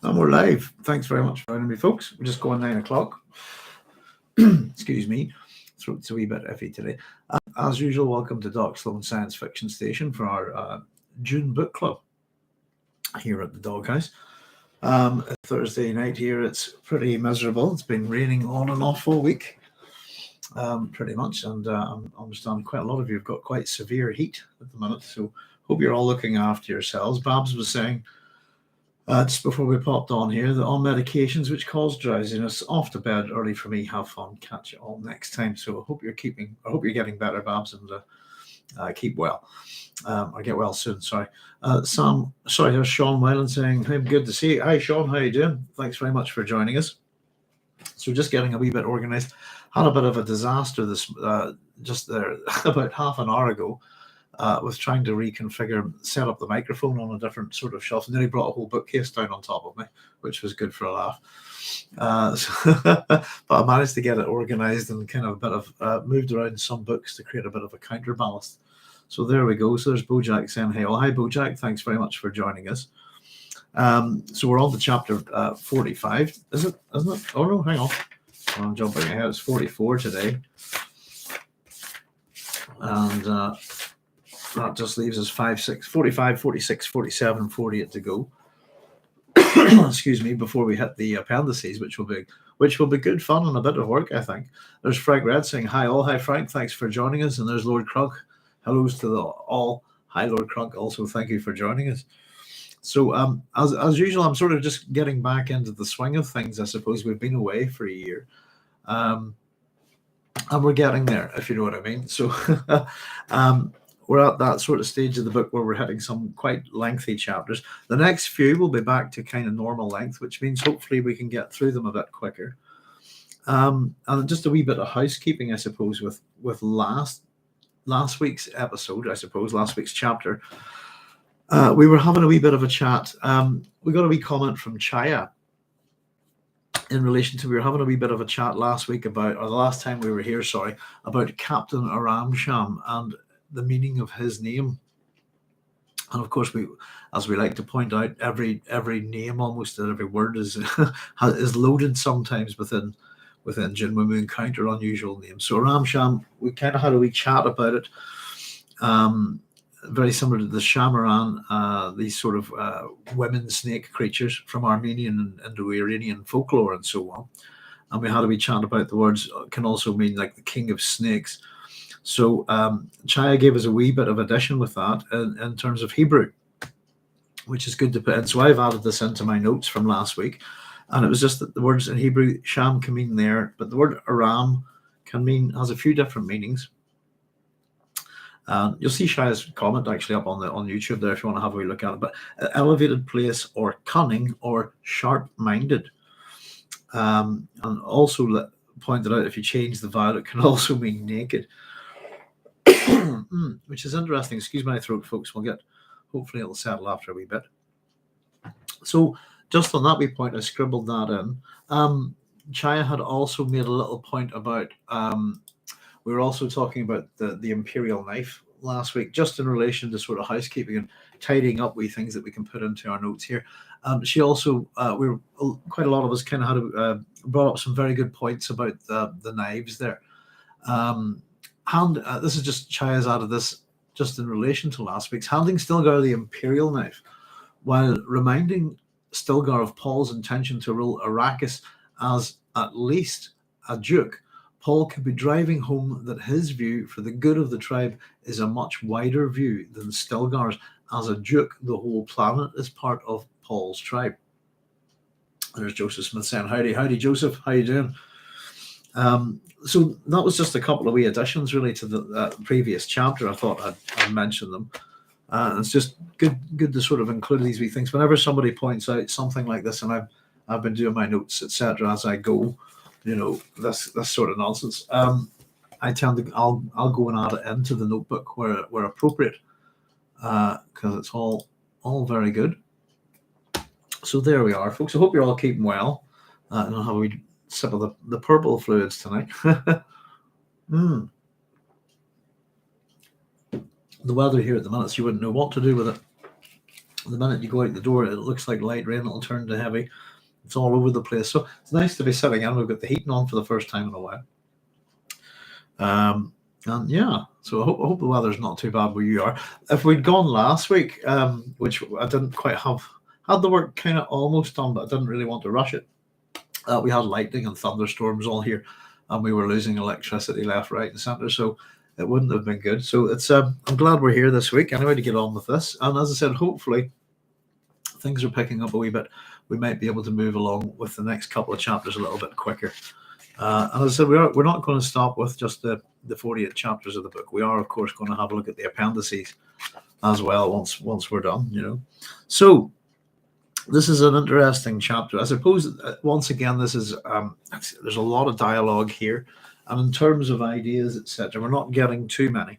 And we're live. Thanks very much for joining me, folks. We're just going 9 o'clock. Excuse me. Throat's a wee bit iffy today. As usual, welcome to Doc Sloan Science Fiction Station for our Dune book club here at the Doghouse. Thursday night here, it's pretty miserable. It's been raining on and off all week, pretty much. And I understand quite a lot of you have got quite severe heat at the minute. So hope you're all looking after yourselves. Babs was saying just before we popped on here that on medications which cause drowsiness, off to bed early for me. Have fun. Catch you all next time. So I hope you're getting better, Babs, and keep well. Or get well soon. Sorry. Here's Sean Whelan saying, "Hey, good to see you." Hi, Sean. How you doing? Thanks very much for joining us. So just getting a wee bit organized. Had a bit of a disaster this just there about half an hour ago. With trying to set up the microphone on a different sort of shelf, and then he brought a whole bookcase down on top of me, which was good for a laugh. But I managed to get it organized and kind of a bit of moved around some books to create a bit of a counterbalance. So there we go. So there's Bojack saying, "Hey, hi Bojack, thanks very much for joining us." So we're on to chapter 45, isn't it? Oh no, hang on. I'm jumping ahead. It's 44 today, and that just leaves us 45, 46, 47, 48 to go. Excuse me, before we hit the appendices, which will be good fun and a bit of work, I think. There's Frank Red saying, "Hi all." Hi Frank, thanks for joining us. And there's Lord Crunk. Hellos to all. Hi Lord Crunk, also thank you for joining us. So as usual, I'm sort of just getting back into the swing of things. I suppose we've been away for a year. And we're getting there, if you know what I mean. So we're at that sort of stage of the book where we're hitting some quite lengthy chapters. The next few will be back to kind of normal length, which means hopefully we can get through them a bit quicker. And just a wee bit of housekeeping, I suppose, with last week's episode, I suppose, last week's chapter. We were having a wee bit of a chat. We got a wee comment from Chaya in relation to, we were having a wee bit of a chat last week about, or the last time we were here, sorry, about Captain Aramsham and the meaning of his name. And of course, as we like to point out, every name, almost every word is loaded sometimes within Dune when we encounter unusual names. So Aramsham, we kind of had a wee chat about it. Very similar to the Shamaran, these sort of women snake creatures from Armenian and Indo-Iranian folklore and so on. And we had a wee chat about the words can also mean like the king of snakes. So Chaya gave us a wee bit of addition with that in terms of Hebrew, which is good to put in. So I've added this into my notes from last week. And it was just that the words in Hebrew, sham can mean there, but the word aram has a few different meanings. You'll see Shaya's comment actually up on YouTube there if you want to have a wee look at it. But elevated place, or cunning, or sharp-minded. And also pointed out, if you change the vowel, it can also mean naked. Which is interesting. Excuse my throat, folks. Hopefully it'll settle after a wee bit. So just on that wee point, I scribbled that in. Chaya had also made a little point about, we were also talking about the imperial knife last week, just in relation to sort of housekeeping and tidying up wee things that we can put into our notes here. She also, quite a lot of us kind of had brought up some very good points about the knives there. This is just Chaya's added this just in relation to last week's, handing Stilgar the imperial knife while reminding Stilgar of Paul's intention to rule Arrakis as at least a duke. Paul could be driving home that his view for the good of the tribe is a much wider view than Stilgar's. As a duke, the whole planet is part of Paul's tribe. There's Joseph Smith saying, howdy Joseph, how you doing? So that was just a couple of wee additions really to the previous chapter. I thought I'd mention them. It's just good to sort of include these wee things. Whenever somebody points out something like this, and I've been doing my notes, etc., as I go, this sort of nonsense. I tend to I'll go and add it into the notebook where appropriate, because it's all very good. So there we are, folks. I hope you're all keeping well. And I'll have a wee sip of the purple fluids tonight. The weather here at the minute, so you wouldn't know what to do with it. The minute you go out the door, it looks like light rain. It'll turn to heavy. It's all over the place. So it's nice to be sitting in. We've got the heating on for the first time in a while. And yeah, so I hope the weather's not too bad where you are. If we'd gone last week, which I didn't quite had the work kind of almost done, but I didn't really want to rush it. We had lightning and thunderstorms all here, and we were losing electricity left, right, and centre. So it wouldn't have been good. So it's I'm glad we're here this week anyway to get on with this. And as I said, hopefully things are picking up a wee bit. We might be able to move along with the next couple of chapters a little bit quicker. And as I said, we're not going to stop with just the 48 chapters of the book. We are, of course, going to have a look at the appendices as well once we're done, you know. So this is an interesting chapter. I suppose, once again, this is there's a lot of dialogue here. And in terms of ideas, etc., we're not getting too many.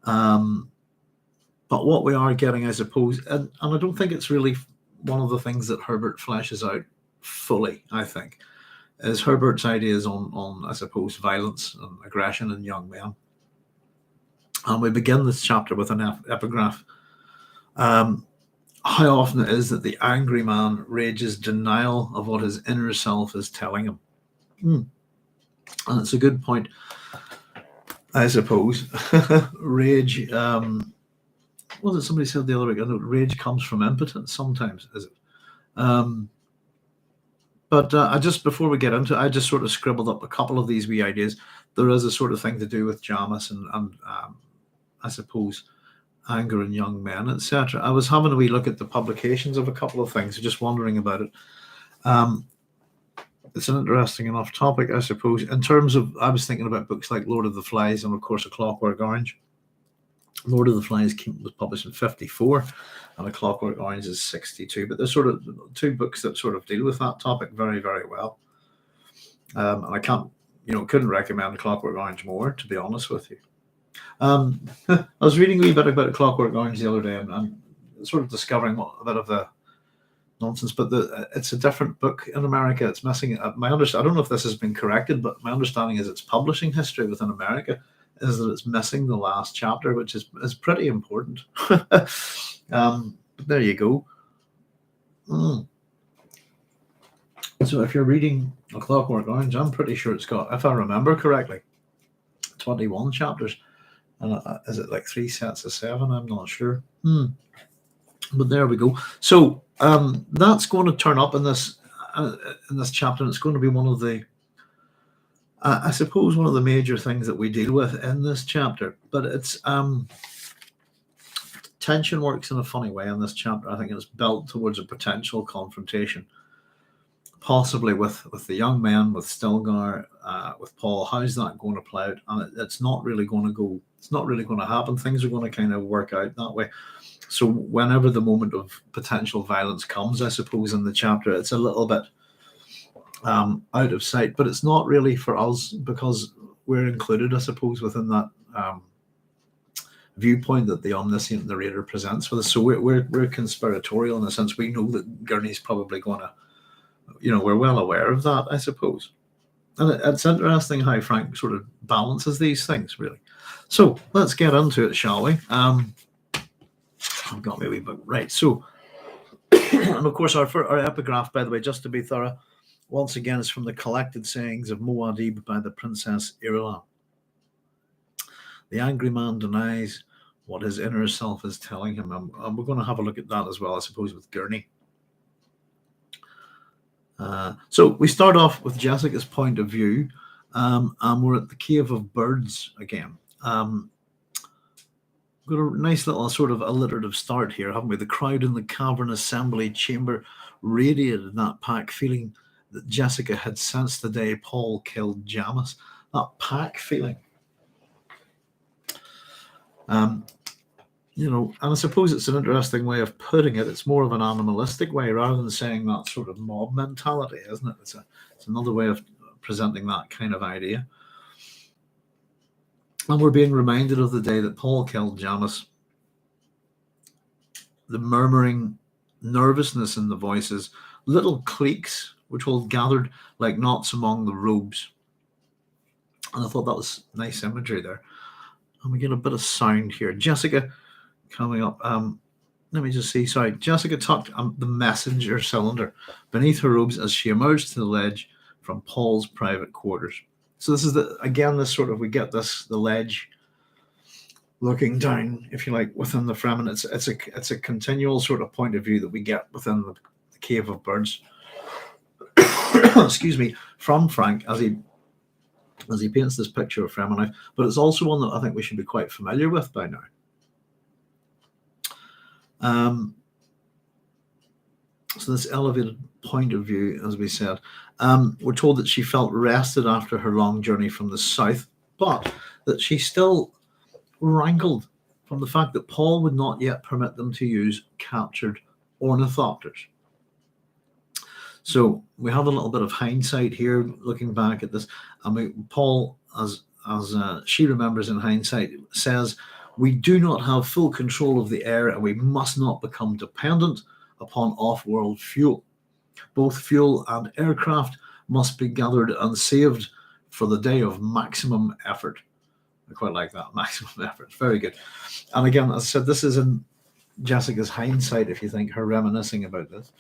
But what we are getting, I suppose, and I don't think it's really one of the things that Herbert fleshes out fully, I think, is Herbert's ideas on I suppose, violence and aggression in young men. And we begin this chapter with an epigraph. How often it is that the angry man rages denial of what his inner self is telling him. And it's a good point, I suppose. Rage, what was it somebody said the other week? I know rage comes from impotence sometimes, is it? But I just, before we get into it, I just sort of scribbled up a couple of these wee ideas. There is a sort of thing to do with Jamis and I suppose, anger in young men, etc. I was having a wee look at the publications of a couple of things, just wondering about it. It's an interesting enough topic, I suppose. In terms of, I was thinking about books like Lord of the Flies and, of course, A Clockwork Orange. Lord of the Flies was published in 1954, and A Clockwork Orange is 1962. But there's sort of two books that sort of deal with that topic very, very well. And I couldn't recommend A Clockwork Orange more, to be honest with you. I was reading a wee bit about A Clockwork Orange the other day, and sort of discovering a bit of the nonsense. But it's a different book in America. It's missing. I don't know if this has been corrected, but my understanding is its publishing history within America is that it's missing the last chapter, which is pretty important. But there you go. So if you're reading A Clockwork Orange, I'm pretty sure it's got, if I remember correctly, 21 chapters. And is it like 3 sets of 7? I'm not sure. But there we go. So that's going to turn up in this chapter, and it's going to be one of the, I suppose, one of the major things that we deal with in this chapter. But it's tension works in a funny way in this chapter. I think it's built towards a potential confrontation, possibly with the young men, with Stilgar, with Paul. How's that going to play out? And it's not really going to go. It's not really going to happen. Things are going to kind of work out that way. So whenever the moment of potential violence comes, I suppose, in the chapter, it's a little bit out of sight, but it's not really for us because we're included, I suppose, within that viewpoint that the omniscient narrator presents for us. So we're conspiratorial in a sense. We know that Gurney's probably going to, we're well aware of that, I suppose. And it's interesting how Frank sort of balances these things, really. So let's get into it, shall we? I've got my wee book. Right, so, and of course, our epigraph, by the way, just to be thorough, once again, is from the collected sayings of Muad'Dib by the Princess Irulan. The angry man denies what his inner self is telling him. And we're going to have a look at that as well, I suppose, with Gurney. So we start off with Jessica's point of view, and we're at the Cave of Birds again. We've got a nice little sort of alliterative start here, haven't we? The crowd in the cavern assembly chamber radiated that pack feeling that Jessica had sensed the day Paul killed Jamis. That pack feeling. And I suppose it's an interesting way of putting it. It's more of an animalistic way rather than saying that sort of mob mentality, isn't it? It's another way of presenting that kind of idea. And we're being reminded of the day that Paul killed Jamis. The murmuring nervousness in the voices, little cliques which all gathered like knots among the robes. And I thought that was nice imagery there. And we get a bit of sound here. Jessica coming up. let me just see. Sorry, Jessica tucked the messenger cylinder beneath her robes as she emerged to the ledge from Paul's private quarters. So this is this sort of, we get the ledge looking down, if you like, within the Fremen. It's a continual sort of point of view that we get within the Cave of Birds. Excuse me, from Frank as he paints this picture of Fremen life, but it's also one that I think we should be quite familiar with by now. So this elevated point of view, as we said, we're told that she felt rested after her long journey from the south, but that she still rankled from the fact that Paul would not yet permit them to use captured ornithopters. So we have a little bit of hindsight here, looking back at this. I mean, Paul, as she remembers in hindsight, says, "We do not have full control of the air, and we must not become dependent upon off-world fuel. Both fuel and aircraft must be gathered and saved for the day of maximum effort." I quite like that, maximum effort. Very good. And again, as I said, this is in Jessica's hindsight, if you think, her reminiscing about this.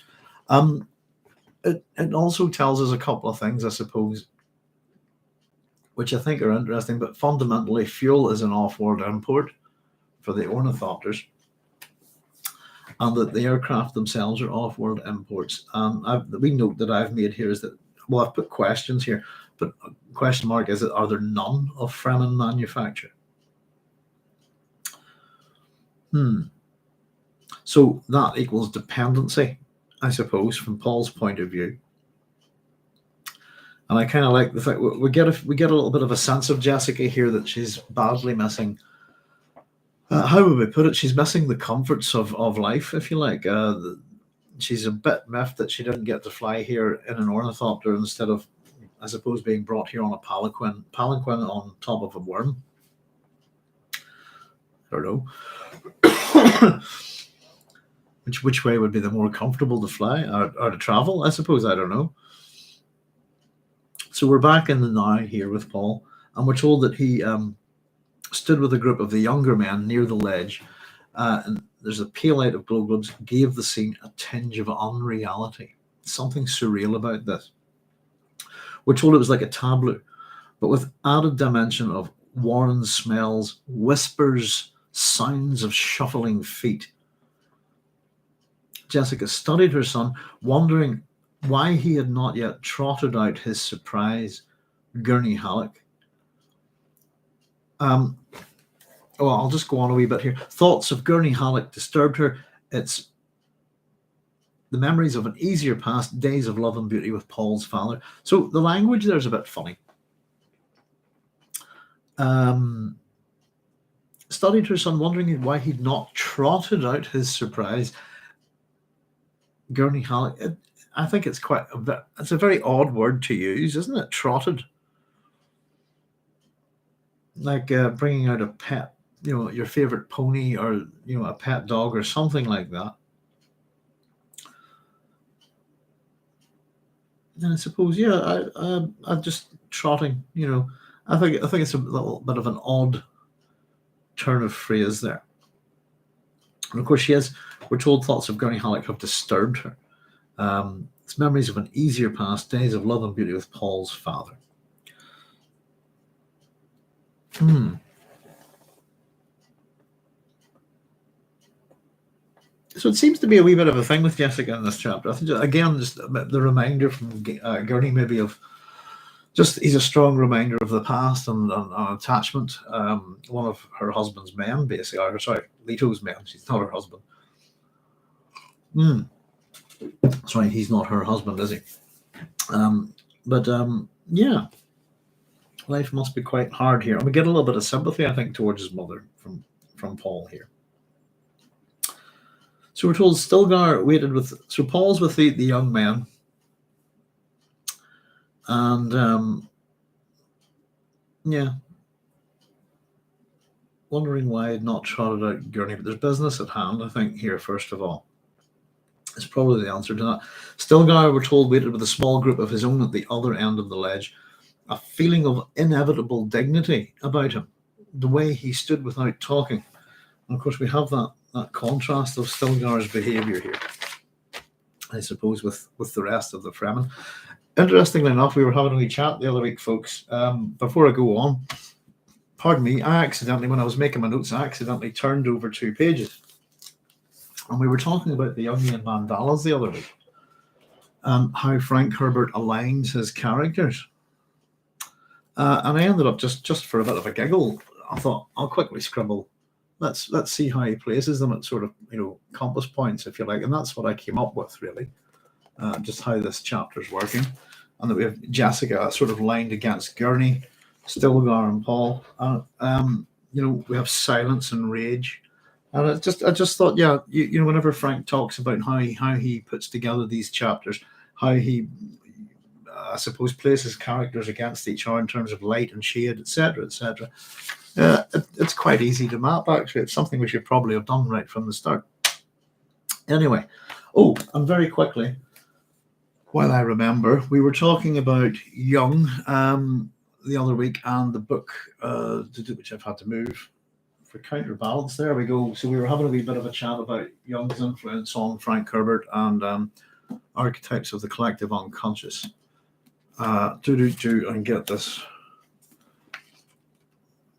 It also tells us a couple of things, I suppose, which I think are interesting, but fundamentally, fuel is an off-world import for the ornithopters, and that the aircraft themselves are off-world imports. The wee note that I've made here is that, well, I've put questions here, but a question mark is, are there none of Fremen manufacture? So that equals dependency, I suppose, from Paul's point of view. And I kind of like the fact we get a little bit of a sense of Jessica here that she's badly missing. How would we put it? She's missing the comforts of life, if you like. She's a bit miffed that she didn't get to fly here in an ornithopter instead of, I suppose, being brought here on a palanquin on top of a worm. I don't know. Which way would be the more comfortable to fly or to travel, I suppose? I don't know. So we're back in the now here with Paul, and we're told that he stood with a group of the younger men near the ledge, and there's a pale light of glow globes gave the scene a tinge of unreality. Something surreal about this. We're told it was like a tableau, but with added dimension of warren smells, whispers, sounds of shuffling feet. Jessica studied her son, wondering why he had not yet trotted out his surprise, Gurney Halleck. I'll just go on a wee bit here. Thoughts of Gurney Halleck disturbed her. It's the memories of an easier past, days of love and beauty with Paul's father. So the language there is a bit funny. Studied her son, wondering why he'd not trotted out his surprise, Gurney Halleck. I think it's it's a very odd word to use, isn't it? Trotted. Like bringing out a pet, your favorite pony, or, a pet dog or something like that. And I suppose, I'm just trotting, I think it's a little bit of an odd turn of phrase there. And of course, we're told thoughts of Gurney Halleck have disturbed her. It's memories of an easier past, days of love and beauty with Paul's father. So it seems to be a wee bit of a thing with Jessica in this chapter. I think, again, just the reminder from Gurney, maybe of just, he's a strong reminder of the past and attachment. One of her husband's men, basically, or sorry, Leto's men. She's not her husband. Sorry, he's not her husband, is he? Yeah, life must be quite hard here. And we get a little bit of sympathy, I think, towards his mother from Paul here. So we're told Stilgar waited so Paul's with the young men. And, wondering why I'd not trotted out Gurney, but there's business at hand, I think, here, first of all. It's probably the answer to that. Stilgar, we're told, waited with a small group of his own at the other end of the ledge. A feeling of inevitable dignity about him, the way he stood without talking. And of course, we have that that contrast of Stilgar's behaviour here, I suppose, with the rest of the Fremen. Interestingly enough, we were having a wee chat the other week, folks. Before I go on, pardon me, I accidentally, when I was making my notes, I accidentally turned over 2 pages. And we were talking about the Jungian mandalas the other week, and how Frank Herbert aligns his characters. And I ended up just for a bit of a giggle, I thought I'll quickly scribble. Let's see how he places them at sort of, compass points, if you like, and that's what I came up with, really. Just how this chapter's working, and that we have Jessica sort of lined against Gurney, Stilgar, and Paul. We have silence and rage, and I just thought, yeah, whenever Frank talks about how he puts together these chapters, how he, I suppose, places characters against each other in terms of light and shade, etc., etc. It's quite easy to map, actually. It's something we should probably have done right from the start. Anyway, and very quickly, while I remember, we were talking about Jung the other week, and the book, which I've had to move for counterbalance. There we go. So we were having a wee bit of a chat about Jung's influence on Frank Herbert and archetypes of the collective unconscious. And get this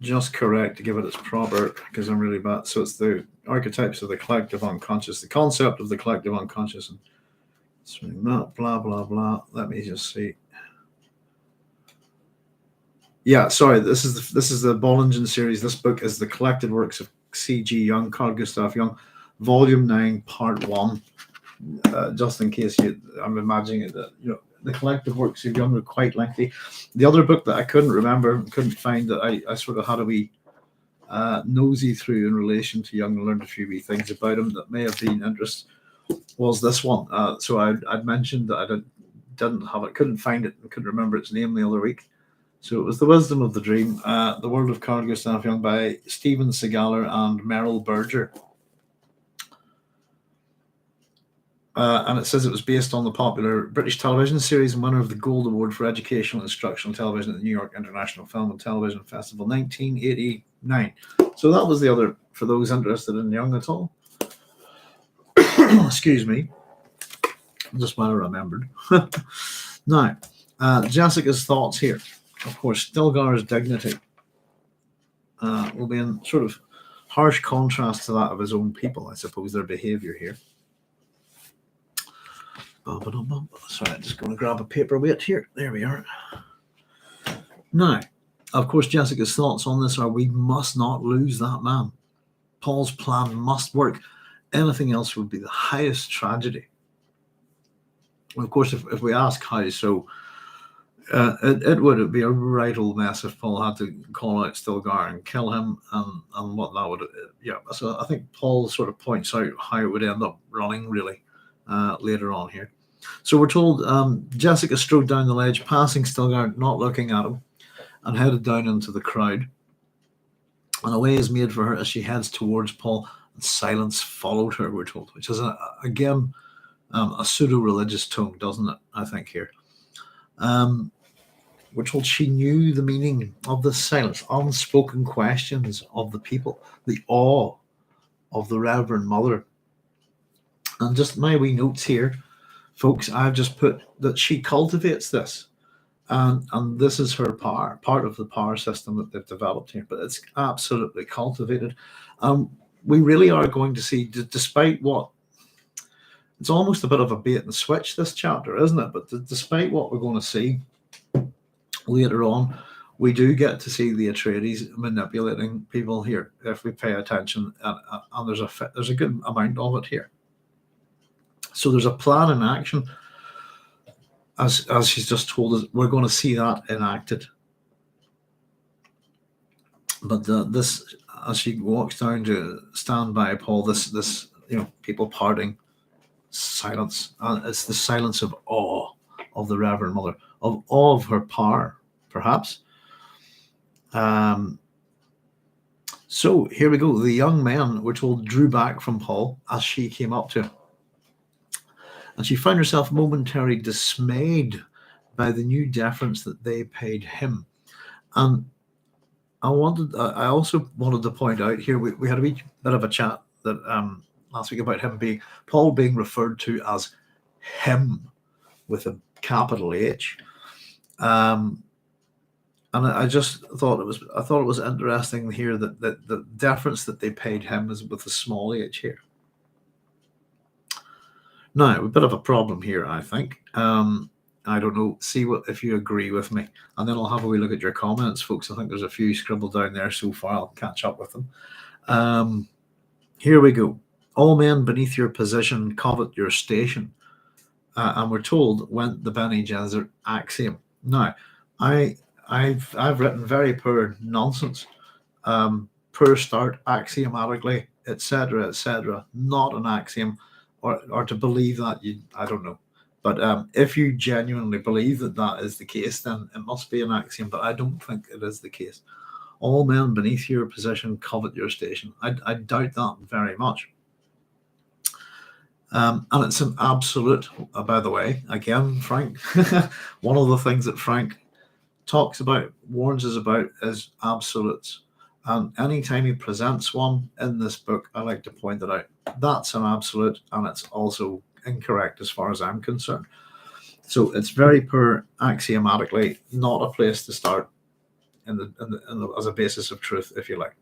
just correct to give it its proper, because I'm really bad. So it's the archetypes of the collective unconscious, the concept of the collective unconscious, and blah blah blah. Let me just see. Yeah, sorry. This is the Bollingen series. This book is the collected works of C.G. Jung, Carl Gustav Jung, Volume 9, Part 1. Just in case I'm imagining that the collective works of Jung are quite lengthy. The other book that I couldn't find, that I sort of had a wee nosy through in relation to Jung and learned a few wee things about him that may have been interest, was this one. So I'd mentioned that I didn't have it, couldn't find it, and couldn't remember its name the other week. So it was The Wisdom of the Dream, The World of Carl Gustav Jung by Stephen Segaler and Merrill Berger. And it says it was based on the popular British television series and winner of the Gold Award for Educational Instructional Television at the New York International Film and Television Festival 1989. So that was the other, for those interested in Jung at all. Excuse me. Just what I remembered. Now, Jessica's thoughts here. Of course, Stilgar's dignity will be in sort of harsh contrast to that of his own people, I suppose, their behaviour here. Sorry, I'm just going to grab a paperweight here. There we are. Now, of course, Jessica's thoughts on this are: we must not lose that man. Paul's plan must work. Anything else would be the highest tragedy. Well, of course, if we ask how, so it would be a right old mess if Paul had to call out Stilgar and kill him, and what that would, So I think Paul sort of points out how it would end up running, really, later on here. So we're told Jessica strode down the ledge, passing Stilgar, not looking at him, and headed down into the crowd. And a way is made for her as she heads towards Paul, and silence followed her, we're told, which is, again, a pseudo-religious tone, doesn't it, I think, here. We're told she knew the meaning of the silence, unspoken questions of the people, the awe of the Reverend Mother. And just my wee notes here, folks, I've just put that she cultivates this. And this is her power, part of the power system that they've developed here. But it's absolutely cultivated. We really are going to see, despite what, it's almost a bit of a bait and switch, this chapter, isn't it? But despite what we're going to see later on, we do get to see the Atreides manipulating people here if we pay attention, and there's a good amount of it here. So there's a plan in action, as she's just told us. We're going to see that enacted. But this, as she walks down to stand by Paul, this people parting, silence, it's the silence of awe of the Reverend Mother, of awe of her power, perhaps. So here we go. The young men, we're told, drew back from Paul as she came up to him. And she found herself momentarily dismayed by the new deference that they paid him. And I also wanted to point out here, we had a wee bit of a chat last week about Paul being referred to as him with a capital H. And I just thought it was interesting here that the deference that they paid him is with a small h here. Now, a bit of a problem here, I think. I don't know. See if you agree with me, and then I'll have a wee look at your comments, folks. I think there's a few scribbled down there so far. I'll catch up with them. Here we go. All men beneath your position covet your station, and we're told went the Bene Gesserit axiom. Now, I've written very poor nonsense, poor start axiomatically, etc., not an axiom, or to believe that I don't know. But if you genuinely believe that is the case, then it must be an axiom. But I don't think it is the case. All men beneath your position covet your station. I doubt that very much. And it's an absolute, by the way, again, Frank, one of the things that Frank talks about, warns us about, is absolutes. And anytime he presents one in this book, I like to point it out. That's an absolute, and it's also incorrect as far as I'm concerned. So it's very poor axiomatically, not a place to start as a basis of truth, if you like.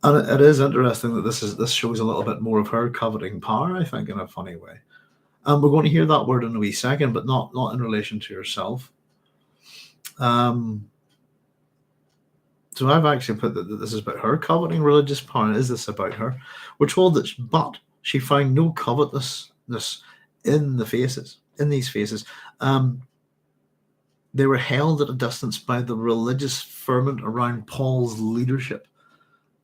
And it is interesting that this shows a little bit more of her coveting power, I think, in a funny way. And we're going to hear that word in a wee second, but not in relation to herself. So I've actually put that this is about her coveting religious power. Is this about her? We're told that, but she found no covetousness in these faces. They were held at a distance by the religious ferment around Paul's leadership.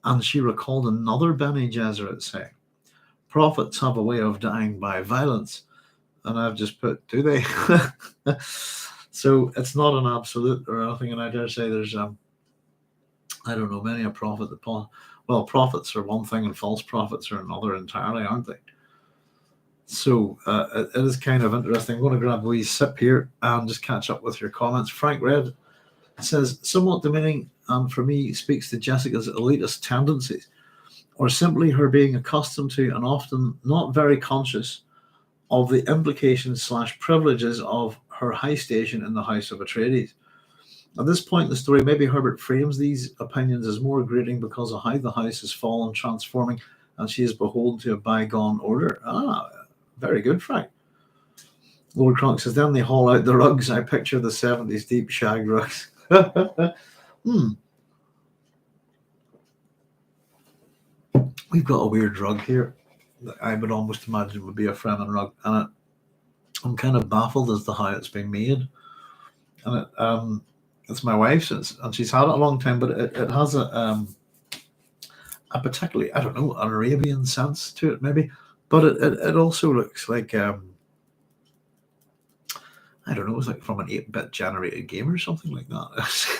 And she recalled another Bene Gesserit saying, prophets have a way of dying by violence. And I've just put, do they? So it's not an absolute or anything. And I dare say there's, I don't know, many a prophet that prophets are one thing and false prophets are another entirely, aren't they? So it is kind of interesting. I'm going to grab a wee sip here and just catch up with your comments. Frank Red says, somewhat demeaning, and for me speaks to Jessica's elitist tendencies, or simply her being accustomed to and often not very conscious of the implications / privileges of her high station in the House of Atreides. At this point in the story, maybe Herbert frames these opinions as more grating because of how the house has fallen, transforming, and she is beholden to a bygone order. Very good, Frank. Lord Kronk says, then they haul out the rugs. I picture the 70s deep shag rugs. We've got a weird rug here that I would almost imagine would be a Fremen rug, and I'm kind of baffled as to how it's been made. And it's my wife's, and she's had it a long time, but it has a particularly, I don't know, an Arabian sense to it, maybe. But it also looks like, I don't know, it's like from an 8-bit generated game or something like that.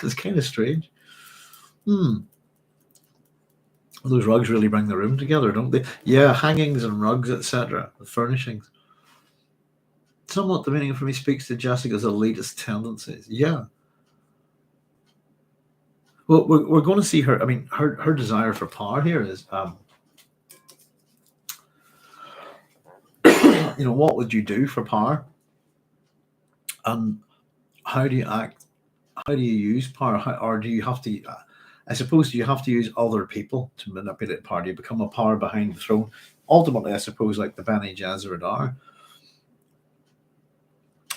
It's kind of strange. Those rugs really bring the room together, don't they? Yeah, hangings and rugs, etc. The furnishings. Somewhat demeaning for me speaks to Jessica's elitist tendencies. Yeah. Well, we're going to see her. I mean, her desire for power here is, what would you do for power? And how do you act? How do you use power? Or do you have to, I suppose, do you have to use other people to manipulate power? Do you become a power behind the throne? Ultimately, I suppose, like the Bene Gesserit are.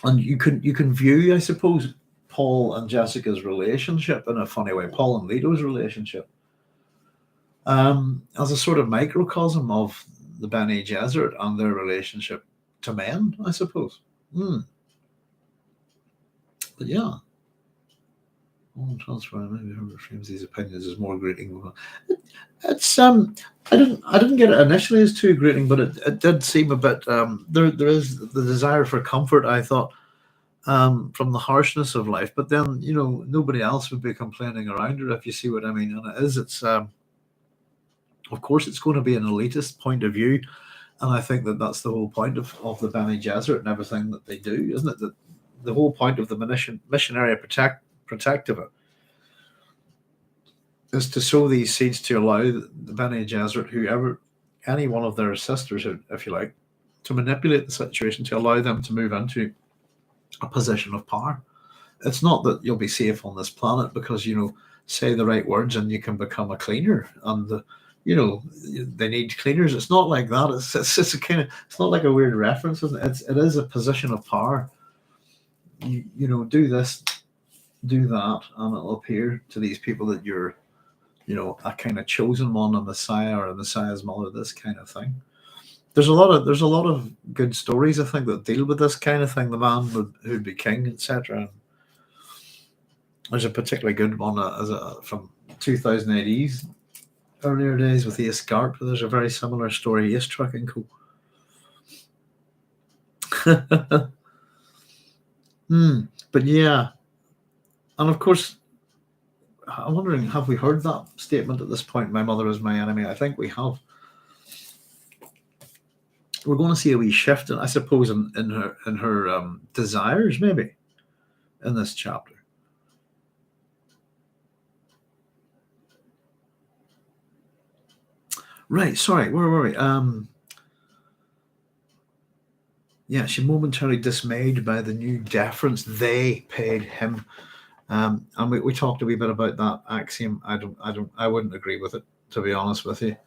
And you can view, I suppose, Paul and Jessica's relationship in a funny way, Paul and Leto's relationship, as a sort of microcosm of the Bene Gesserit and their relationship to men, I suppose. But yeah. Transfer, maybe Herbert frames these opinions as more grating. It's I didn't get it initially as too grating, but it did seem a bit. There is the desire for comfort, I thought, from the harshness of life, but then nobody else would be complaining around her, if you see what I mean. And it's of course it's going to be an elitist point of view, and I think that's the whole point of the Bene Gesserit and everything that they do, isn't it? That the whole point of the missionary protective is to sow these seeds to allow the Bene Gesserit, whoever, any one of their sisters, if you like, to manipulate the situation to allow them to move into a position of power. It's not that you'll be safe on this planet because, say the right words and you can become a cleaner, and they need cleaners. It's not like that. It's a kind of, it's not like a weird reference, isn't it? It is a position of power. Do this, do that, and it'll appear to these people that you're, a kind of chosen one, a Messiah or a Messiah's mother, this kind of thing. There's a lot of good stories, I think, that deal with this kind of thing. The man who'd be king, etc. There's a particularly good one from 2000 AD's earlier days with the Escarp. There's a very similar story. Ace trucking cool. But yeah, and of course, I'm wondering, have we heard that statement at this point? My mother is my enemy. I think we have. We're going to see a wee shift, I suppose, in her desires, maybe, in this chapter. Right, sorry, where were we? Yeah, she momentarily dismayed by the new deference they paid him. And we talked a wee bit about that axiom. I wouldn't agree with it, to be honest with you.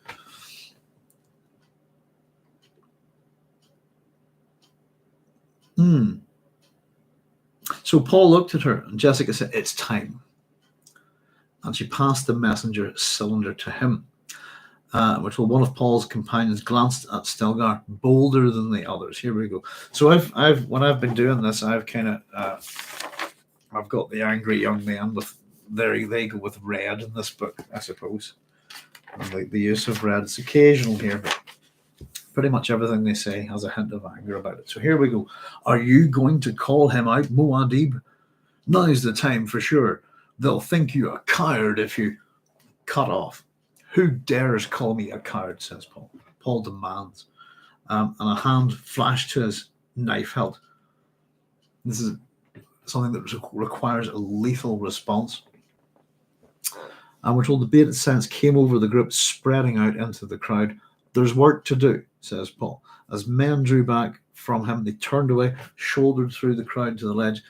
So Paul looked at her, and Jessica said, "It's time." And she passed the messenger cylinder to him, which one of Paul's companions glanced at Stilgar, bolder than the others. Here we go. So when I've been doing this, I've kind of I've got the angry young man with they go with red in this book, I suppose. And the use of red is occasional here, but pretty much everything they say has a hint of anger about it. So here we go. Are you going to call him out, Muad'Dib? Now's the time for sure. They'll think you a coward if you cut off. Who dares call me a coward, says Paul. Paul demands. And a hand flashed to his knife hilt. This is something that requires a lethal response. And we're told the bated sense came over the group, spreading out into the crowd. There's work to do, says Paul. As men drew back from him, they turned away, shouldered through the crowd to the ledge.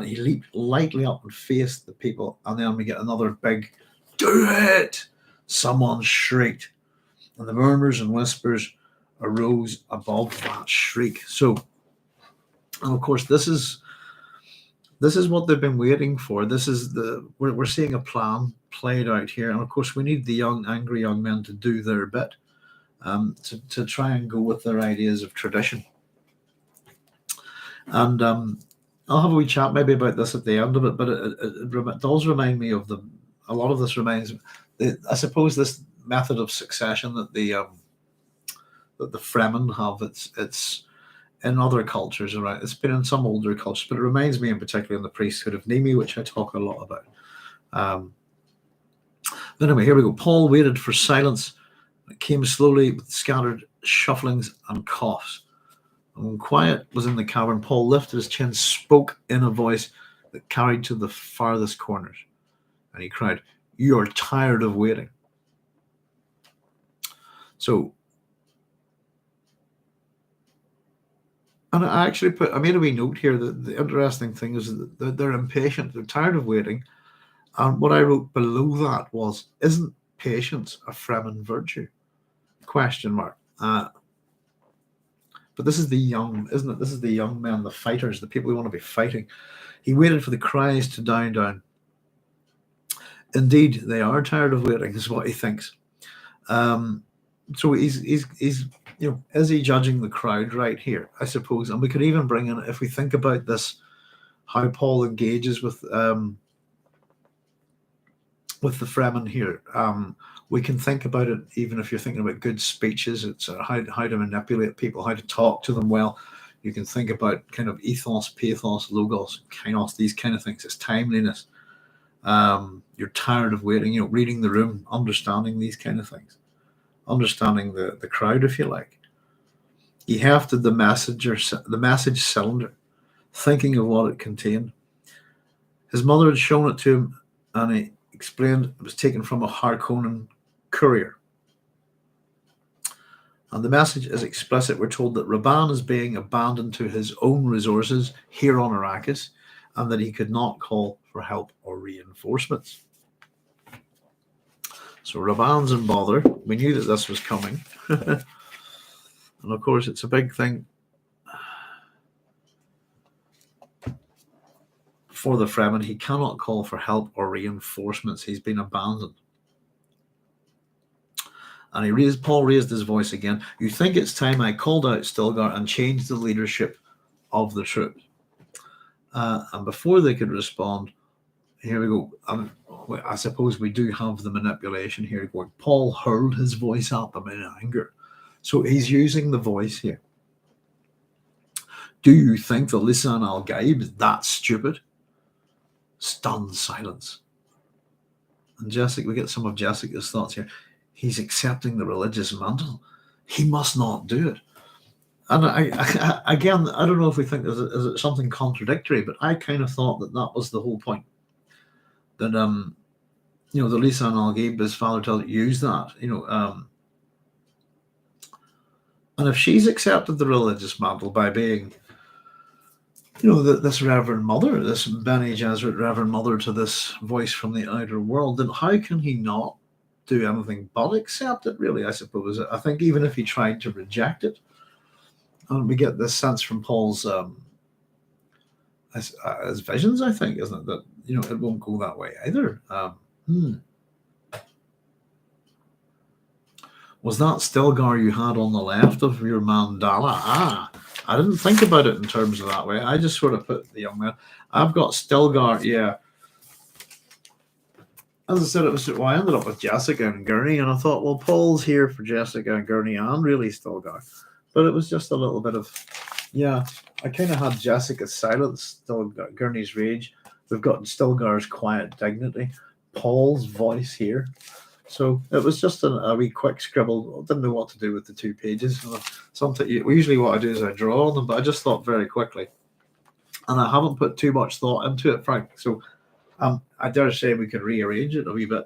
He leaped lightly up and faced the people. And then we get another big, "Do it!" Someone shrieked. And the murmurs and whispers arose above that shriek. So, and of course, this is what they've been waiting for. This is we're seeing a plan played out here. And of course, we need the angry young men to do their bit. To try and go with their ideas of tradition. And I'll have a wee chat maybe about this at the end of it, but it does remind me of a lot of this reminds me, I suppose, this method of succession that the Fremen have, it's in other cultures around. It's been in some older cultures, but it reminds me in particular in the priesthood of Nemi, which I talk a lot about. But anyway, here we go. Paul waited for silence. It came slowly with scattered shufflings and coughs. And when quiet was in the cavern, Paul lifted his chin, spoke in a voice that carried to the farthest corners. And he cried, "You are tired of waiting." So, and I made a wee note here that the interesting thing is that they're impatient, they're tired of waiting. And what I wrote below that was, isn't patience a Fremen virtue? Question mark. But this is the young, isn't it? This is the young men, the fighters, the people who want to be fighting. He waited for the cries to die down. Indeed, they are tired of waiting, is what he thinks. So he's is he judging the crowd right here? I suppose, and we could even bring in, if we think about this, how Paul engages with the Fremen here. We can think about it even if you're thinking about good speeches. It's how to manipulate people, how to talk to them well. You can think about kind of ethos, pathos, logos, kainos, these kind of things. It's timeliness. You're tired of waiting, reading the room, understanding these kind of things, understanding the crowd, if you like. He hefted the message cylinder, thinking of what it contained. His mother had shown it to him, and he explained it was taken from a Harkonnen courier. And the message is explicit. We're told that Raban is being abandoned to his own resources here on Arrakis, and that he could not call for help or reinforcements. So Raban's in bother. We knew that this was coming. And of course, it's a big thing for the Fremen. He cannot call for help or reinforcements. He's been abandoned. And Paul raised his voice again. You think it's time I called out Stilgar and changed the leadership of the troops? And before they could respond, here we go. I suppose we do have the manipulation here going. Paul hurled his voice at them in anger. So he's using the voice here. Do you think the Lisan al-Gaib is that stupid? Stunned silence. And Jessica, we get some of Jessica's thoughts here. He's accepting the religious mantle. He must not do it. And again, I don't know if we think is it something contradictory, but I kind of thought that was the whole point. That the Lisan al-Gaib, his father use that, and if she's accepted the religious mantle by being, this Reverend Mother, this Bene Gesserit Reverend Mother to this voice from the outer world, then how can he not do anything but accept it, really, I suppose. I think even if he tried to reject it, and we get this sense from Paul's as visions, I think, isn't it, that it won't go that way either. Was that Stilgar you had on the left of your mandala? I didn't think about it in terms of that way. I just sort of put the young man. I've got Stilgar, yeah. As I said, I ended up with Jessica and Gurney, and I thought, well, Paul's here for Jessica and Gurney and really Stilgar. But it was just a little bit of, I kind of had Jessica's silence, Gurney's rage. We've got Stilgar's quiet dignity, Paul's voice here. So it was just a wee quick scribble. I didn't know what to do with the 2 pages. Usually what I do is I draw on them, but I just thought very quickly. And I haven't put too much thought into it, Frank. So I dare say we could rearrange it a wee bit.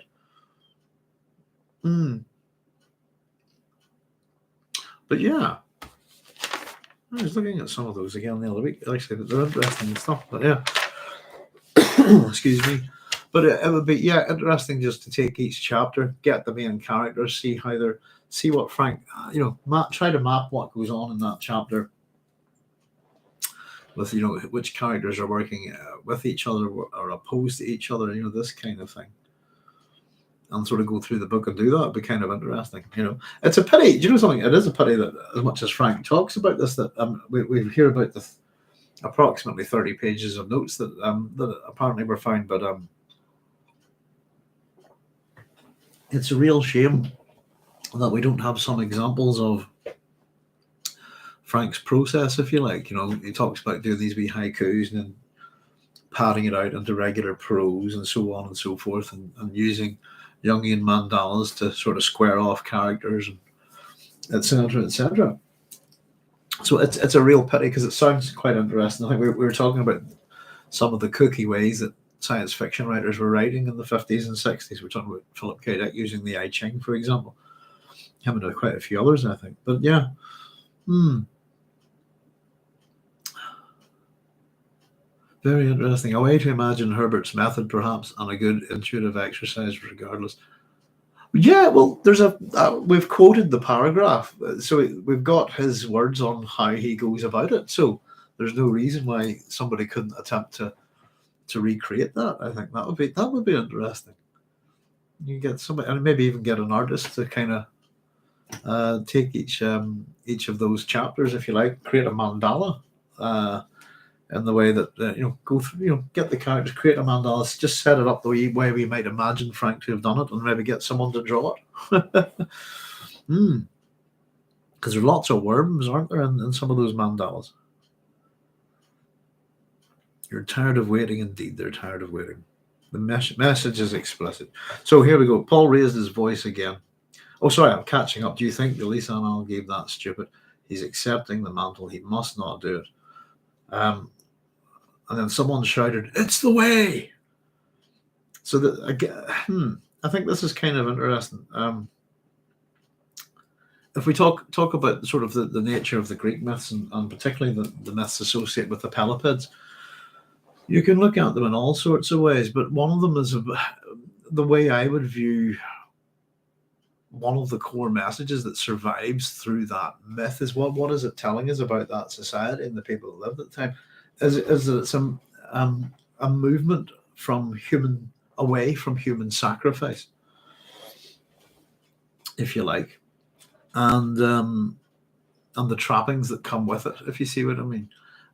But yeah, I was looking at some of those again the other week. Actually, they're interesting stuff. But yeah, excuse me. But it would be interesting just to take each chapter, get the main characters, see what Frank, try to map what goes on in that chapter. With which characters are working with each other or opposed to each other, this kind of thing, and sort of go through the book and do that. It'd be kind of interesting. It's a pity. Do you know something? It is a pity that as much as Frank talks about this, that we hear about the approximately 30 pages of notes that apparently were found, but it's a real shame that we don't have some examples of Frank's process, if you like. He talks about doing these wee haikus and then padding it out into regular prose and so on and so forth, and using Jungian mandalas to sort of square off characters, and etc., etc. So it's a real pity because it sounds quite interesting. I think we were talking about some of the kooky ways that science fiction writers were writing in the 50s and 60s. We're talking about Philip K. Dick using the I Ching, for example. Him and quite a few others, I think. But yeah. Very interesting. A way to imagine Herbert's method, perhaps, and a good intuitive exercise regardless. Yeah, well, we've quoted the paragraph, so we've got his words on how he goes about it. So there's no reason why somebody couldn't attempt to recreate that. I think that would be interesting. You get somebody, and maybe even get an artist to kind of take each of those chapters, if you like, create a mandala. In the way that go through, get the characters, create a mandala, just set it up the way we might imagine Frank to have done it, and maybe get someone to draw it. Because there are lots of worms, aren't there, in some of those mandalas? You're tired of waiting. Indeed, they're tired of waiting. The message is explicit. So here we go. Paul raised his voice again. Oh, sorry, I'm catching up. Do you think the Lisan al-Gaib that stupid? He's accepting the mantle. He must not do it. And then someone shouted, "It's the way!" So that again, I think this is kind of interesting. If we talk about sort of the nature of the Greek myths, and particularly the myths associated with the Pelopids, you can look at them in all sorts of ways. But one of them is the way I would view one of the core messages that survives through that myth is what is it telling us about that society and the people that lived at the time? Is that it's a movement from human away from human sacrifice, if you like, and the trappings that come with it, if you see what I mean.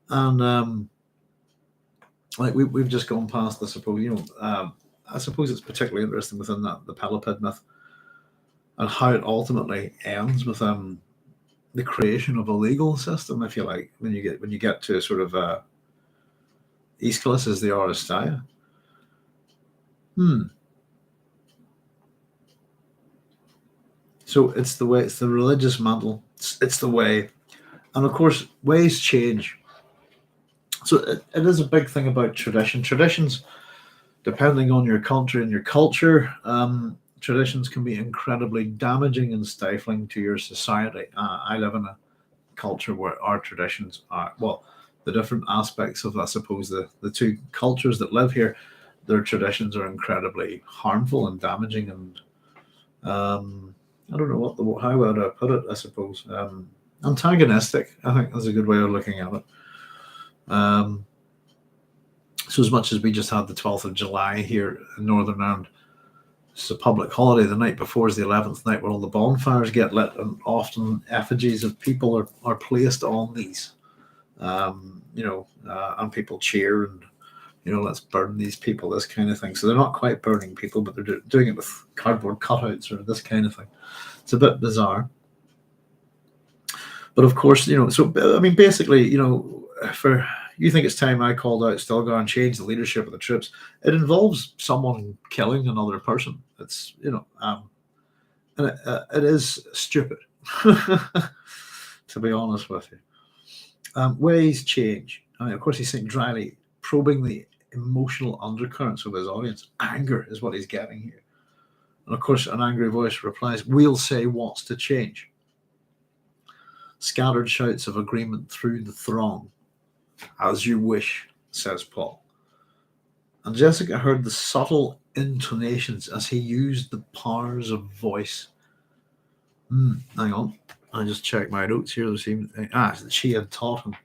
And like we've just gone past, I suppose, I suppose it's particularly interesting within that the Pelopid myth and how it ultimately ends with the creation of a legal system, if you like, when you get to sort of Aeschylus is the Oresteia. So it's the way, it's the religious mantle, it's the way, and of course ways change. So it is a big thing about tradition. Traditions, depending on your country and your culture, traditions can be incredibly damaging and stifling to your society. I live in a culture where our traditions are, well, the different aspects of, I suppose, the two cultures that live here, their traditions are incredibly harmful and damaging, and I don't know how would I put it. I suppose antagonistic, I think, is a good way of looking at it. So as much as we just had the 12th of July here in Northern Ireland, it's a public holiday. The night before is the 11th night where all the bonfires get lit, and often effigies of people are placed on these. And people cheer and, let's burn these people, this kind of thing. So they're not quite burning people, but they're doing it with cardboard cutouts or this kind of thing. It's a bit bizarre. But of course, so I mean, basically, for you think it's time I called out Stilgar and changed the leadership of the troops. It involves someone killing another person. It's, and it is stupid, to be honest with you. Ways change. I mean, of course, he's saying dryly, probing the emotional undercurrents of his audience. Anger is what he's getting here. And of course, an angry voice replies, "We'll say what's to change." Scattered shouts of agreement through the throng. "As you wish," says Paul. And Jessica heard the subtle intonations as he used the powers of voice. Hang on. I just checked my notes here. She had taught him.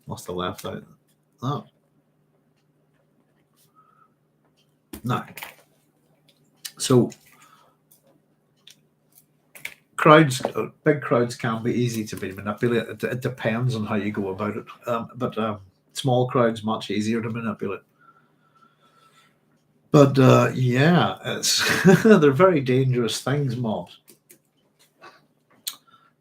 Must have left out that. Now, so big crowds can be easy to be manipulated. It depends on how you go about it. But small crowds, much easier to manipulate. But it's they're very dangerous things, mobs.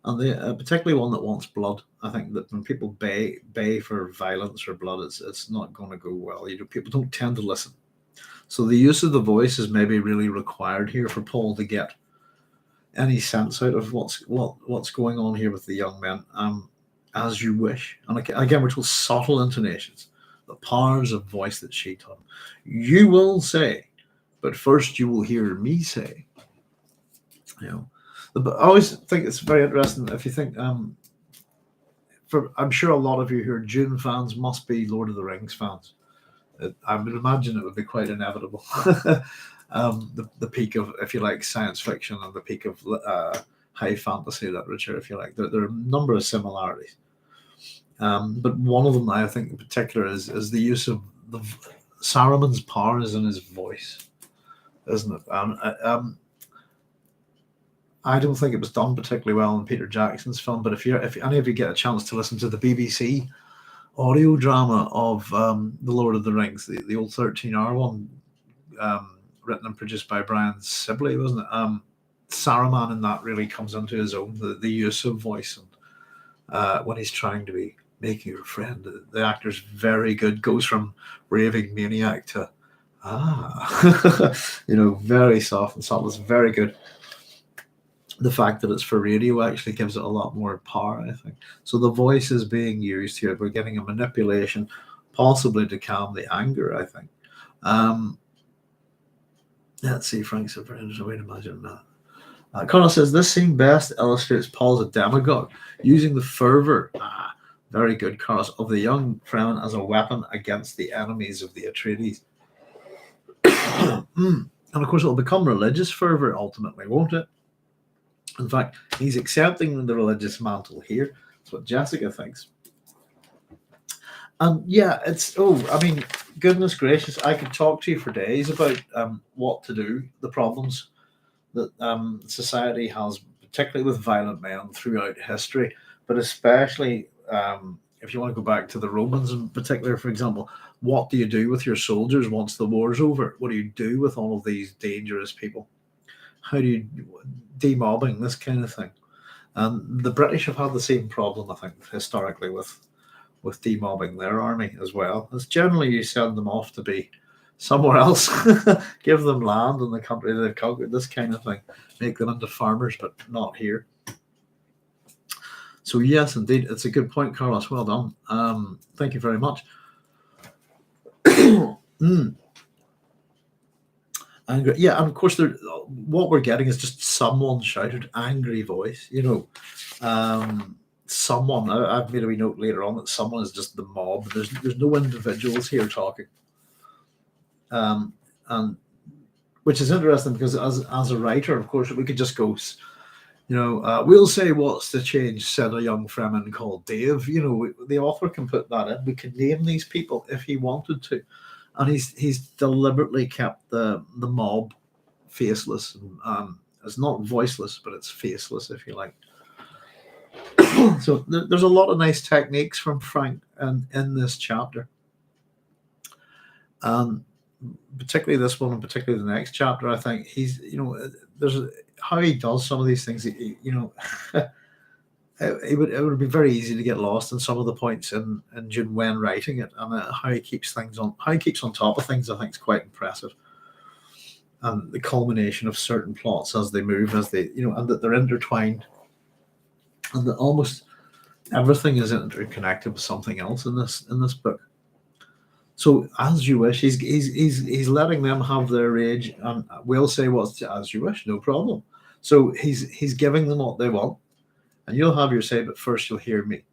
And they, particularly one that wants blood. I think that when people bay for violence or blood, it's not going to go well. People don't tend to listen. So the use of the voice is maybe really required here for Paul to get any sense out of what's going on here with the young men. As you wish, and again, we're told subtle intonations, the powers of voice that she taught him. You will say, but first you will hear me say. But I always think it's very interesting if you think. I'm sure a lot of you who are Dune fans must be Lord of the Rings fans. I would imagine it would be quite inevitable. The peak of, if you like, science fiction and the peak of high fantasy literature, if you like. There are a number of similarities. But one of them, I think, in particular, is the use of Saruman's powers in his voice, isn't it? I don't think it was done particularly well in Peter Jackson's film, but if any of you get a chance to listen to the BBC audio drama of The Lord of the Rings, the old 13-hour one, written and produced by Brian Sibley, wasn't it? Saruman in that really comes into his own, the use of voice, and when he's trying to be making your friend, the actor's very good, goes from raving maniac to very soft and subtle. It's very good. The fact that it's for radio actually gives it a lot more power, I think. So the voice is being used here. We're getting a manipulation, possibly to calm the anger, I think. Let's see, Frank's a very interesting way to imagine that. Connor says, this scene best illustrates Paul as a demagogue, using the fervor, very good, Carlos, of the young Fremen as a weapon against the enemies of the Atreides. And of course, it'll become religious fervor ultimately, won't it? In fact, he's accepting the religious mantle here. That's what Jessica thinks. And yeah, goodness gracious, I could talk to you for days about what to do, the problems that society has, particularly with violent men throughout history, but especially if you want to go back to the Romans in particular, for example, what do you do with your soldiers once the war's over? What do you do with all of these dangerous people? How do you demobbing, this kind of thing? And the British have had the same problem, I think, historically with demobbing their army as well. It's generally you send them off to be somewhere else, give them land in the country they've conquered, this kind of thing, make them into farmers, but not here. So yes, indeed, it's a good point, Carlos. Well done. Thank you very much. Angry, yeah, and of course, what we're getting is just someone shouted, angry voice. Someone. I've made a wee note later on that someone is just the mob. There's no individuals here talking, and which is interesting because as a writer, of course, we could just go, we'll say what's the change, said a young Fremen called Dave. The author can put that in. We can name these people if he wanted to, and he's deliberately kept the mob faceless. It's not voiceless, but it's faceless, if you like. So there's a lot of nice techniques from Frank in this chapter, particularly this one, and particularly the next chapter. I think he's, there's how he does some of these things. It would be very easy to get lost in some of the points in Dune when writing it, and how he keeps on top of things. I think is quite impressive. And the culmination of certain plots as they move, and that they're intertwined, and that almost everything is interconnected with something else in this book. So as you wish, he's letting them have their rage, and we'll say what's as you wish, no problem. So he's giving them what they want, and you'll have your say, but first you'll hear me.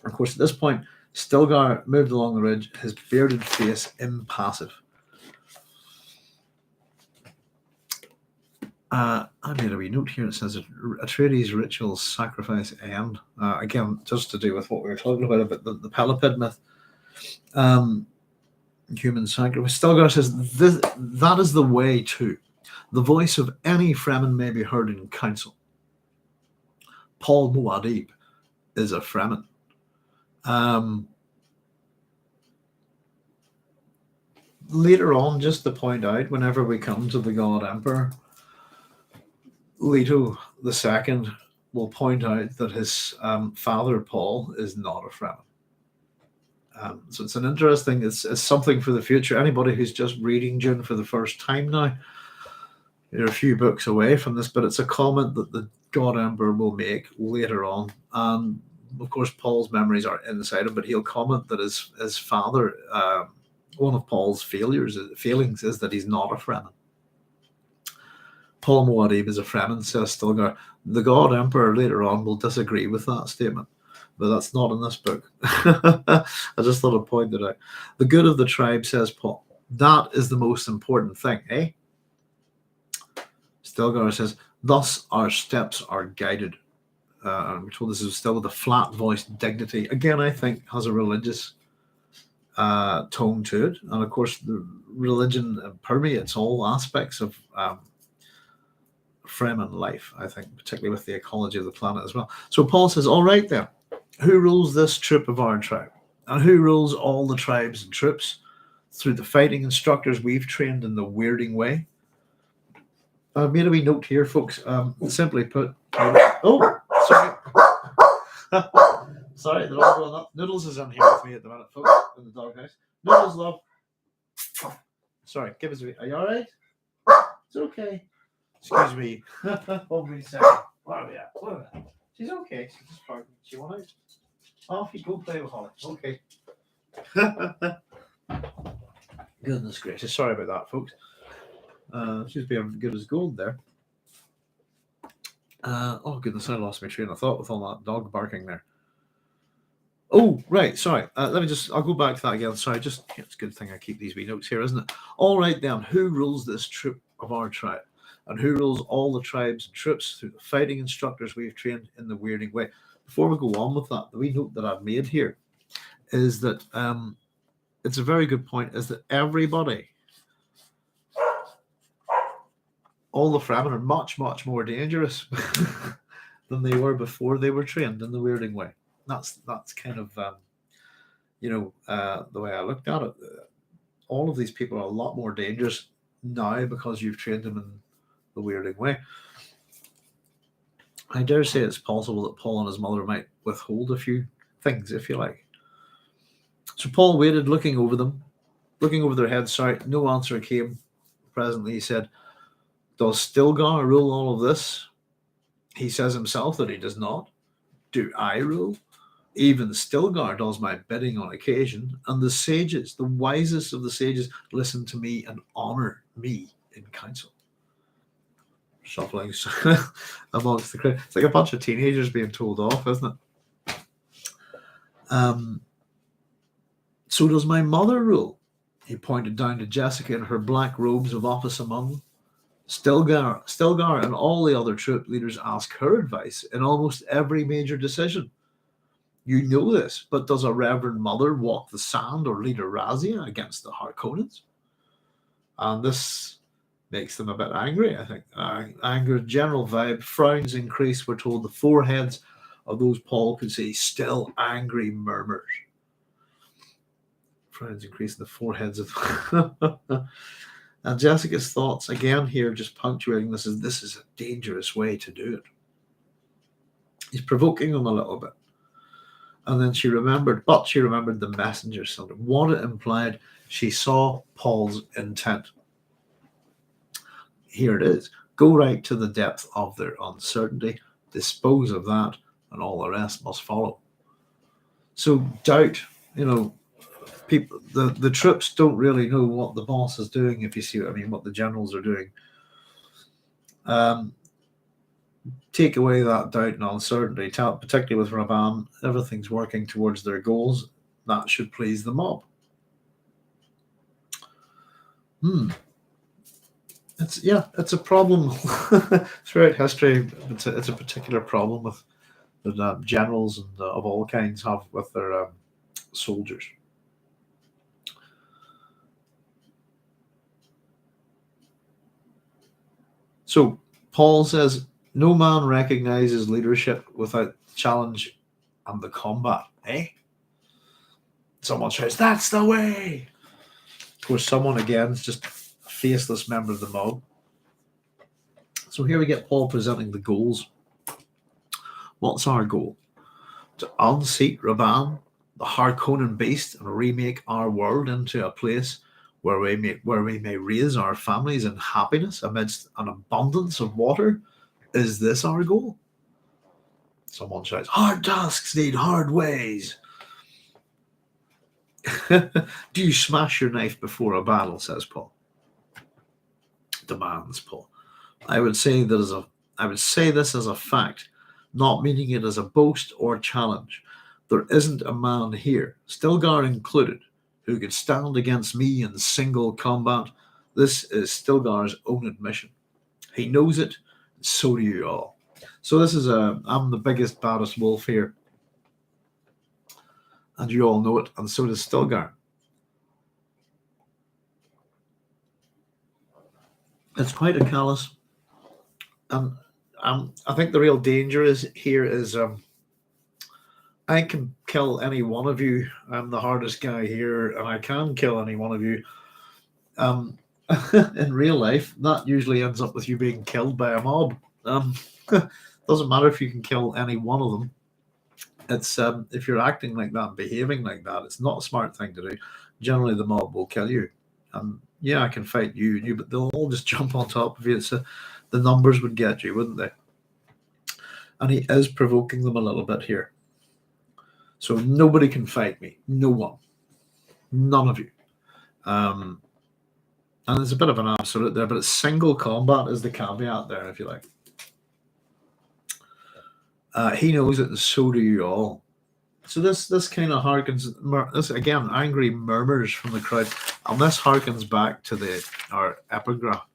Of course, at this point, Stilgar moved along the ridge, his bearded face impassive. I made a wee note here. It says Atreides rituals sacrifice end. Again, just to do with what we were talking about the Pelopid myth. Human sacrifice. Stilgar says that is the way to. The voice of any Fremen may be heard in council. Paul Muad'Dib is a Fremen. Later on, just to point out, whenever we come to the God Emperor, Leto II will point out that his father Paul is not a Fremen. So it's an interesting, it's something for the future. Anybody who's just reading Dune for the first time now, you're a few books away from this, but it's a comment that the God Emperor will make later on. And of course, Paul's memories are inside him, but he'll comment that his father, one of Paul's failings is that he's not a Fremen. Paul Muad'Dib is a Fremen, says Stilgar. The God Emperor later on will disagree with that statement, but that's not in this book. I just thought I'd point it out. The good of the tribe, says Paul. That is the most important thing, eh? Stilgar says, thus our steps are guided. I'm told this is still with a flat voice dignity. Again, I think has a religious tone to it. And of course, the religion permeates all aspects of Fremen life, I think, particularly with the ecology of the planet as well. So Paul says, all right then, who rules this troop of our tribe? And who rules all the tribes and troops through the fighting instructors we've trained in the weirding way? I've made a wee note here, folks. Simply put, oh, sorry. Sorry, they're all going up. Noodles is in here with me at the minute, folks, in the doghouse. Noodles, love. Sorry, give us a wee. Are you all right? It's okay. Excuse me. Hold me a second. Where are we at? She's okay. She's just parking. She want out? Off you go play with Holly. Okay. Goodness gracious. Sorry about that, folks. She's being good as gold there. Oh goodness, I lost my train of thought with all that dog barking there. Oh, right, sorry. I'll go back to that again. Sorry, it's a good thing I keep these wee notes here, isn't it? All right then, who rules this troop of our tribe? And who rules all the tribes and troops through the fighting instructors we've trained in the weirding way? Before we go on with that, the wee note that I've made here is that it's a very good point, is that everybody, all the Fremen are much, much more dangerous than they were before they were trained in the weirding way. That's kind of, the way I looked at it. All of these people are a lot more dangerous now because you've trained them in the weirding way. I dare say it's possible that Paul and his mother might withhold a few things, if you like. So Paul waited, looking over their heads. Sorry, no answer came. Presently he said, "Does Stilgar rule all of this?" He says himself that he does not. Do I rule? Even Stilgar does my bidding on occasion, and the sages, the wisest of the sages, listen to me and honor me in council. Shuffling amongst the crowd. It's like a bunch of teenagers being told off, isn't it? So does my mother rule? He pointed down to Jessica in her black robes of office among them. Stilgar and all the other troop leaders ask her advice in almost every major decision. You know this, but does a reverend mother walk the sand or lead a razzia against the Harkonnens? And this makes them a bit angry, I think. Anger, general vibe, frowns increase. We're told the foreheads of those Paul could see still angry murmurs. Frowns increase in the foreheads of... And Jessica's thoughts, again here, just punctuating this is a dangerous way to do it. He's provoking them a little bit. And then she remembered the messenger's son, what it implied. She saw Paul's intent. Here it is. Go right to the depth of their uncertainty, dispose of that, and all the rest must follow. So doubt, people, the troops don't really know what the boss is doing, if you see what I mean, what the generals are doing. Take away that doubt and uncertainty, particularly with Raban, everything's working towards their goals. That should please the mob. It's a problem throughout history. It's a particular problem that generals and of all kinds have with their soldiers. So Paul says, no man recognizes leadership without challenge and the combat. Someone shouts, that's the way. Of course, someone again is just a faceless member of the mob. So here we get Paul presenting the goals. What's our goal? To unseat Raban, the Harkonnen beast, and remake our world into a place where we may raise our families in happiness amidst an abundance of water. Is this our goal? Someone shouts, hard tasks need hard ways. Do you smash your knife before a battle, says Paul. Demands Paul. I would say this as a fact, not meaning it as a boast or challenge. There isn't a man here, Stilgar included, who could stand against me in single combat. This is Stilgar's own admission. He knows it, and so do you all. So this is I'm the biggest, baddest wolf here. And you all know it, and so does Stilgar. It's quite a callous. And I think the real danger is I can kill any one of you. I'm the hardest guy here, and I can kill any one of you. In real life, that usually ends up with you being killed by a mob. Doesn't matter if you can kill any one of them. It's if you're acting like that, behaving like that, it's not a smart thing to do. Generally, the mob will kill you. I can fight you, but they'll all just jump on top of you. The numbers would get you, wouldn't they? And he is provoking them a little bit here. So nobody can fight me. No one. None of you. And there's a bit of an absolute there, but it's single combat is the caveat there, if you like. He knows it, and so do you all. So this kind of harkens this again, angry murmurs from the crowd, and this harkens back to our epigraph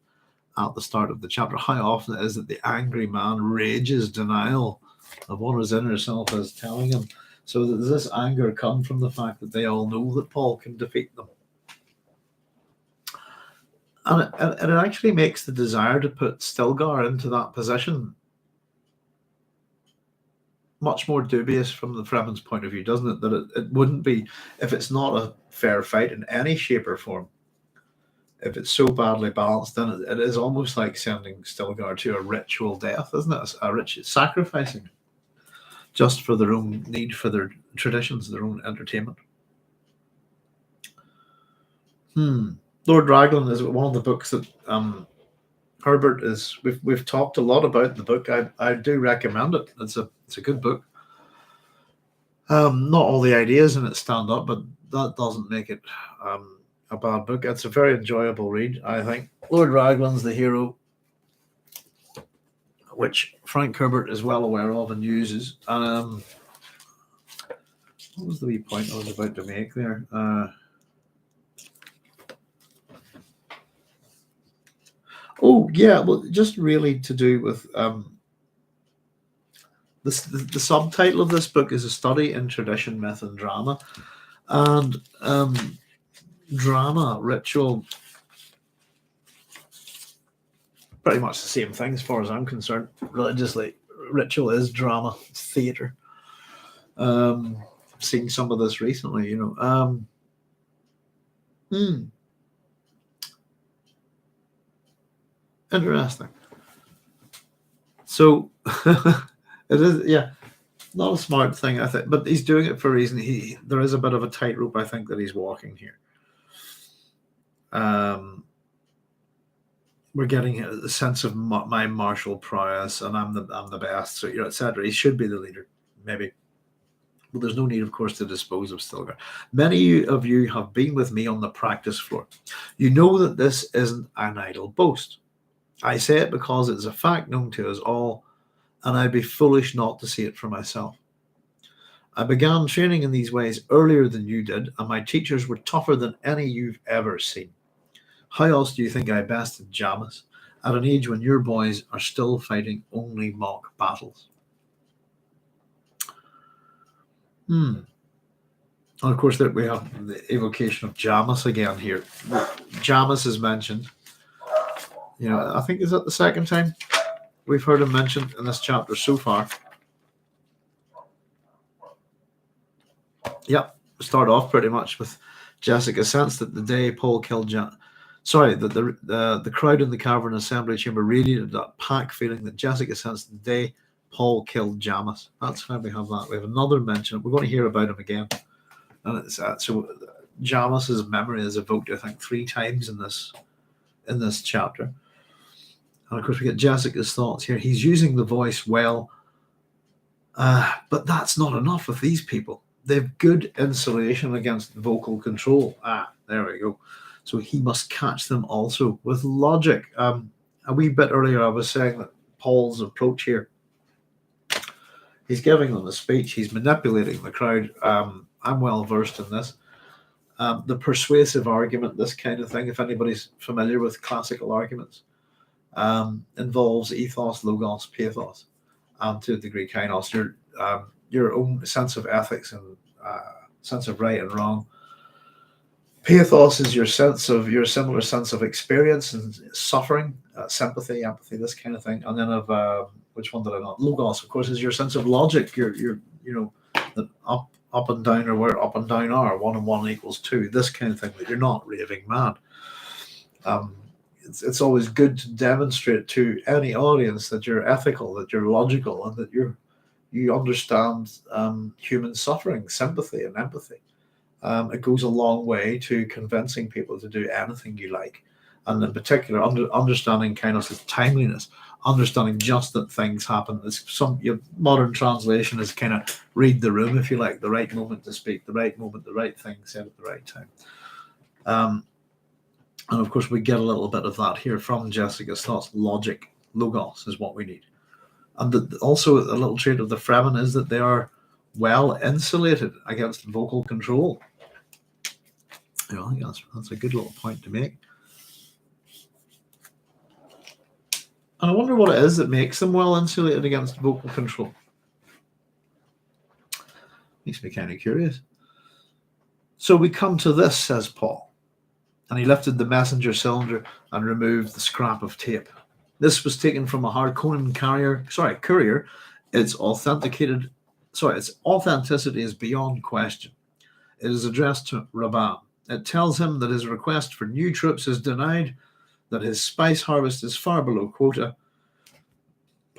at the start of the chapter. How often it is that the angry man rages denial of what his inner self is telling him. So does this anger come from the fact that they all know that Paul can defeat them? And it actually makes the desire to put Stilgar into that position much more dubious from the Fremen's point of view, doesn't it? That it wouldn't be, if it's not a fair fight in any shape or form, if it's so badly balanced, then it is almost like sending Stilgar to a ritual death, isn't it? A ritual sacrificing just for their own need, for their traditions, their own entertainment. Lord Raglan is one of the books that Herbert is. We've talked a lot about the book. I do recommend it. It's a good book. Not all the ideas in it stand up, but that doesn't make it a bad book. It's a very enjoyable read, I think. Lord Raglan's the hero, which Frank Herbert is well aware of and uses. What was the wee point I was about to make there? Oh yeah, well, just really to do with the subtitle of this book is A Study in Tradition, Myth, and Drama, and drama, ritual, pretty much the same thing as far as I'm concerned. Religiously, ritual is drama, it's theatre. I've seen some of this recently, Interesting. So it is, yeah, not a smart thing, I think, but he's doing it for a reason. There is a bit of a tightrope, I think, that he's walking here. We're getting a sense of my martial prowess, and I'm the best, so etc. He should be the leader, maybe. But there's no need, of course, to dispose of Stilgar. Many of you have been with me on the practice floor. You know that this isn't an idle boast. I say it because it's a fact known to us all, and I'd be foolish not to see it for myself. I began training in these ways earlier than you did, and my teachers were tougher than any you've ever seen. How else do you think I bested Jamis at an age when your boys are still fighting only mock battles? And of course, that we have the evocation of Jamis again here. Jamis is mentioned. I think is that the second time we've heard him mentioned in this chapter so far. Yep, start off pretty much with Jessica sensed that the day Paul killed the crowd in the cavern assembly chamber radiated that pack feeling that Jessica sensed the day Paul killed Jamis. That's when we have that. We have another mention. We're going to hear about him again. And it's so Jamis's memory is evoked, I think, 3 times in this chapter. And of course, we get Jessica's thoughts here. He's using the voice well, but that's not enough with these people. They've good insulation against vocal control. There we go. So he must catch them also with logic. A wee bit earlier, I was saying that Paul's approach here, he's giving them a speech. He's manipulating the crowd. I'm well versed in this. The persuasive argument, this kind of thing, if anybody's familiar with classical arguments, involves ethos, logos, pathos, and to a degree, kainos, your own sense of ethics and sense of right and wrong. Pathos is your similar sense of experience and suffering, sympathy, empathy, this kind of thing. And then which one did I not? Logos, of course, is your sense of logic. Your the up and down, or where up and down are 1 and 1 equals 2. This kind of thing, that you're not raving mad. It's always good to demonstrate to any audience that you're ethical, that you're logical, and that you understand human suffering, sympathy, and empathy. It goes a long way to convincing people to do anything you like, and in particular, understanding kindness' timeliness, understanding just that things happen. Your modern translation is kind of read the room, if you like, the right moment to speak, the right moment, the right thing said at the right time. And of course, we get a little bit of that here from Jessica's thoughts. Logic, logos is what we need. And also, a little trait of the Fremen is that they are well insulated against vocal control. I think that's a good little point to make. And I wonder what it is that makes them well insulated against vocal control. Makes me kind of curious. So we come to this, says Paul. And he lifted the messenger cylinder and removed the scrap of tape. This was taken from a Harkonnen courier. Its authenticity is beyond question. It is addressed to Rabban. It tells him that his request for new troops is denied, that his spice harvest is far below quota,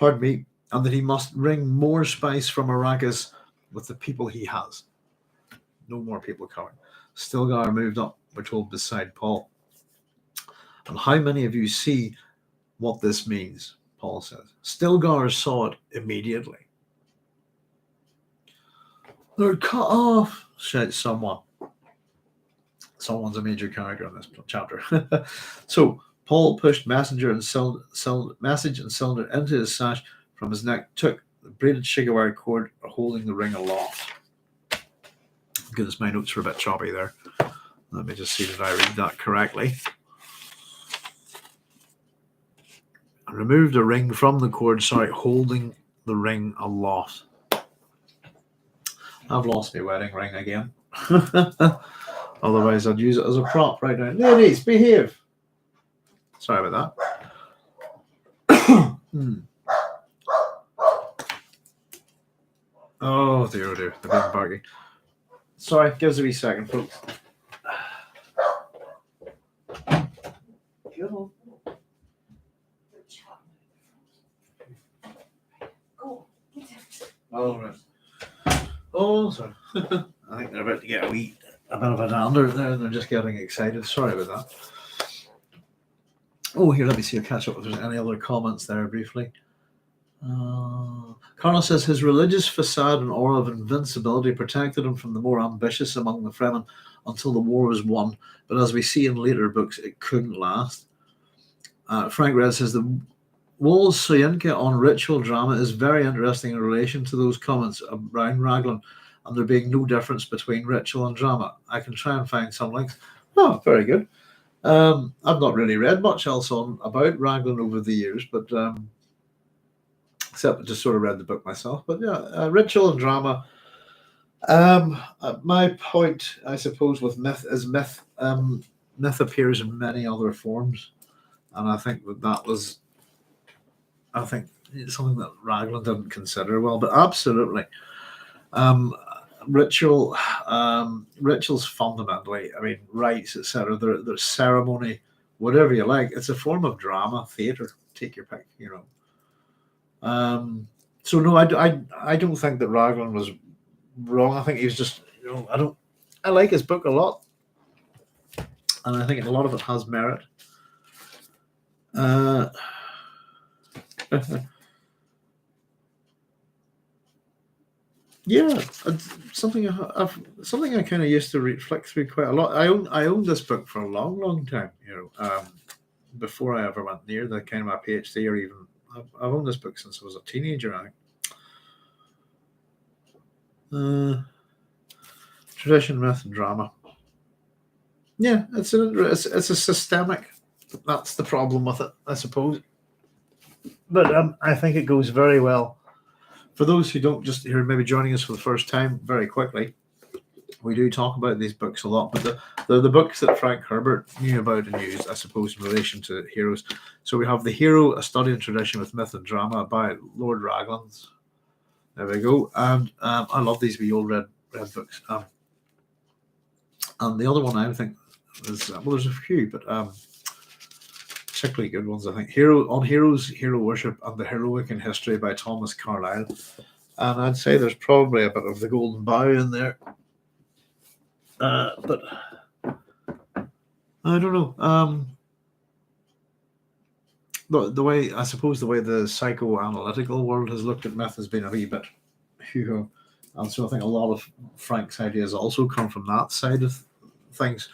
and that he must wring more spice from Arrakis with the people he has. No more people coming. Stilgar moved up, we're told, beside Paul. And how many of you see what this means? Paul says. Stilgar saw it immediately. They're cut off, shouts someone. Someone's a major character in this chapter. So Paul pushed message and cylinder into his sash from his neck, took the braided Shigawari cord holding the ring aloft. Goodness, my notes were a bit choppy there. Let me just see that I read that correctly. I removed a ring from the cord, holding the ring aloft. I've lost my wedding ring again. Otherwise, I'd use it as a prop right now. Ladies, behave. Sorry about that. Oh dear, they're being barky. Sorry, give us a wee second, folks. Oh, right. Oh, sorry. I think they're about to get a bit of a dander there. They're just getting excited. Sorry about that. Oh, here, let me see. I'll catch up if there's any other comments there briefly. Carnell says his religious facade and aura of invincibility protected him from the more ambitious among the Fremen until the war was won. But as we see in later books, it couldn't last. Frank Red says the Wool's Soyinka on ritual drama is very interesting in relation to those comments around Raglan and there being no difference between ritual and drama. I can try and find some links. Oh, very good. I've not really read much else about Raglan over the years, but except I just sort of read the book myself. But yeah, ritual and drama. My point, I suppose, with myth is myth. Myth appears in many other forms, and I think that was something that Raglan didn't consider well. But absolutely, rituals fundamentally, I mean, rites, etc. They're ceremony, whatever you like. It's a form of drama, theater. Take your pick, So no, I don't think that Raglan was wrong. I think he's just, I like his book a lot, and I think a lot of it has merit. Yeah, something I kind of used to flick through quite a lot. I owned this book for a long time, before I ever went near the kind of my PhD or even. I've owned this book since I was a teenager, I think. Tradition, myth, and drama. Yeah, it's a systemic. That's the problem with it, I suppose. But I think it goes very well. For those who don't just who are maybe joining us for the first time, very quickly, we do talk about these books a lot, but they're the books that Frank Herbert knew about and used, I suppose, in relation to heroes. So we have The Hero, A Study in Tradition with Myth and Drama by Lord Raglan's. There we go. And I love these wee old red books. And the other one I think is, there's a few, but particularly good ones, I think. Heroes, Hero Worship, and the Heroic in History by Thomas Carlyle. And I'd say there's probably a bit of the Golden Bough in there. But I don't know. The way the psychoanalytical world has looked at myth has been a wee bit and so I think a lot of Frank's ideas also come from that side of things.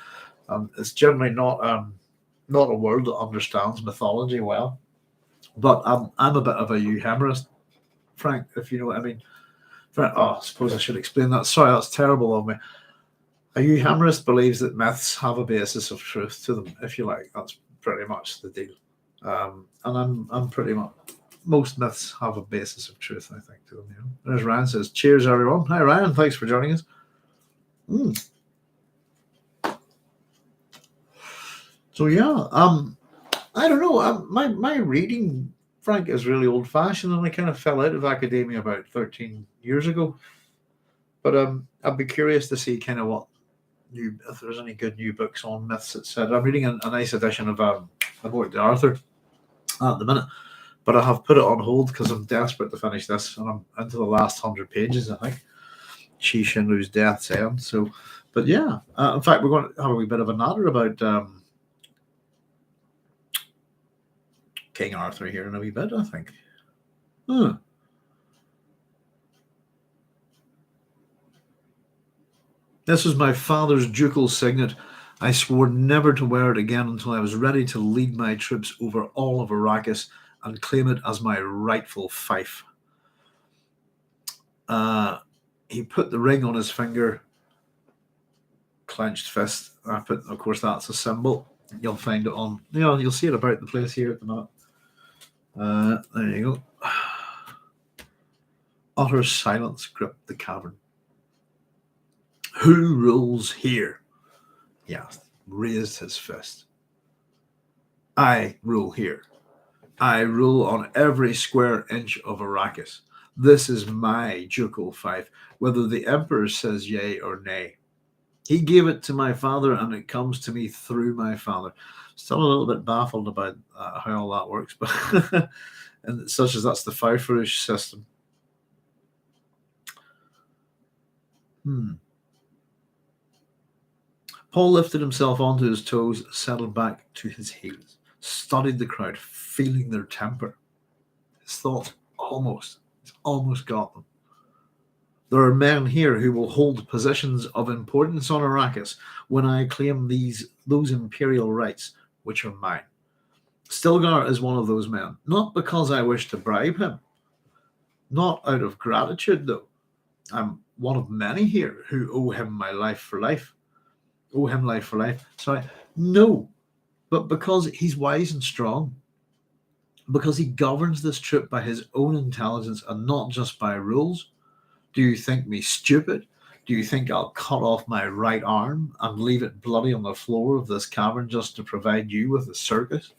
It's generally not not a world that understands mythology well. But I'm a bit of a euhemerist, Frank, if you know what I mean. I suppose I should explain that. Sorry, that's terrible of me. A euhemerist believes that myths have a basis of truth to them, if you like. That's pretty much the deal. And I'm pretty much, most myths have a basis of truth, I think, to them. You know? There's Ryan says, cheers, everyone. Hi, Ryan. Thanks for joining us. So, yeah, I don't know. My reading, Frank, is really old-fashioned, and I kind of fell out of academia about 13 years ago. But I'd be curious to see kind of if there's any good new books on myths, etc. I'm reading a nice edition of Muad'Dib at the minute, but I have put it on hold because I'm desperate to finish this, and I'm into the last 100 pages, I think. Shi Shinru's Death's End. So, but yeah, in fact, we're going to have a wee bit of a natter about King Arthur here in a wee bit, I think. This was my father's ducal signet. I swore never to wear it again until I was ready to lead my troops over all of Arrakis and claim it as my rightful fief. He put the ring on his finger, clenched fist. Of course, that's a symbol. You'll find it on, you'll see it about the place here at the minute. There you go. Utter silence gripped the cavern. Who rules here? Yes, raised his fist. I rule here. I rule on every square inch of Arrakis. This is my ducal fief, whether the Emperor says yea or nay. He gave it to my father, and it comes to me through my father. Still a little bit baffled about how all that works, but and such as that's the Fauforush system. Paul lifted himself onto his toes, settled back to his heels, studied the crowd, feeling their temper. His thoughts almost got them. There are men here who will hold positions of importance on Arrakis when I claim those imperial rights, which are mine. Stilgar is one of those men, not because I wish to bribe him, not out of gratitude, though. I'm one of many here who owe him my life for life. Owe him life for life. Sorry. No, but because he's wise and strong, because he governs this troop by his own intelligence and not just by rules. Do you think me stupid? Do you think I'll cut off my right arm and leave it bloody on the floor of this cavern just to provide you with a circus?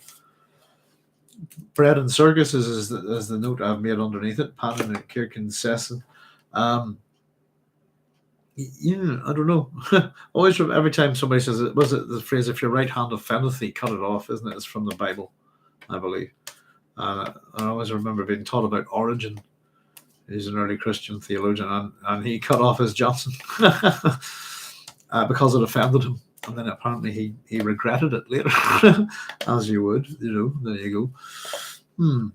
Bread and circuses is the note I've made underneath it. Patton and Kirkin Sesson. Yeah, I don't know. Always, every time somebody says it, was it the phrase, if your right hand offendeth thee, cut it off, isn't it? It's from the Bible, I believe. I always remember being taught about Origen. He's an early Christian theologian, and he cut off his Johnson because it offended him. And then apparently he regretted it later, as you would, there you go.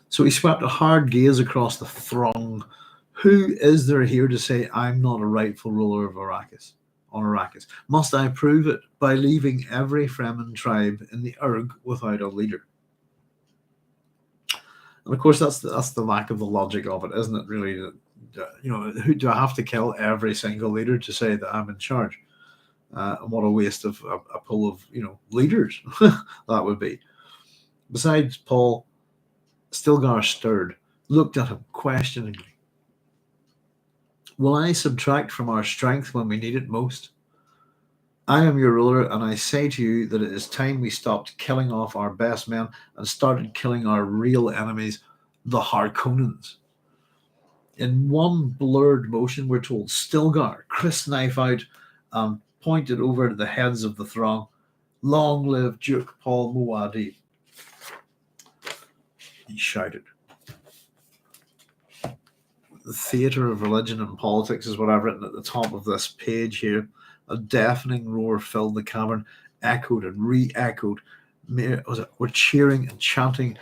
So he swept a hard gaze across the throng. Who is there here to say I'm not a rightful ruler of Arrakis? On Arrakis, must I prove it by leaving every Fremen tribe in the Urg without a leader? And of course, that's the lack of the logic of it, isn't it? Really, who do I have to kill every single leader to say that I'm in charge? And what a waste of a pool of leaders that would be. Besides Paul, Stilgar stirred, looked at him questioningly. Will I subtract from our strength when we need it most? I am your ruler, and I say to you that it is time we stopped killing off our best men and started killing our real enemies, the Harkonnens. In one blurred motion, we're told, Stilgar, Chris knife out, and pointed over the heads of the throng. Long live Duke Paul Muad'Dib. He shouted. The theatre of religion and politics is what I've written at the top of this page here. A deafening roar filled the cavern, echoed and re-echoed. We're cheering and chanting,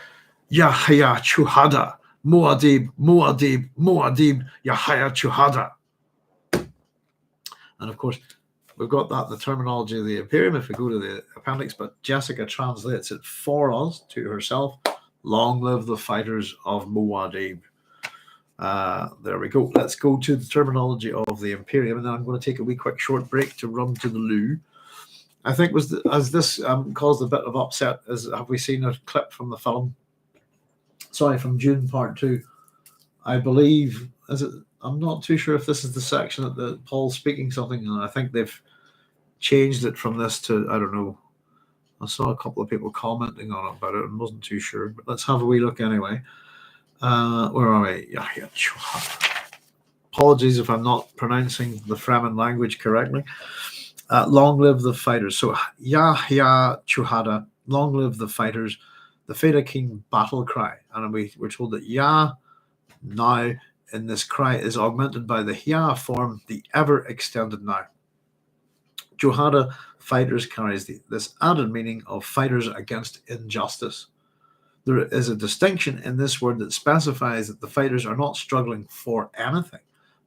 Yahya Chuhada, Muad'Dib, Muad'Dib, Muad'Dib, Yahya Chuhada. And of course, we've got that, the terminology of the Imperium, if we go to the appendix, but Jessica translates it for us to herself. Long live the fighters of Muad'Dib. There we go. Let's go to the terminology of the Imperium, and then I'm going to take a wee quick short break to run to the loo. I think as this caused a bit of upset, have we seen a clip from the film? Sorry, from Dune Part 2. I believe, I'm not too sure if this is the section that Paul's speaking something, and I think they've changed it from this to, I don't know. I saw a couple of people commenting on it about it and wasn't too sure, but let's have a wee look anyway. Where are we? Yeah. Apologies if I'm not pronouncing the Fremen language correctly. Long live the fighters. So, Yahya Chuhada, long live the fighters, the Feta King battle cry. And we're told that Yah now in this cry is augmented by the Hya form, the ever extended now. Chuhada fighters carries this added meaning of fighters against injustice. There is a distinction in this word that specifies that the fighters are not struggling for anything,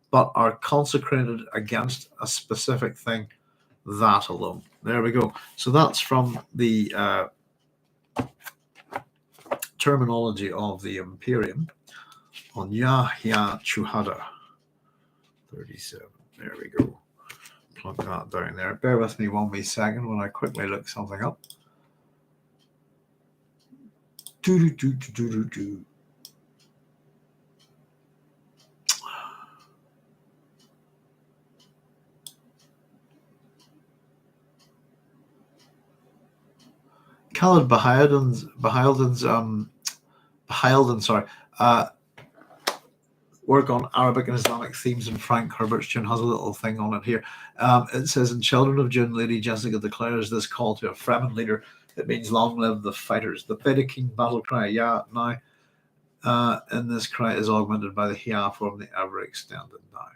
but are consecrated against a specific thing, that alone. There we go. So that's from the terminology of the Imperium on Yahya Chuhada 37. There we go. Plug that down there. Bear with me one wee second when I quickly look something up. Khaled Bahildan's work on Arabic and Islamic themes in Frank Herbert's Dune has a little thing on it here. It says, in Children of Dune, Lady Jessica declares this call to a Fremen leader. It means long live the fighters. The Feta King battle cry, yeah, now, in this cry is augmented by the Hya form, the ever extended now.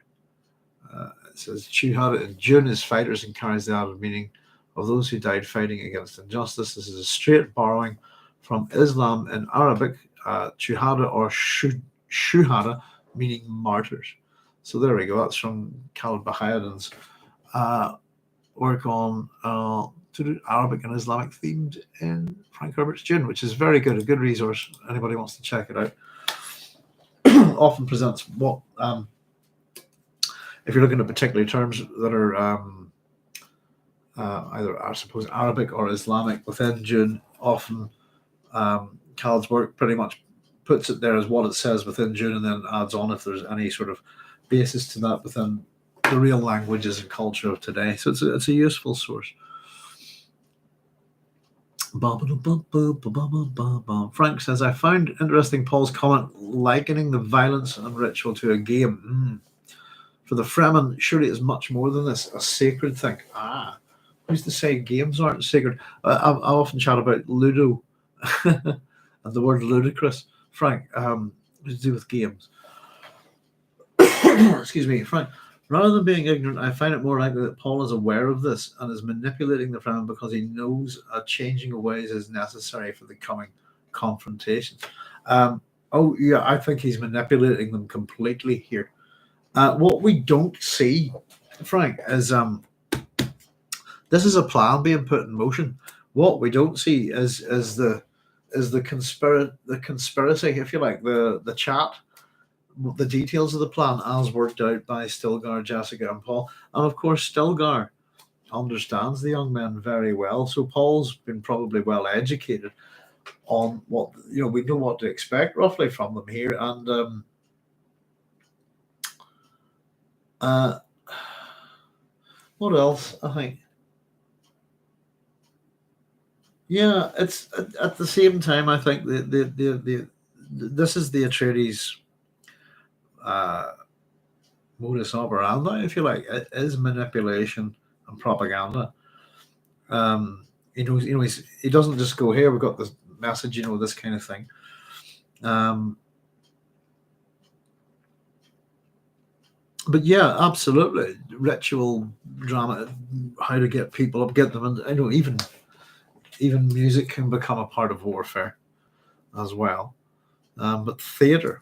It says, Chuhada in Dune is fighters and carries the added meaning of those who died fighting against injustice. This is a straight borrowing from Islam in Arabic, Chuhada or Shuhada, meaning martyrs. So there we go. That's from Khaled Bahildan's work on Arabic and Islamic themes in Frank Herbert's Dune, which is very good, a good resource. Anybody wants to check it out. Often presents what, if you're looking at particular terms that are either, I suppose, Arabic or Islamic within Dune, often Khaled's work pretty much puts it there as what it says within Dune and then adds on if there's any sort of basis to that within the real languages and culture of today. So it's a useful source. Frank says, I found interesting Paul's comment likening the violence and ritual to a game. For the Fremen, surely it's much more than this, a sacred thing. Who's to say games aren't sacred? I often chat about Ludo and the word ludicrous. Frank, what to do with games? Excuse me, Frank. Rather than being ignorant, I find it more likely that Paul is aware of this and is manipulating the Fremen because he knows a changing of ways is necessary for the coming confrontations. I think he's manipulating them completely here. What we don't see, Frank, is this is a plan being put in motion. What we don't see is the conspiracy, if you like, the chat, the details of the plan as worked out by Stilgar, Jessica, and Paul. And of course, Stilgar understands the young men very well. So Paul's been probably well educated on what, we know what to expect roughly from them here. And what else? I think, yeah, it's at the same time. I think this is the Atreides modus operandi, if you like. It is manipulation and propaganda. He doesn't just go, here, we've got this message, this kind of thing. But yeah, absolutely, ritual drama, how to get people up, get them, and even music can become a part of warfare as well. But theater.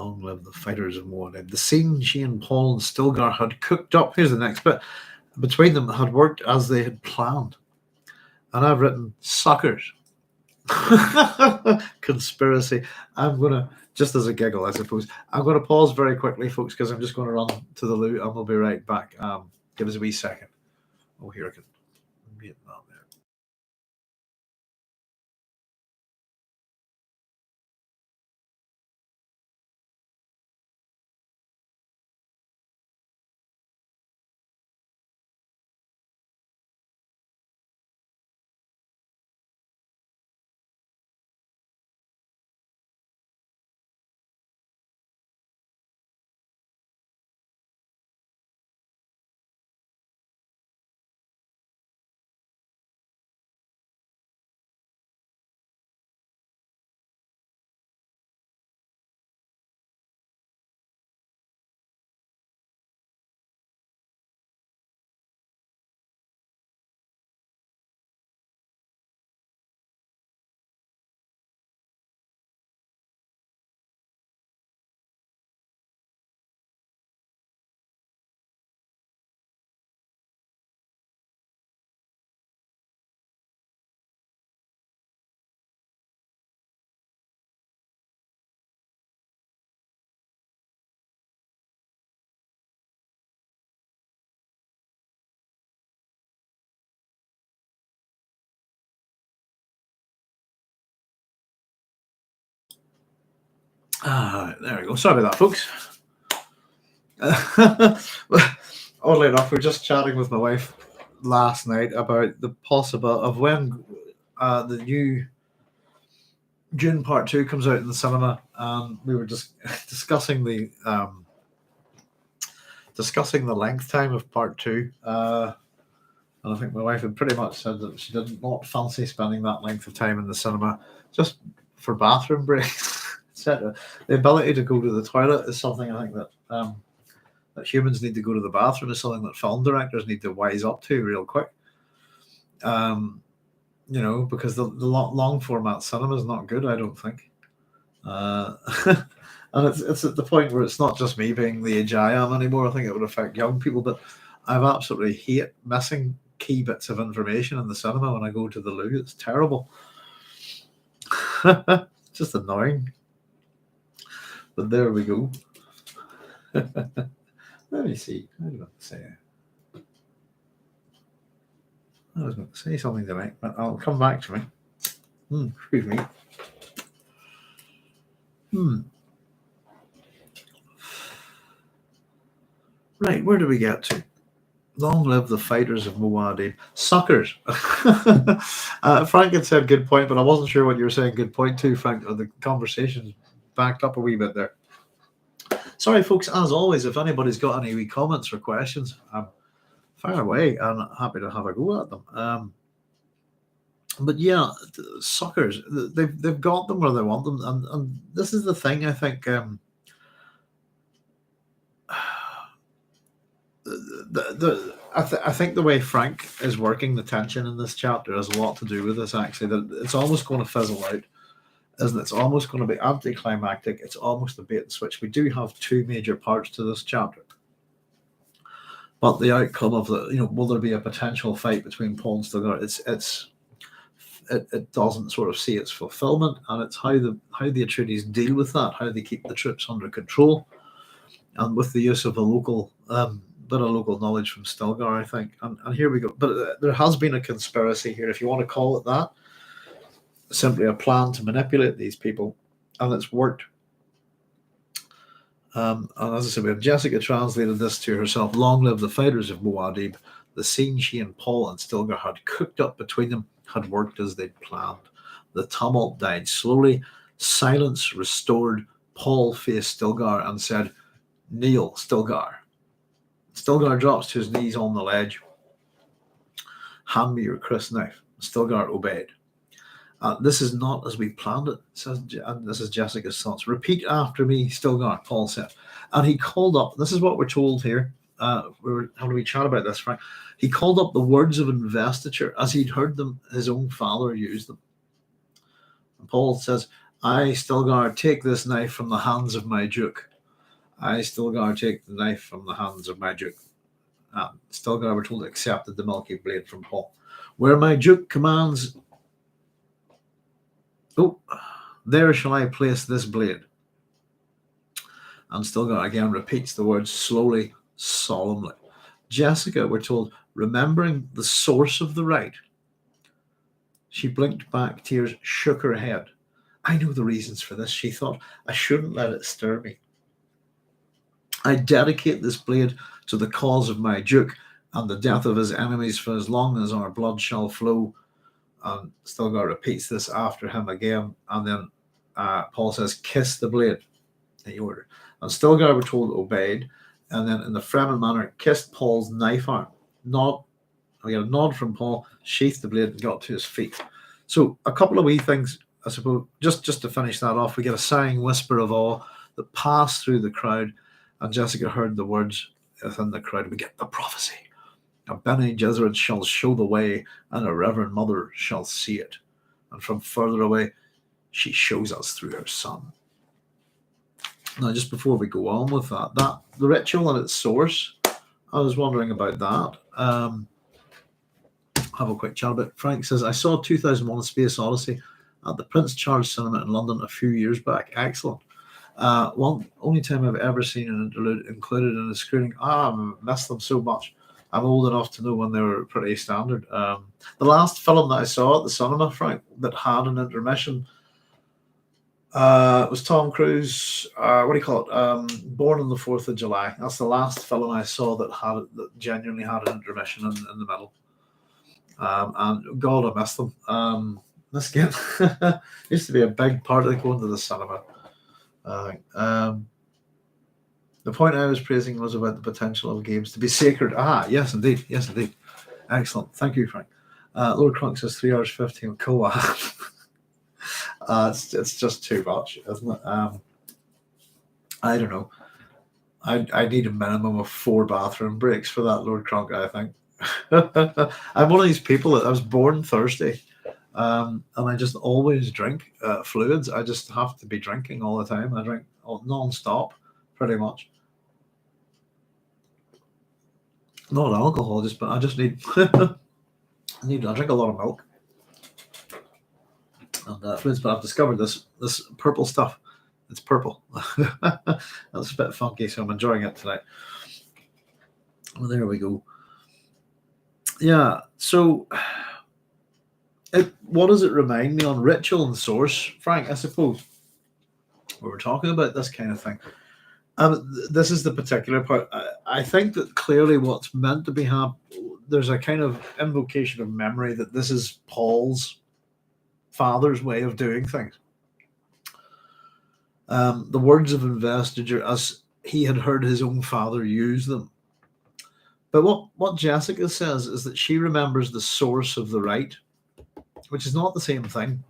Long live the fighters of Muad'Dib. The scene she and Paul and Stilgar had cooked up, here's the next bit, between them had worked as they had planned. And I've written, suckers. Conspiracy. I'm going to, just as a giggle, I suppose, I'm going to pause very quickly, folks, because I'm just going to run to the loo and we'll be right back. Give us a wee second. Oh, here I can mute that there. There we go. Sorry about that, folks. Oddly enough, we were just chatting with my wife last night about the possibility of when the new Dune Part 2 comes out in the cinema, and we were just discussing the length time of Part 2. And I think my wife had pretty much said that she did not fancy spending that length of time in the cinema just for bathroom breaks, etc. The ability to go to the toilet is something I think that humans need to go to the bathroom is something that film directors need to wise up to real quick. Because the long format cinema is not good, I don't think. And it's at the point where it's not just me being the age I am anymore. I think it would affect young people, but I've absolutely hate missing key bits of information in the cinema when I go to the loo. It's terrible. Just annoying. But there we go. Let me see. I was going to say something tonight, but I'll come back to me. Excuse me. Right, where do we get to? Long live the fighters of Muad'Dib. Suckers. Frank had said good point, but I wasn't sure what you were saying good point to, Frank. The conversation backed up a wee bit there. Sorry, folks, as always, if anybody's got any wee comments or questions, fire away, and I'm happy to have a go at them. But yeah, suckers, they've got them where they want them, and this is the thing, I think. I think the way Frank is working the tension in this chapter has a lot to do with this, actually, that it's almost going to fizzle out, isn't it? It's almost going to be anticlimactic. It's almost a bait and switch. We do have two major parts to this chapter, but the outcome of will there be a potential fight between Paul and Stilgar? It doesn't sort of see its fulfillment, and it's how the Atreides deal with that, how they keep the troops under control, and with the use of a local bit of local knowledge from Stilgar, I think. And here we go. But there has been a conspiracy here, if you want to call it that. Simply a plan to manipulate these people, and it's worked. And as I said, we have Jessica translated this to herself. Long live the fighters of Muad'Dib. The scene she and Paul and Stilgar had cooked up between them had worked as they'd planned. The tumult died slowly. Silence restored. Paul faced Stilgar and said, "Kneel, Stilgar." Stilgar drops to his knees on the ledge. "Hand me your crysknife." Stilgar obeyed. "This is not as we planned it," says, and this is Jessica's thoughts. "Repeat after me, Stilgar," Paul said. And he called up, this is what we're told here. We were having a wee chat about this, Frank. He called up the words of investiture as he'd heard them, his own father use them. And Paul says, I, Stilgar, take this knife from the hands of my duke. I, Stilgar, take the knife from the hands of my duke. Stilgar, we're told, accepted the milky blade from Paul. Where my duke commands, there shall I place this blade. And Stilgar again repeats the words slowly, solemnly. Jessica, we're told, remembering the source of the right, she blinked back tears, shook her head. I know the reasons for this, she thought. I shouldn't let it stir me. I dedicate this blade to the cause of my duke and the death of his enemies for as long as our blood shall flow. And Stilgar repeats this after him again. And then Paul says, kiss the blade, he ordered. And Stilgar, we're told, obeyed. And then in the Fremen manner, kissed Paul's knife arm. We got a nod from Paul, sheathed the blade and got to his feet. So a couple of wee things, I suppose, just to finish that off, we get a sighing whisper of awe that passed through the crowd, and Jessica heard the words within the crowd. We get the prophecy. A Bene Gesserit shall show the way, and a Reverend Mother shall see it. And from further away, she shows us through her son. Now, just before we go on with that the ritual and its source, I was wondering about that. Have a quick chat about it. Frank says, I saw 2001 A Space Odyssey at the Prince Charles Cinema in London a few years back. Excellent. Only time I've ever seen an interlude included in a screening. I miss them so much. I'm old enough to know when they were pretty standard. The last film that I saw at the cinema, Frank, that had an intermission was Tom Cruise. What do you call it? Born on the 4th of July. That's the last film I saw that genuinely had an intermission in the middle. And God, I miss them. This game used to be a big part of going to the cinema. The point I was praising was about the potential of games to be sacred. Yes, indeed. Yes, indeed. Excellent. Thank you, Frank. Lord Crunk says 3 hours 15 co-op. It's just too much, isn't it? I don't know. I need a minimum of 4 bathroom breaks for that, Lord Crunk, I think. I'm one of these people that I was born thirsty, and I just always drink fluids. I just have to be drinking all the time. I drink non-stop, pretty much. Not alcohol, but I just need I drink a lot of milk and fluids. But I've discovered this purple stuff. It's purple. That's a bit funky, so I'm enjoying it tonight. Well, there we go. Yeah, so what does it remind me on ritual and source, Frank? I suppose we were talking about this kind of thing. This is the particular part. I think that clearly what's meant to be there's a kind of invocation of memory that this is Paul's father's way of doing things. The words of investiture, as he had heard his own father use them. But what Jessica says is that she remembers the source of the right, which is not the same thing.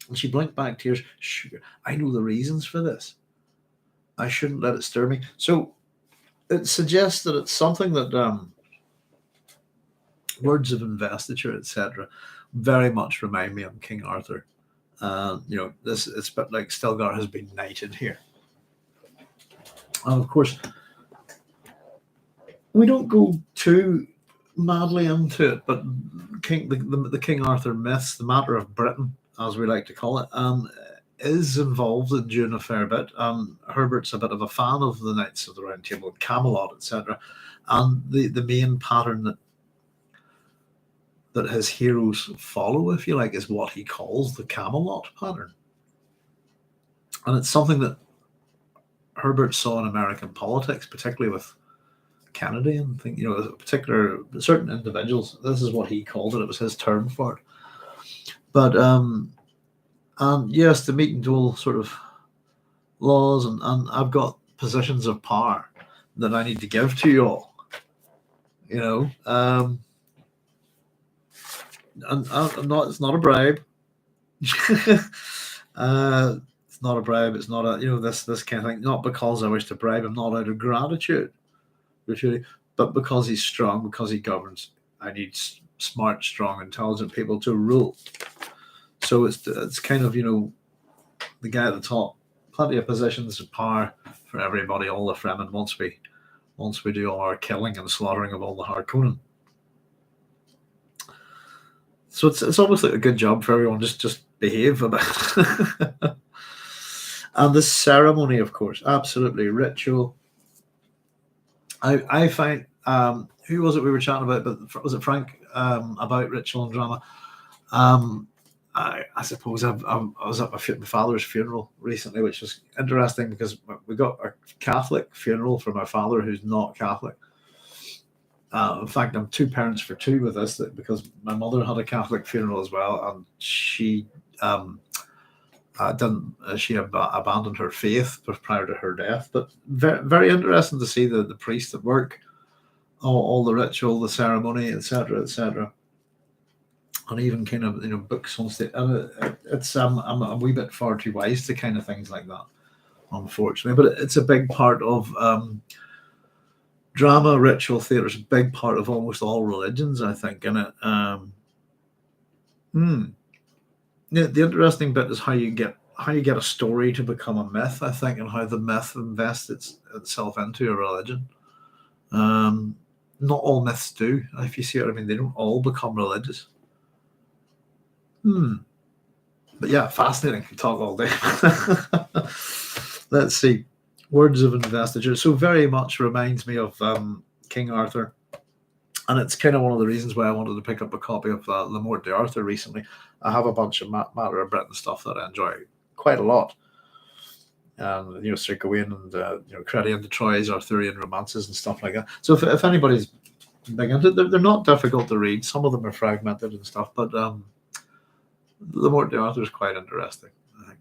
And she blinked back tears. Sure, I know the reasons for this. I shouldn't let it stir me. So it suggests that it's something that words of investiture, etc., very much remind me of King Arthur. It's a bit like Stilgar has been knighted here. And of course, we don't go too madly into it, but the King Arthur myths, the matter of Britain, as we like to call it, is involved in Dune a fair bit. Herbert's a bit of a fan of the Knights of the Round Table, Camelot, etc. And the main pattern that his heroes follow, if you like, is what he calls the Camelot pattern. And it's something that Herbert saw in American politics, particularly with Kennedy and certain individuals. This is what he called it. It was his term for it. But and yes, the meet and duel sort of laws, and I've got positions of power that I need to give to you all. And it's not a bribe. It's not a bribe. It's not a this kind of thing. Not because I wish to bribe him, not out of gratitude, but because he's strong, because he governs. I need smart, strong, intelligent people to rule. So it's kind of the guy at the top. Plenty of positions of power for everybody, all the Fremen, once we do all our killing and slaughtering of all the Harkonnen. So it's almost like a good job for everyone. Just behave a bit. And the ceremony, of course, absolutely ritual. I find who was it we were chatting about? But was it Frank about ritual and drama? I suppose I was at my father's funeral recently, which was interesting because we got a Catholic funeral for my father who's not Catholic. In fact, I'm two parents for two with this, because my mother had a Catholic funeral as well, and she abandoned her faith prior to her death. But very, very interesting to see the priest at work, all the ritual, the ceremony, etc., and even kind of books on stage. It's I'm a wee bit far too wise to kind of things like that, unfortunately. But it's a big part of drama, ritual theatre. Is a big part of almost all religions, I think. And the interesting bit is how you get a story to become a myth, I think, and how the myth invests itself into a religion. Not all myths do, if you see what I mean. They don't all become religious. But yeah, fascinating. We can talk all day. Let's see. Words of investiture. So very much reminds me of King Arthur. And it's kind of one of the reasons why I wanted to pick up a copy of Le Morte d'Arthur recently. I have a bunch of Matter of Britain stuff that I enjoy quite a lot. Sir Gawain and Credit de Troyes, Arthurian romances and stuff like that. So if anybody's big into it, they're not difficult to read. Some of them are fragmented and stuff, but Le Morte d'Arthur is quite interesting, I think.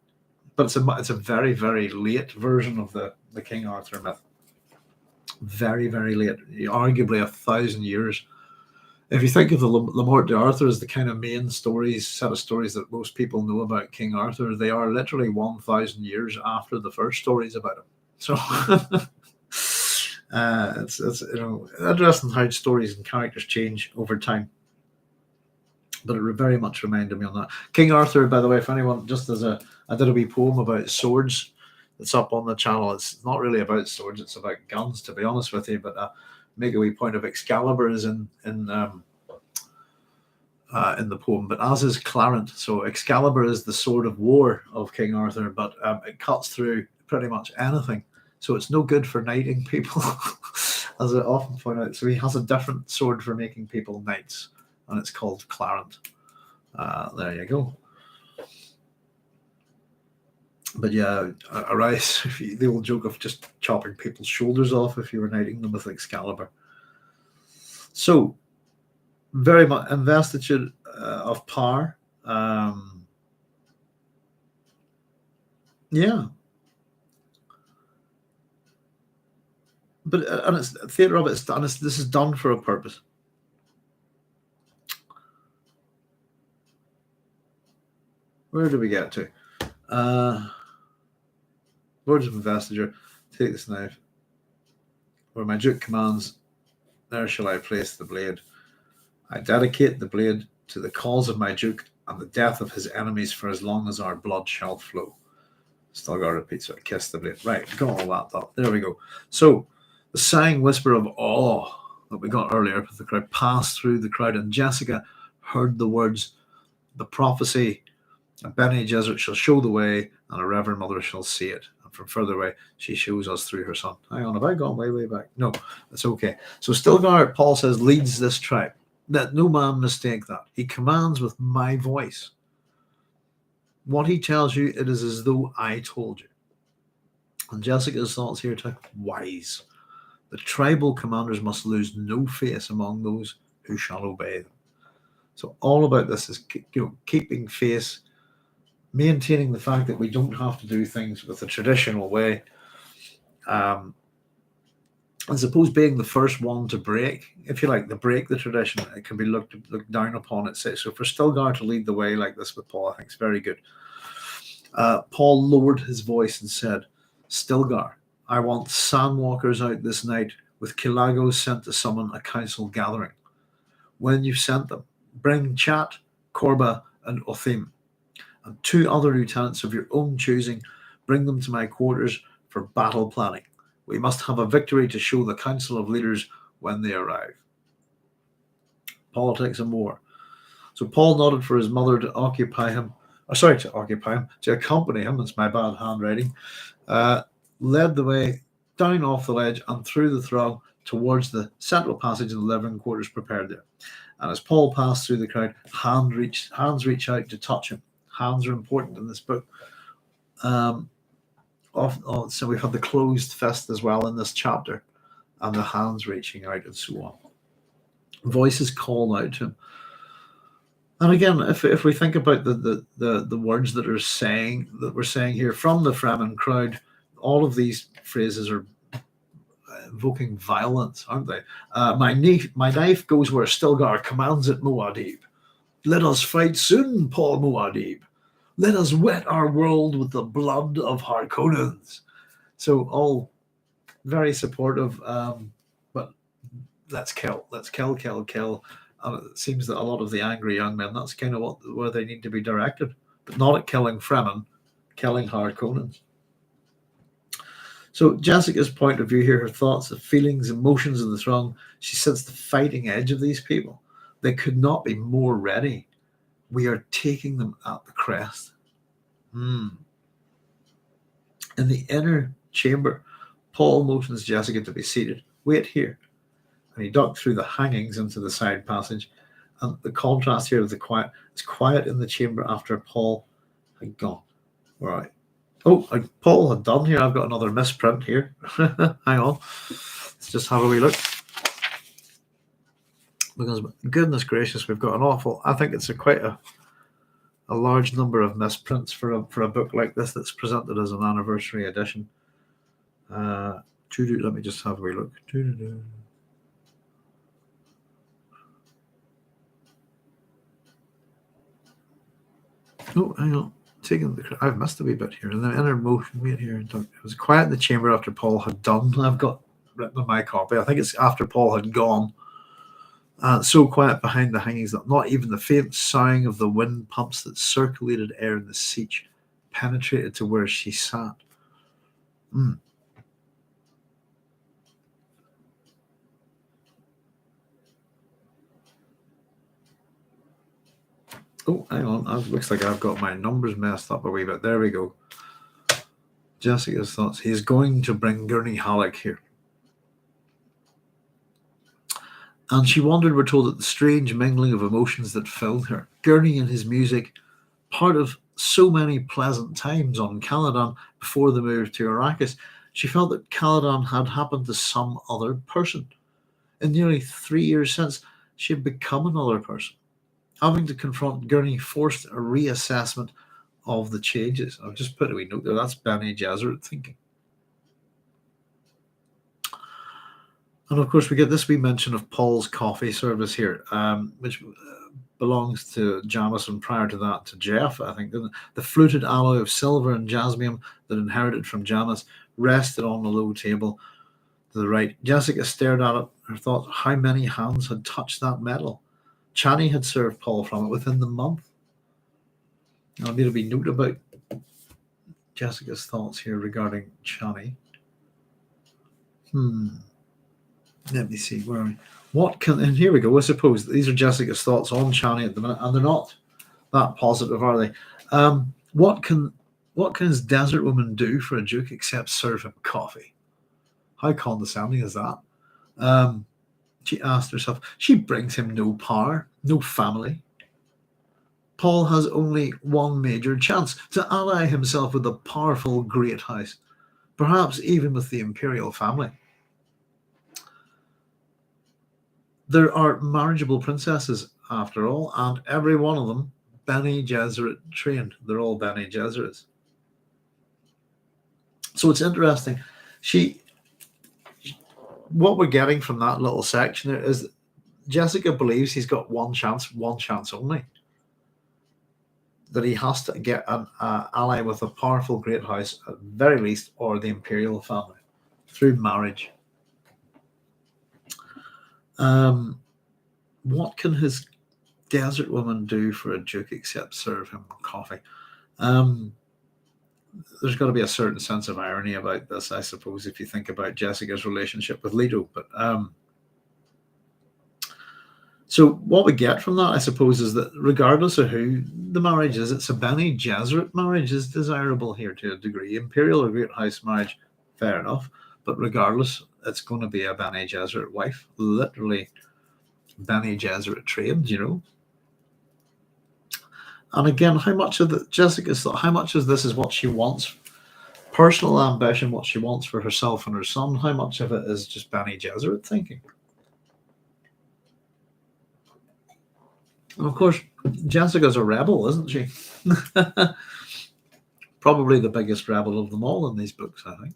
But it's a very, very late version of the King Arthur myth. Very, very late, arguably 1,000 years. If you think of the Le Morte d'Arthur as the kind of main set of stories that most people know about King Arthur, they are literally 1,000 years after the first stories about him. So it's interesting how stories and characters change over time. But it very much reminded me on that. King Arthur, by the way, if anyone, I did a wee poem about swords. It's up on the channel. It's not really about swords; it's about guns, to be honest with you. But make a wee point of Excalibur is in the poem, but as is Clarent. So Excalibur is the sword of war of King Arthur, but it cuts through pretty much anything. So it's no good for knighting people, as I often point out. So he has a different sword for making people knights, and it's called Clarent. There you go. But yeah, arise, the old joke of just chopping people's shoulders off if you were knighting them with Excalibur. So, very much investiture of power. Yeah. But and it's theatre of it's done. This is done for a purpose. Where do we get to? Words of investiture. Take this knife. Where my duke commands, there shall I place the blade. I dedicate the blade to the cause of my duke and the death of his enemies for as long as our blood shall flow. Stilgar repeats, I kiss the blade. Right, got all that up. There we go. So the sighing whisper of awe that we got earlier with the crowd passed through the crowd, and Jessica heard the words, the prophecy, and Bene Gesserit shall show the way, and a reverend mother shall see it. And from further away, she shows us through her son. Hang on, have I gone way, way back? No, it's okay. So Stilgar, Paul says, leads this tribe. Let no man mistake that. He commands with my voice. What he tells you, it is as though I told you. And Jessica's thoughts here to wise. The tribal commanders must lose no face among those who shall obey them. So all about this is keeping face, maintaining the fact that we don't have to do things with the traditional way. I suppose being the first one to break, if you like, break the tradition, it can be looked down upon, it says. So for Stilgar to lead the way like this with Paul, I think is very good. Paul lowered his voice and said, Stilgar, I want sandwalkers out this night with Kilagos sent to summon a council gathering. When you've sent them, bring Chat, Korba, and Othim, and 2 other lieutenants of your own choosing. Bring them to my quarters for battle planning. We must have a victory to show the council of leaders when they arrive. Politics and war. So Paul nodded for his mother to accompany him. To accompany him. It's my bad handwriting. Led the way down off the ledge and through the throng towards the central passage in the living quarters prepared there. And as Paul passed through the crowd, hands reach out to touch him. Hands are important in this book. So we've had the closed fist as well in this chapter, and the hands reaching out and so on. Voices call out to him. And again, if we think about the words that we're saying here from the Fremen crowd, all of these phrases are invoking violence, aren't they? My knife goes where Stilgar commands it, Muad'Dib. Let us fight soon, Paul Muad'Dib. Let us wet our world with the blood of Harkonnens. So all very supportive, but let's kill. And it seems that a lot of the angry young men, that's kind of where they need to be directed, but not at killing Fremen, killing Harkonnens. So Jessica's point of view here, her thoughts, the feelings, emotions of the throng, she sets the fighting edge of these people. They could not be more ready. We are taking them at the crest. In the inner chamber, Paul motions Jessica to be seated. Wait here. And he ducked through the hangings into the side passage. And the contrast here of the quiet. It's quiet in the chamber after Paul had gone. All right. Oh, Paul had done here. I've got another misprint here. Hang on. Let's just have a wee look. Because goodness gracious, we've got an awful. I think it's quite a large number of misprints for a book like this that's presented as an anniversary edition. Let me just have a wee look. Oh, hang on. I've missed a wee bit here. In the inner motion, wait here. It was quiet in the chamber after Paul had done. I've got written on my copy. I think it's after Paul had gone. So quiet behind the hangings that not even the faint sighing of the wind pumps that circulated air in the siege penetrated to where she sat. Oh, hang on. It looks like I've got my numbers messed up a wee bit. There we go. Jessica's thoughts. He's going to bring Gurney Halleck here. And she wondered, we're told, at the strange mingling of emotions that filled her. Gurney and his music, part of so many pleasant times on Caladan before the move to Arrakis. She felt that Caladan had happened to some other person. In nearly 3 years since, she had become another person. Having to confront Gurney forced a reassessment of the changes. I've just put a wee note there. That's Bene Gesserit thinking. And of course, we get this wee mention of Paul's coffee service here, which belongs to Jamison prior to that to Jeff, I think. The fluted alloy of silver and jasmium that inherited from Jamis rested on the low table to the right. Jessica stared at it, her thought, how many hands had touched that metal? Chani had served Paul from it within the month. I'll need to be note about Jessica's thoughts here regarding Chani. Let me see, where are we? And here we go. I suppose these are Jessica's thoughts on Chani at the minute, and they're not that positive, are they? What can his desert woman do for a duke except serve him coffee? How condescending is that? She asked herself. She brings him no power, no family. Paul has only one major chance to ally himself with a powerful great house, perhaps even with the imperial family. There are marriageable princesses, after all, and every one of them Bene Gesserit trained. They're all Bene Gesserits. So it's interesting. What we're getting from that little section there is Jessica believes he's got one chance only. That he has to get an ally with a powerful great house, at the very least, or the imperial family, through marriage. What can his desert woman do for a duke except serve him coffee? There's got to be a certain sense of irony about this, I suppose, if you think about Jessica's relationship with Leto. But so what we get from that, I suppose, is that regardless of who the marriage is, it's a Bene Gesserit marriage is desirable here to a degree. Imperial or Great House marriage, fair enough. But regardless, it's going to be a Bene Gesserit wife, literally Bene Gesserit trained, And again, how much of Jessica's thought, how much of this is what she wants, personal ambition, what she wants for herself and her son, how much of it is just Bene Gesserit thinking? And of course, Jessica's a rebel, isn't she? Probably the biggest rebel of them all in these books, I think.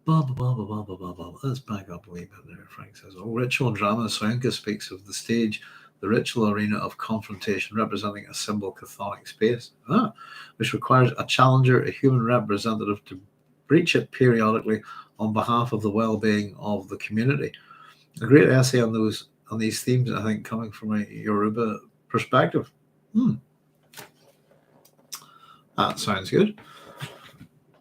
Let's back up a wee bit there. Frank says, ritual drama. Soinka speaks of the stage, the ritual arena of confrontation representing a symbol chthonic space, which requires a challenger, a human representative, to breach it periodically on behalf of the well-being of the community. A great essay on these themes, I think, coming from a Yoruba perspective. That sounds good.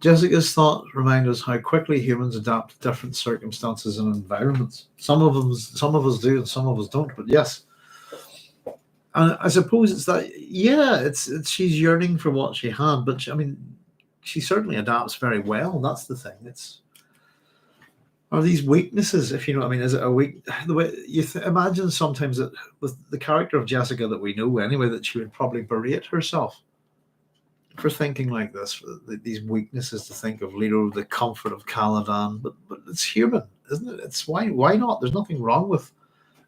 Jessica's thoughts remind us how quickly humans adapt to different circumstances and environments. Some of us do, and some of us don't. But yes, and I suppose it's that. Yeah, it's she's yearning for what she had, but she certainly adapts very well. That's the thing. Are these weaknesses, if you know what I mean? Is it a weak? The way you imagine sometimes that with the character of Jessica that we know anyway, that she would probably berate herself for thinking like this, for these weaknesses, to think of Leto, the comfort of Caladan, but it's human, isn't it? It's why not? There's nothing wrong with,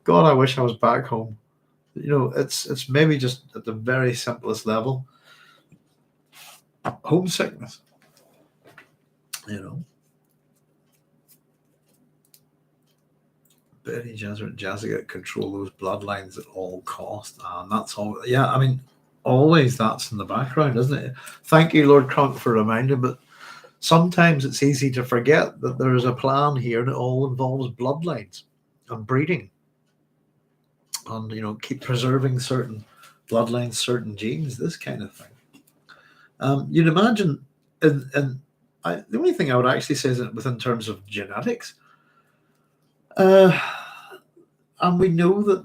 God, I wish I was back home. It's maybe just at the very simplest level, homesickness. Bene Gesserit, Jessica control those bloodlines at all cost, and that's all. Yeah, always that's in the background, isn't it? Thank you, Lord Crunk, for reminding. But sometimes it's easy to forget that there is a plan here that all involves bloodlines and breeding, and keep preserving certain bloodlines, certain genes, this kind of thing. You'd imagine, the only thing I would actually say is that within terms of genetics, and we know that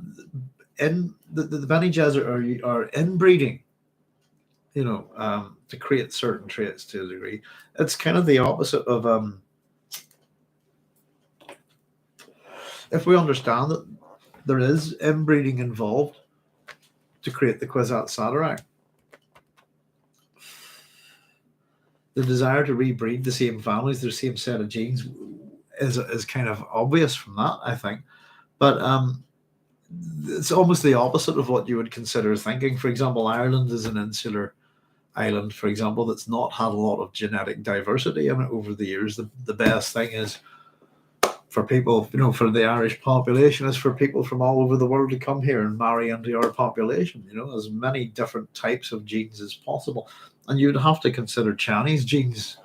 the Bene Gesserit are inbreeding, to create certain traits to a degree. It's kind of the opposite of if we understand that there is inbreeding involved to create the Kwisatz Haderach, the desire to rebreed the same families, the same set of genes, is kind of obvious from that, I think. But it's almost the opposite of what you would consider thinking. For example, Ireland is an insular island, for example, that's not had a lot of genetic diversity in it over the years. The best thing is for people, for the Irish population, is for people from all over the world to come here and marry into our population, as many different types of genes as possible. And you'd have to consider Chinese genes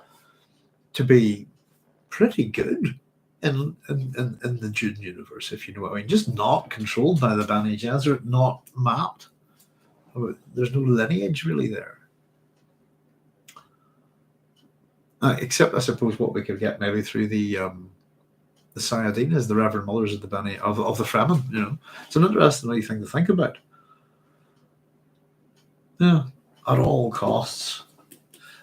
to be pretty good in the Dune universe, if you know what I mean. Just not controlled by the Bene Gesserit, not mapped. There's no lineage really there. Except, I suppose, what we could get maybe through the Sayadinas, the Reverend Mothers of the Bene of the Fremen. It's an interesting thing to think about. Yeah, at all costs.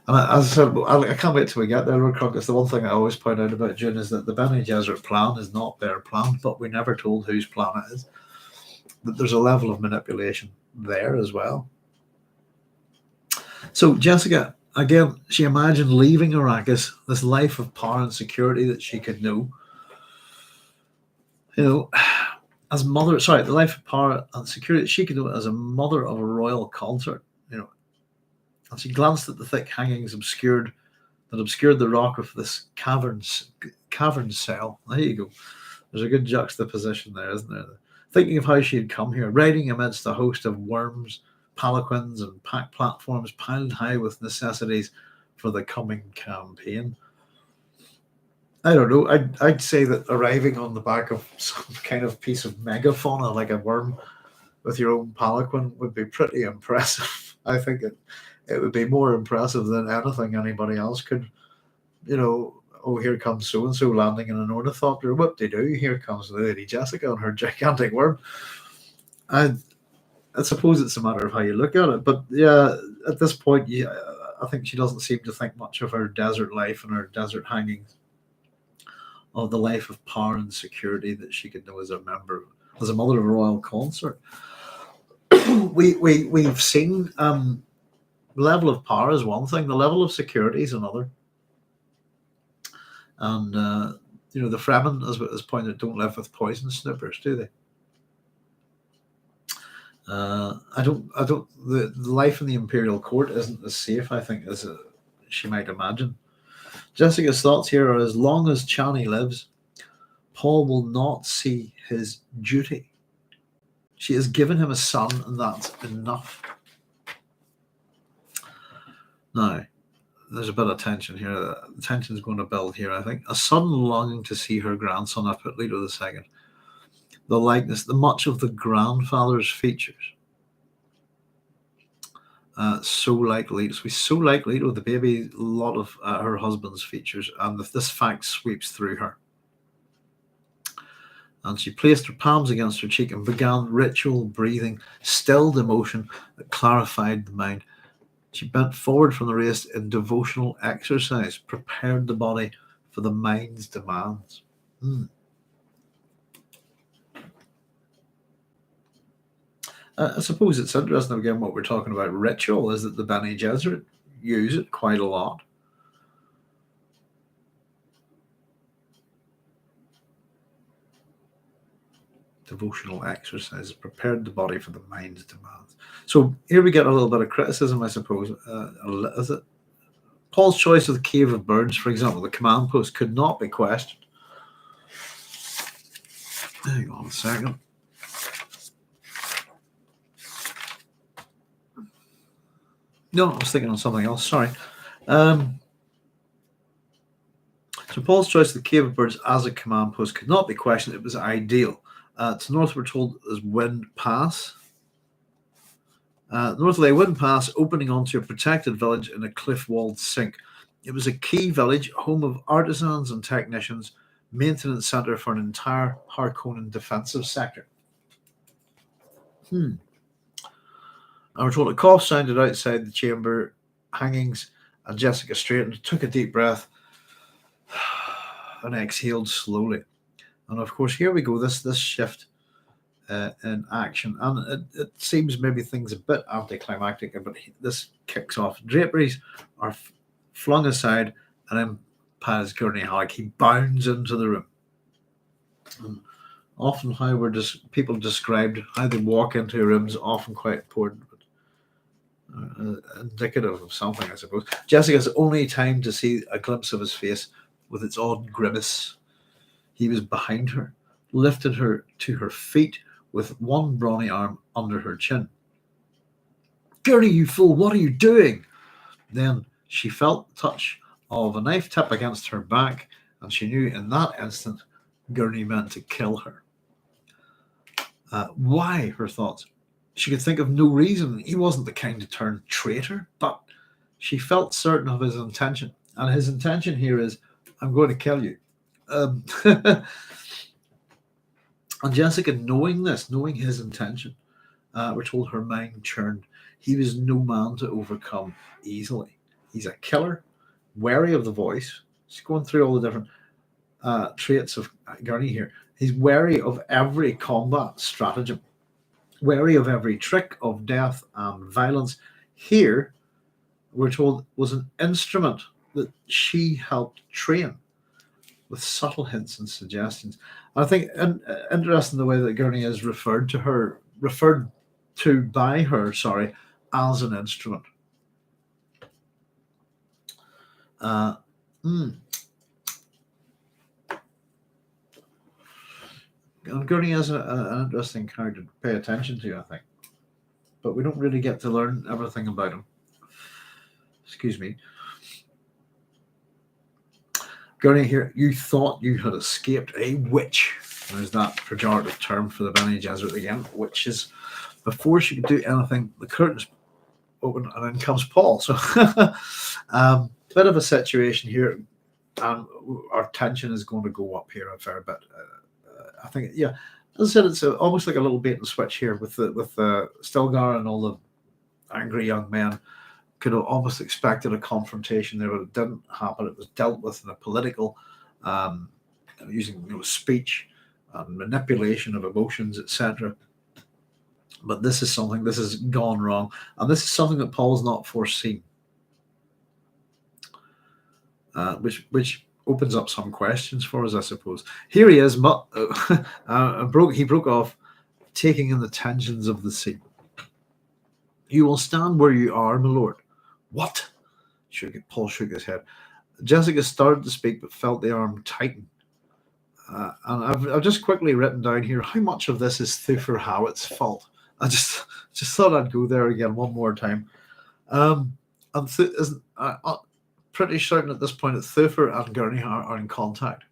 And as I said, I can't wait till we get there, Lord Crocus. The one thing I always point out about Dune is that the Bene Gesserit plan is not their plan, but we never told whose plan it is. That there's a level of manipulation there as well. So Jessica, again, she imagined leaving Arrakis, this life of power and security that she could know. As mother, the life of power and security that she could know as a mother of a royal consort. And she glanced at the thick hangings that obscured the rock of this cavern cell. There you go. There's a good juxtaposition there, isn't there? Thinking of how she had come here, riding amidst a host of worms, palanquins, and packed platforms piled high with necessities for the coming campaign. I don't know. I'd say that arriving on the back of some kind of piece of megafauna, like a worm, with your own palanquin would be pretty impressive. I think it would be more impressive than anything anybody else could, oh, here comes so-and-so landing in an ornithopter. Whoop-de-doo, here comes Lady Jessica and her gigantic worm. I suppose it's a matter of how you look at it. But yeah, at this point, yeah, I think she doesn't seem to think much of her desert life and her desert hangings, of the life of power and security that she could know as a mother of a royal consort. We've seen the level of power is one thing, the level of security is another. And the Fremen, as pointed, don't live with poison snippers, do they? The life in the Imperial Court isn't as safe, I think, as she might imagine. Jessica's thoughts here are: as long as Chani lives, Paul will not see his duty. She has given him a son, and that's enough. Now, there's a bit of tension here. The tension is going to build here, I think. A sudden longing to see her grandson. I put Leto II. The likeness, the much of the grandfather's features. So like Leto. So so like Leto, the baby, a lot of her husband's features, and this fact sweeps through her. And she placed her palms against her cheek and began ritual breathing, stilled emotion that clarified the mind. She bent forward from the race in devotional exercise, prepared the body for the mind's demands. I suppose it's interesting, again, what we're talking about ritual is that the Bene Gesserit use it quite a lot. Devotional exercise prepared the body for the mind's demands. So here we get a little bit of criticism, I suppose. Is it Paul's choice of the Cave of Birds, for example, the command post, could not be questioned. Hang on a second. No, I was thinking on something else. Sorry. So Paul's choice of the Cave of Birds as a command post could not be questioned. It was ideal. To north, we're told, is Wind Pass. North lay Wind Pass, opening onto a protected village in a cliff-walled sink. It was a key village, home of artisans and technicians, maintenance centre for an entire Harkonnen defensive sector. And we're told a cough sounded outside the chamber hangings, and Jessica straightened, took a deep breath, and exhaled slowly. And of course, here we go, this shift in action. And it seems maybe things a bit anticlimactic, but this kicks off. Draperies are flung aside, and then Paz Gurney Hag, he bounds into the room. And often how people described how they walk into a room is often quite important, but indicative of something, I suppose. Jessica's only time to see a glimpse of his face with its odd grimace. He was behind her, lifted her to her feet with one brawny arm under her chin. Gurney, you fool, what are you doing? Then she felt the touch of a knife tip against her back, and she knew in that instant Gurney meant to kill her. Why, her thoughts? She could think of no reason. He wasn't the kind to turn traitor, but she felt certain of his intention. And his intention here is, I'm going to kill you. And Jessica, knowing his intention, we're told her mind churned. He was no man to overcome easily. He's a killer, wary of the voice. She's going through all the different traits of Gurney here. He's wary of every combat stratagem, wary of every trick of death and violence. Here, we're told, was an instrument that she helped train with subtle hints and suggestions. I think interesting the way that Gurney is referred to by her, as an instrument. And Gurney is an interesting character to pay attention to, I think. But we don't really get to learn everything about him. Excuse me. Gurney here, you thought you had escaped a witch. There's that pejorative term for the Bene Gesserit again, witches. Before she could do anything, the curtains open and in comes Paul. So, bit of a situation here, and our tension is going to go up here a fair bit. I think, yeah, as I said, it's almost like a little bait and switch here with the Stilgar and all the angry young men. Could have almost expected a confrontation there, but it didn't happen. It was dealt with in a political, using speech and manipulation of emotions, etc. But this is something, this has gone wrong, and this is something that Paul's not foreseen, which opens up some questions for us, I suppose. Here he is, he broke off, taking in the tensions of the scene. You will stand where you are, my lord. What? Paul shook his head. Jessica started to speak, but felt the arm tighten. And I've just quickly written down here how much of this is Thufir Howit's fault. I just thought I'd go there again one more time. I'm pretty certain at this point that Thufir and Gurney are in contact.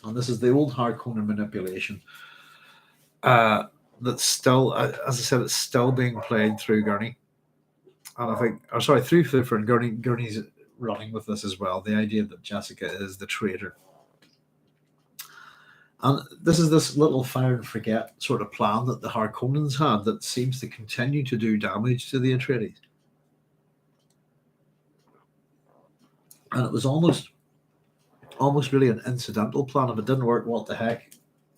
And this is the old Harkonnen manipulation that's still, as I said, it's still being played through Gurney. And I think, through Thufir, and Gurney's running with this as well. The idea that Jessica is the traitor. And this is this little fire and forget sort of plan that the Harkonnens had that seems to continue to do damage to the Atreides. And it was almost really an incidental plan. If it didn't work, what the heck?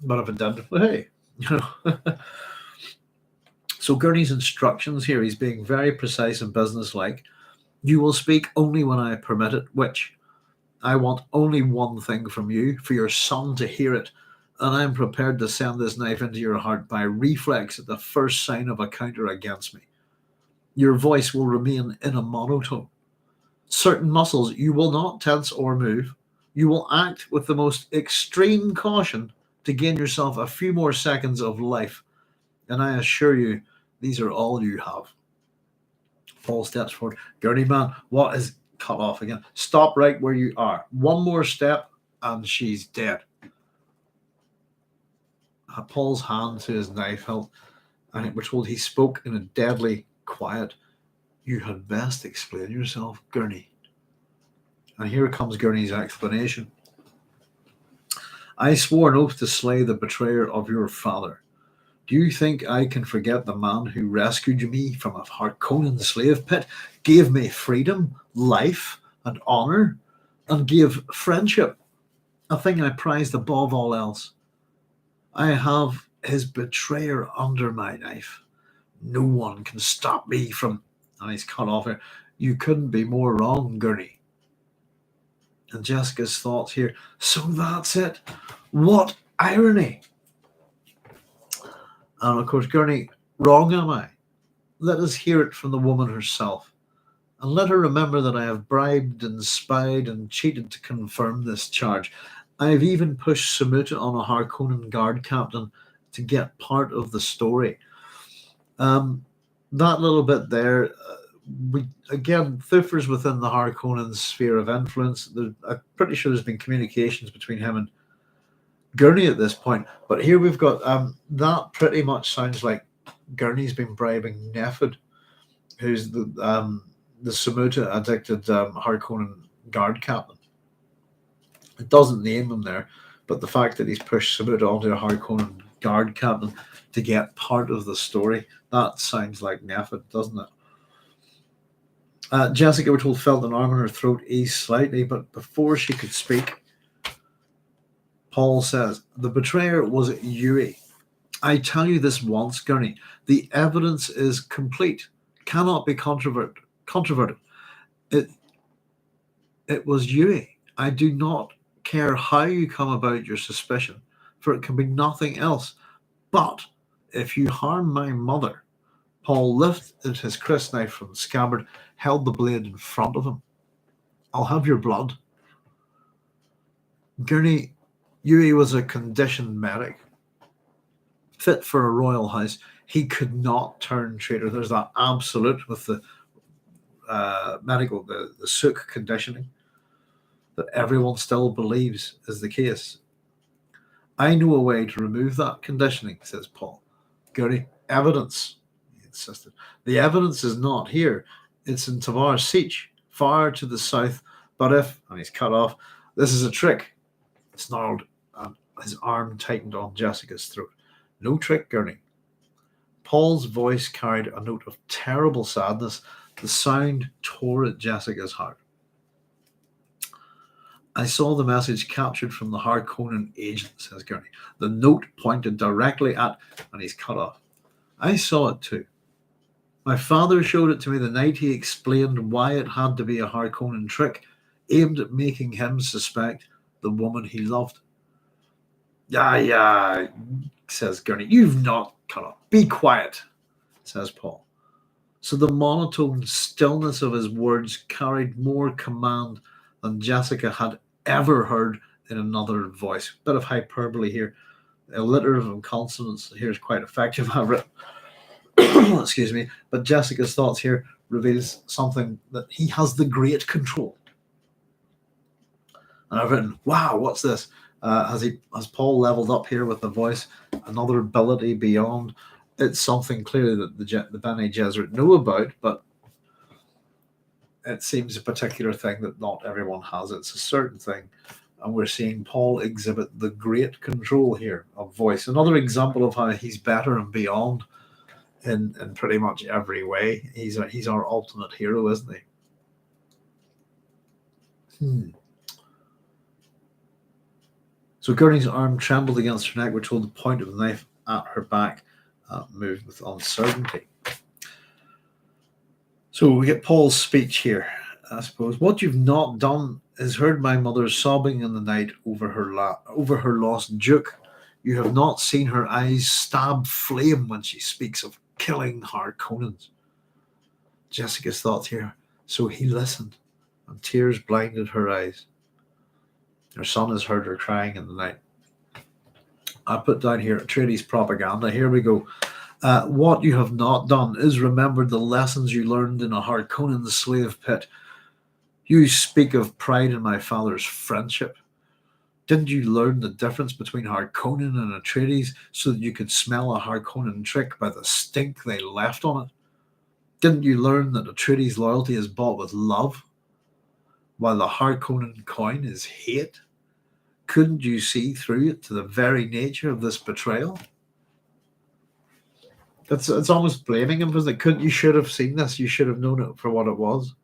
But if it did, well, hey, So Gurney's instructions here, he's being very precise and businesslike. You will speak only when I permit it, which I want only one thing from you, for your son to hear it, and I am prepared to send this knife into your heart by reflex at the first sign of a counter against me. Your voice will remain in a monotone. Certain muscles you will not tense or move. You will act with the most extreme caution to gain yourself a few more seconds of life, and I assure you, these are all you have. Paul steps forward. Gurney man, what is cut off again? Stop right where you are. One more step, and she's dead. Paul's hand to his knife hilt, and we're told he spoke in a deadly quiet. You had best explain yourself, Gurney. And here comes Gurney's explanation. I swore an oath to slay the betrayer of your father. Do you think I can forget the man who rescued me from a Harkonnen slave pit, gave me freedom, life, and honor, and gave friendship, a thing I prized above all else? I have his betrayer under my knife. No one can stop me from... And he's cut off here. You couldn't be more wrong, Gurney. And Jessica's thoughts here. So that's it. What irony. And of course, Gurney, wrong am I? Let us hear it from the woman herself. And let her remember that I have bribed and spied and cheated to confirm this charge. I have even pushed Samuta on a Harkonnen guard captain to get part of the story. That little bit there, Thufir's within the Harkonnen sphere of influence. I'm pretty sure there's been communications between him and Gurney at this point. But here we've got, that pretty much sounds like Gurney's been bribing Nefid, who's the Samuta addicted Harkonnen guard captain. It doesn't name him there, but the fact that he's pushed Samuta onto a Harkonnen guard captain to get part of the story, that sounds like Nefid, doesn't it? Jessica, we're told, felt an arm in her throat ease slightly, but before she could speak, Paul says, the betrayer was Yui. I tell you this once, Gurney, the evidence is complete, cannot be controverted. It was Yui. I do not care how you come about your suspicion, for it can be nothing else. But if you harm my mother... Paul lifted his crysknife from the scabbard, held the blade in front of him. I'll have your blood. Gurney, Yui was a conditioned medic, fit for a royal house. He could not turn traitor. There's that absolute with the medical, the Sook conditioning that everyone still believes is the case. I know a way to remove that conditioning, says Paul. Gurney, evidence, he insisted. The evidence is not here. It's in Tavar Siege, far to the south. But if, and he's cut off, this is a trick, snarled, and his arm tightened on Jessica's throat. No trick, Gurney. Paul's voice carried a note of terrible sadness. The sound tore at Jessica's heart. I saw the message captured from the Harkonnen agent, says Gurney. The note pointed directly at, and he's cut off. I saw it too. My father showed it to me the night he explained why it had to be a Harkonnen trick aimed at making him suspect the woman he loved. Yeah, says Gurney. You've not cut off. Be quiet, says Paul. So the monotone stillness of his words carried more command than Jessica had ever heard in another voice. Bit of hyperbole here. Alliterative and consonants here is quite effective. I've written, excuse me, but Jessica's thoughts here reveals something that he has the great control. And I've written, wow, what's this? Has Paul leveled up here with the voice? Another ability beyond. It's something clearly that the Bene Gesserit know about, but it seems a particular thing that not everyone has. It's a certain thing. And we're seeing Paul exhibit the great control here of voice. Another example of how he's better and beyond in pretty much every way. He's our ultimate hero, isn't he? So Gurney's arm trembled against her neck, which told the point of the knife at her back moved with uncertainty. So we get Paul's speech here, I suppose. What you've not done is heard my mother sobbing in the night over her lost duke. You have not seen her eyes stab flame when she speaks of killing Harkonnens. Jessica's thoughts here. So he listened, and tears blinded her eyes. Her son has heard her crying in the night. I put down here Atreides propaganda. Here we go. What you have not done is remembered the lessons you learned in a Harkonnen slave pit. You speak of pride in my father's friendship. Didn't you learn the difference between Harkonnen and Atreides so that you could smell a Harkonnen trick by the stink they left on it? Didn't you learn that Atreides' loyalty is bought with love, while the Harkonnen coin is hate? Couldn't you see through it to the very nature of this betrayal? It's almost blaming him, isn't it? You should have seen this. You should have known it for what it was.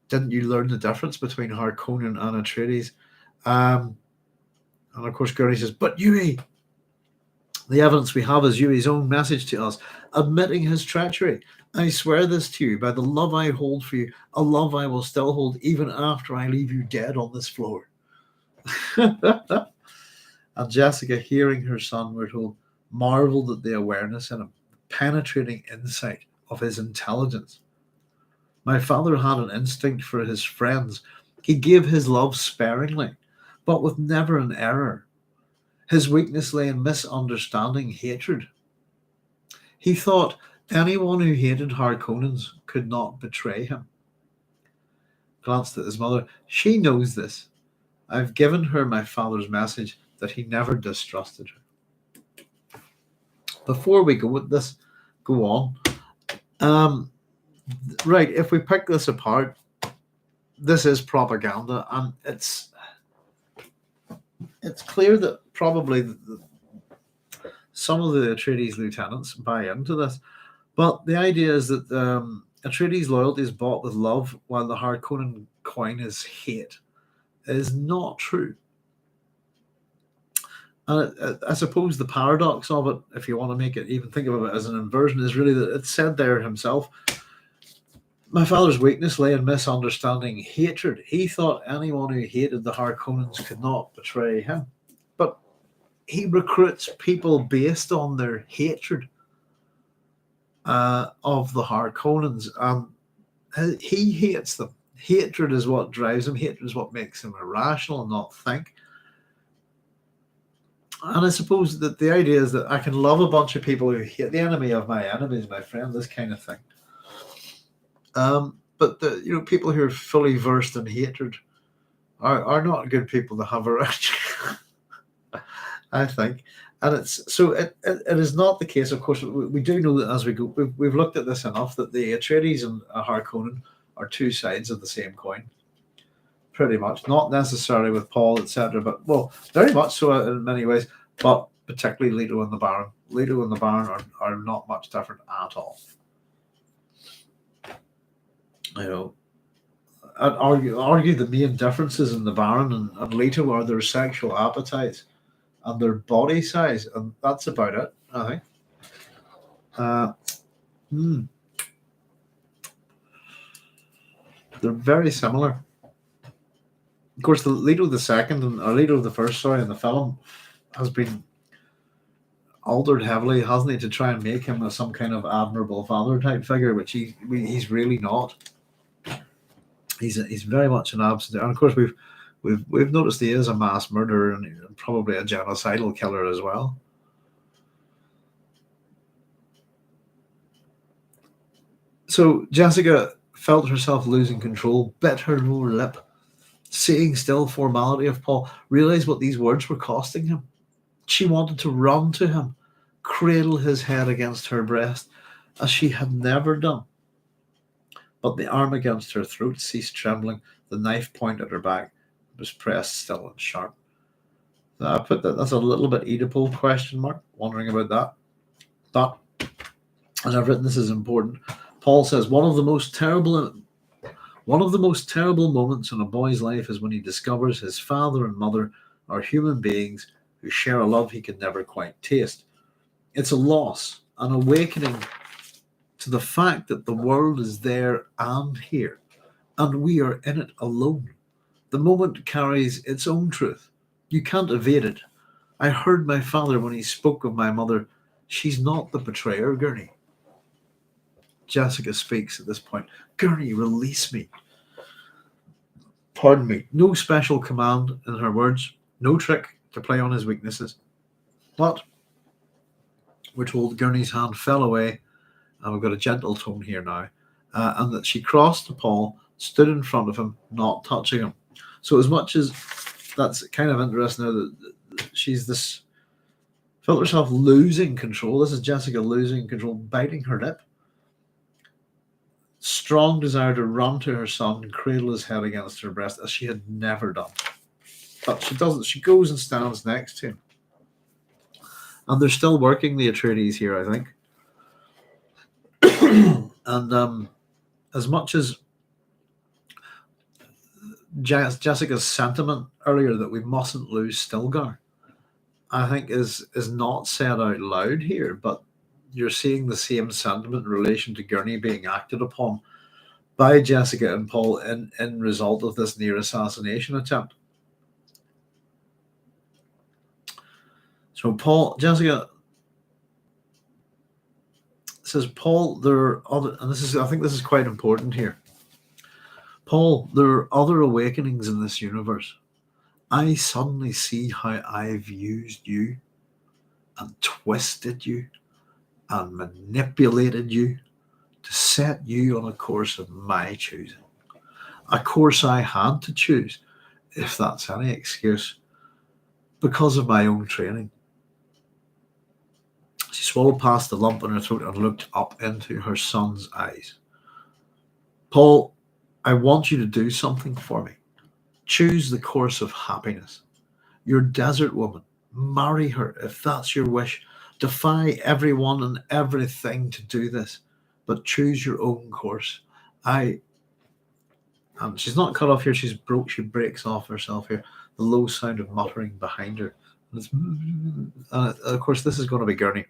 Didn't you learn the difference between Harkonnen and Atreides? And of course, Gurney says, but Yui, the evidence we have is Yui's own message to us, admitting his treachery. I swear this to you by the love I hold for you, a love I will still hold even after I leave you dead on this floor. And Jessica, hearing her son, we're told, marveled at the awareness in him, penetrating insight of his intelligence. My father had an instinct for his friends. He gave his love sparingly, but with never an error. His weakness lay in misunderstanding hatred. He thought anyone who hated Harkonnens could not betray him. Glanced at his mother. She knows this. I've given her my father's message that he never distrusted her. Before we go on. Right, if we pick this apart, this is propaganda, and it's clear that probably some of the Atreides lieutenants buy into this. But the idea is that Atreides' loyalty is bought with love, while the Harkonnen coin is hate, is not true. And I suppose the paradox of it, if you want to make it, even think of it as an inversion, is really that it's said there himself. My father's weakness lay in misunderstanding hatred. He thought anyone who hated the Harkonnens could not betray him. But he recruits people based on their hatred of the Harkonnens. He hates them. Hatred is what drives him. Hatred is what makes him irrational and not think. And I suppose that the idea is that I can love a bunch of people who hate the enemy of my enemies, my friend, this kind of thing. But people who are fully versed in hatred are not good people to have around. I think. And it is not the case. Of course, we do know that as we go, we've looked at this enough that the Atreides and Harkonnen are two sides of the same coin, pretty much. Not necessarily with Paul, etc., but well, very much so in many ways. But particularly Leto and the Baron. Leto and the Baron are not much different at all. I'd argue the main differences in the Baron and Leto are their sexual appetites and their body size, and that's about it, I think. They're very similar. Of course, the Leto the second or Leto the first, sorry, in the film has been altered heavily, hasn't he, to try and make him some kind of admirable father type figure, which he's really not. He's very much an absent, and of course we've noticed he is a mass murderer and probably a genocidal killer as well. So Jessica felt herself losing control, bit her lower lip, seeing still formality of Paul, realized what these words were costing him. She wanted to run to him, cradle his head against her breast, as she had never done. But the arm against her throat ceased trembling. The knife point at her back was pressed still and sharp. I put that's a little bit Oedipal question mark, wondering about that. But, and I've written this is important, Paul says, one of the most terrible moments in a boy's life is when he discovers his father and mother are human beings who share a love he can never quite taste. It's a loss, an awakening to the fact that the world is there and here, and we are in it alone. The moment carries its own truth. You can't evade it. I heard my father when he spoke of my mother. She's not the betrayer, Gurney. Jessica speaks at this point. Gurney, release me. Pardon me. No special command in her words. No trick to play on his weaknesses. But we're told Gurney's hand fell away, and we've got a gentle tone here now, and that she crossed to Paul, stood in front of him, not touching him. So as much as that's kind of interesting now that she's this, felt herself losing control. This is Jessica losing control, biting her lip. Strong desire to run to her son and cradle his head against her breast as she had never done. But she doesn't. She goes and stands next to him. And they're still working the Atreides here, I think. And as much as Jessica's sentiment earlier that we mustn't lose Stilgar, I think is not said out loud here, but you're seeing the same sentiment in relation to Gurney being acted upon by Jessica and Paul in result of this near assassination attempt. So Jessica says, Paul, there are other, and I think this is quite important here. Paul, there are other awakenings in this universe. I suddenly see how I've used you and twisted you and manipulated you to set you on a course of my choosing. A course I had to choose, if that's any excuse, because of my own training. She swallowed past the lump in her throat and looked up into her son's eyes. Paul, I want you to do something for me. Choose the course of happiness. Your desert woman. Marry her if that's your wish. Defy everyone and everything to do this, but choose your own course. And she's not cut off here. She breaks off herself here. The low sound of muttering behind her. And of course, this is going to be Gurney.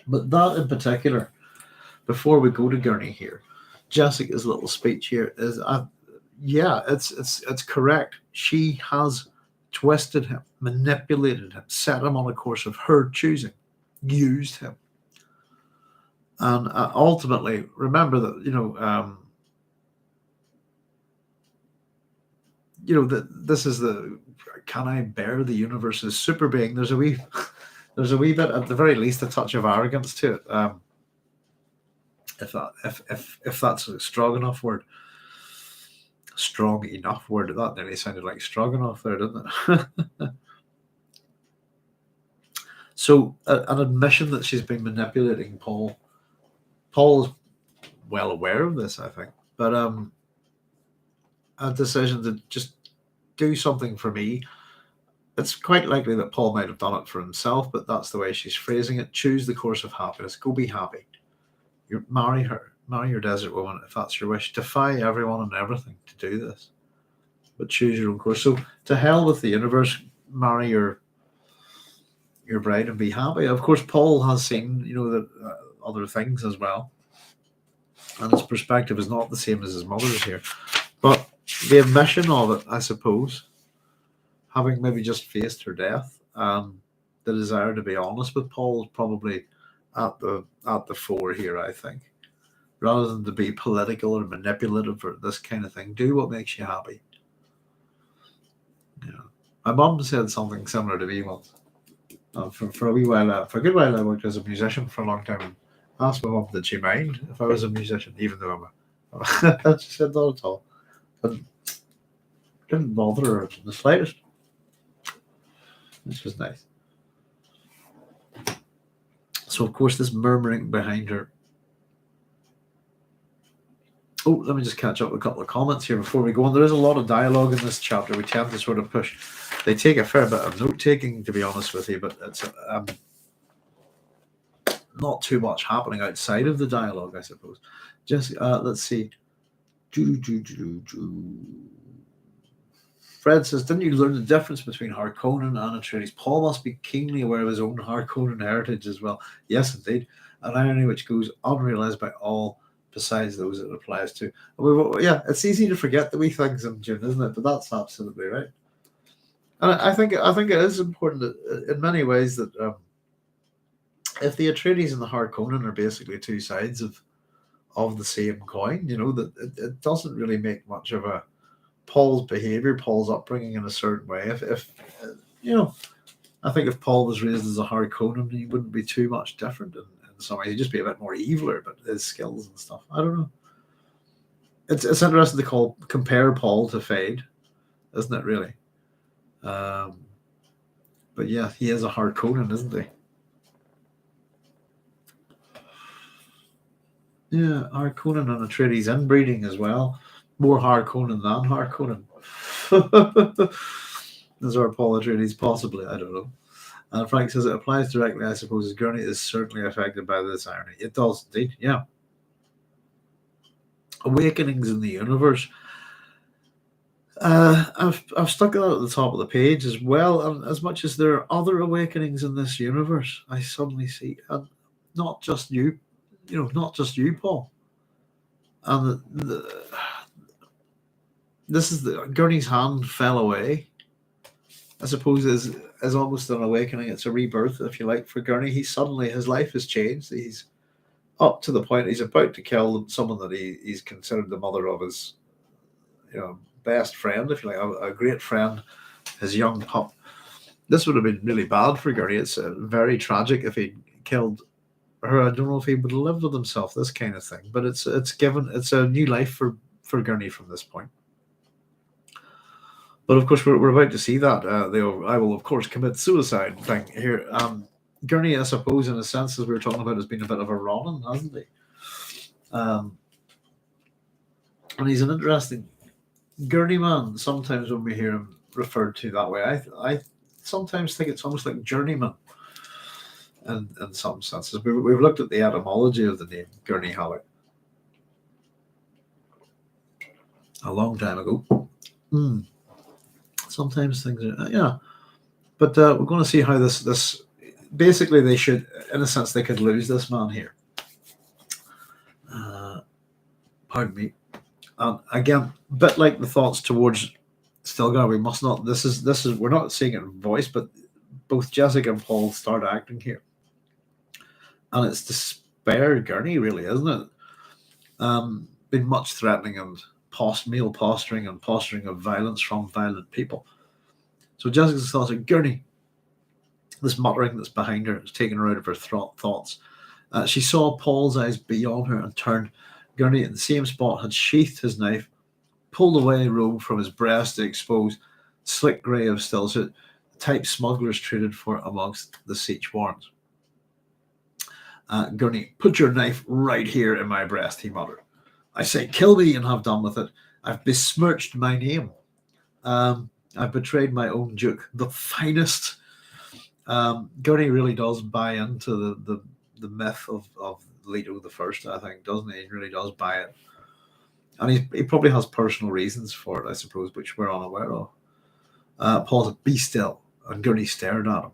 But that in particular, before we go to Gurney here, Jessica's little speech here is, it's correct. She has twisted him, manipulated him, set him on a course of her choosing, used him. And ultimately, remember that, that this is the, can I bear the universe's super being? There's a wee bit, at the very least, a touch of arrogance to it. If that's a strong enough word. Strong enough word. That nearly sounded like strong enough there, didn't it? So an admission that she's been manipulating Paul. Paul is well aware of this, I think, but a decision to just do something for me. It's quite likely that Paul might have done it for himself, but that's the way she's phrasing it. Choose the course of happiness. Go be happy. You marry her. Marry your desert woman if that's your wish. Defy everyone and everything to do this, but choose your own course. So to hell with the universe. Marry your bride and be happy. Of course, Paul has seen that other things as well, and his perspective is not the same as his mother's here. But the admission of it, I suppose, having maybe just faced her death, the desire to be honest with Paul is probably at the fore here, I think. Rather than to be political or manipulative or this kind of thing, do what makes you happy. My mum said something similar to me once. For a wee while, for a good while, I worked as a musician for a long time. And asked my mum, did she mind if I was a musician, even though she said not at all. But didn't bother her in the slightest. Which was nice. So, of course, this murmuring behind her. Oh, let me just catch up with a couple of comments here before we go on. There is a lot of dialogue in this chapter. We tend to sort of push. They take a fair bit of note-taking, to be honest with you, but it's not too much happening outside of the dialogue, I suppose. Just, let's see. Fred says, didn't you learn the difference between Harkonnen and Atreides? Paul must be keenly aware of his own Harkonnen heritage as well. Yes, indeed. An irony which goes unrealized by all besides those it applies to. Yeah, it's easy to forget the wee things in Dune, isn't it? But that's absolutely right. And I think it is important that, in many ways, that if the Atreides and the Harkonnen are basically two sides of the same coin, that it doesn't really make much of a Paul's behavior, Paul's upbringing in a certain way. If I think if Paul was raised as a Harkonnen, he wouldn't be too much different in some ways. He'd just be a bit more eviler, but his skills and stuff, I don't know. It's interesting to compare Paul to Fade, isn't it? Really. But yeah, he is a Harkonnen, isn't he? Yeah, Harkonnen and Atreides inbreeding as well. More Harkonnen than Harkonnen. Is our Paul Atreides possibly? I don't know. And Frank says it applies directly, I suppose, as Gurney is certainly affected by this irony. It does indeed, yeah. Awakenings in the universe. I've stuck that at the top of the page as well. And as much as there are other awakenings in this universe, I suddenly see, and not just you, Paul. And this is Gurney's hand fell away. I suppose is almost an awakening. It's a rebirth, if you like, for Gurney. His life has changed. He's up to the point he's about to kill someone that he's considered the mother of his, best friend, if you like, a great friend, his young pup. This would have been really bad for Gurney. It's very tragic if he killed her. I don't know if he would have lived with himself, this kind of thing. But it's a new life for Gurney from this point. But of course, we're about to see that. I will, of course, commit suicide thing here. Gurney, I suppose, in a sense, as we were talking about, has been a bit of a Ronin, hasn't he? And he's an interesting Gurney man. Sometimes when we hear him referred to that way, I sometimes think it's almost like journeyman. In some senses, we've looked at the etymology of the name Gurney Halleck a long time ago. Sometimes things are, but we're going to see how this basically they should, in a sense, they could lose this man here. Pardon me. Again, a bit like the thoughts towards Stilgar, we must not. This is we're not seeing it in voice, but both Jessica and Paul start acting here, and it's despair Gurney, really, isn't it? Been much threatening and male posturing and posturing of violence from violent people. So Jessica's thoughts are Gurney. This muttering that's behind her is taking her out of her thoughts. She saw Paul's eyes beyond her and turned. Gurney, in the same spot, had sheathed his knife, pulled away a robe from his breast to expose slick grey of stillsuit. type smugglers traded for amongst the siege warrants. Gurney, put your knife right here in my breast, he muttered. I say, kill me and have done with it. I've besmirched my name. I've betrayed my own duke, the finest. Gurney really does buy into the myth of Leto the First, I think, doesn't he? He really does buy it. And he probably has personal reasons for it, I suppose, which we're unaware of. Paul said, be still. And Gurney stared at him.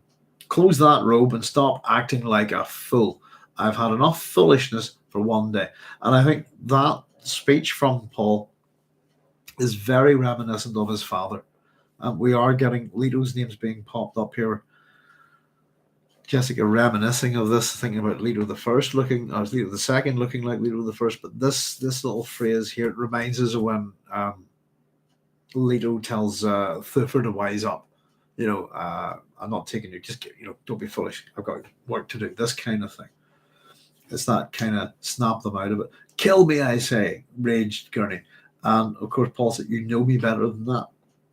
Close that robe and stop acting like a fool. I've had enough foolishness for one day. And I think that speech from Paul is very reminiscent of his father. We are getting Leto's names being popped up here. Jessica reminiscing of this, thinking about Leto the First looking, or Leto the Second looking like Leto the First. But this little phrase here, it reminds us of when Leto tells Thufir to wise up. I'm not taking you. Just don't be foolish. I've got work to do. This kind of thing. It's that kind of snap them out of it. Kill me, I say, raged Gurney. And of course, Paul said, you know me better than that.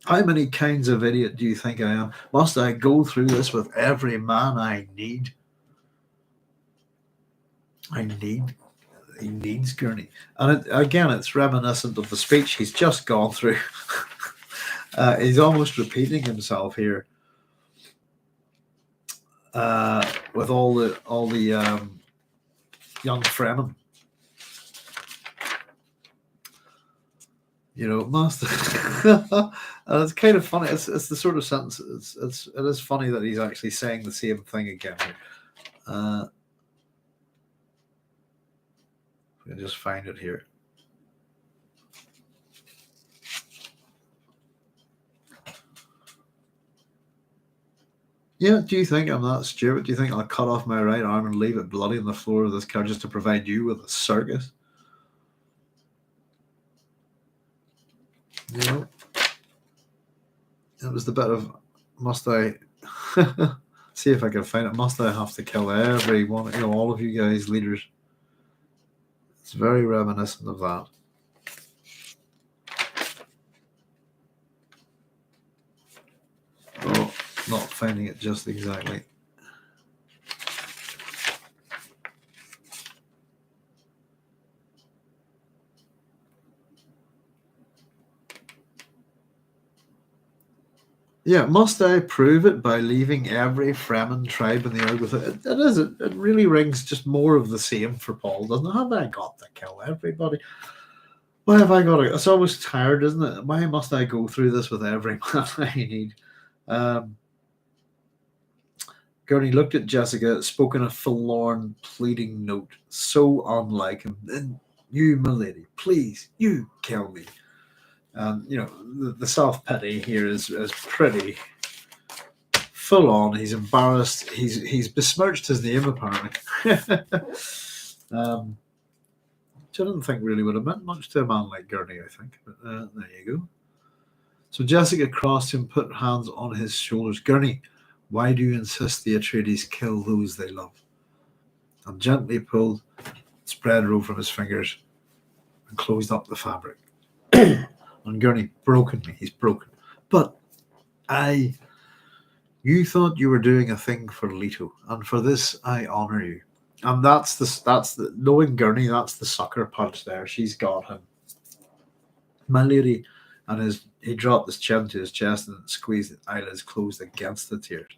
How many kinds of idiot do you think I am? Must I go through this with every man I need? He needs Gurney. And again, it's reminiscent of the speech he's just gone through. He's almost repeating himself here with all the young Fremen. Master. And it's kind of funny. It's the sort of sentence. It is funny that he's actually saying the same thing again here. I just find it here. Yeah, do you think I'm that stupid? Do you think I'll cut off my right arm and leave it bloody on the floor of this car just to provide you with a circus? It was the bit of, must I see if I can find it? Must I have to kill everyone? All of you guys, leaders. It's very reminiscent of that. Oh, not finding it just exactly. Yeah, must I prove it by leaving every Fremen tribe in the earth with it? It really rings just more of the same for Paul, doesn't it? Have I got to kill everybody? Why have I got to? It's always tired, isn't it? Why must I go through this with every man I need? Gurney looked at Jessica, spoke in a forlorn, pleading note, so unlike him. And you, milady, please, you kill me. The self-pity here is pretty full on. He's embarrassed. He's besmirched his name, apparently. Which I didn't think really would have meant much to a man like Gurney, I think. But there you go. So Jessica crossed him, put hands on his shoulders. Gurney, why do you insist the Atreides kill those they love? And gently pulled spread robe from his fingers and closed up the fabric. And Gurney, broken me. He's broken. But you thought you were doing a thing for Leto, and for this I honor you. And that's the knowing Gurney, that's the sucker punch there. She's got him. My lady, and he dropped his chin to his chest and squeezed his eyelids closed against the tears.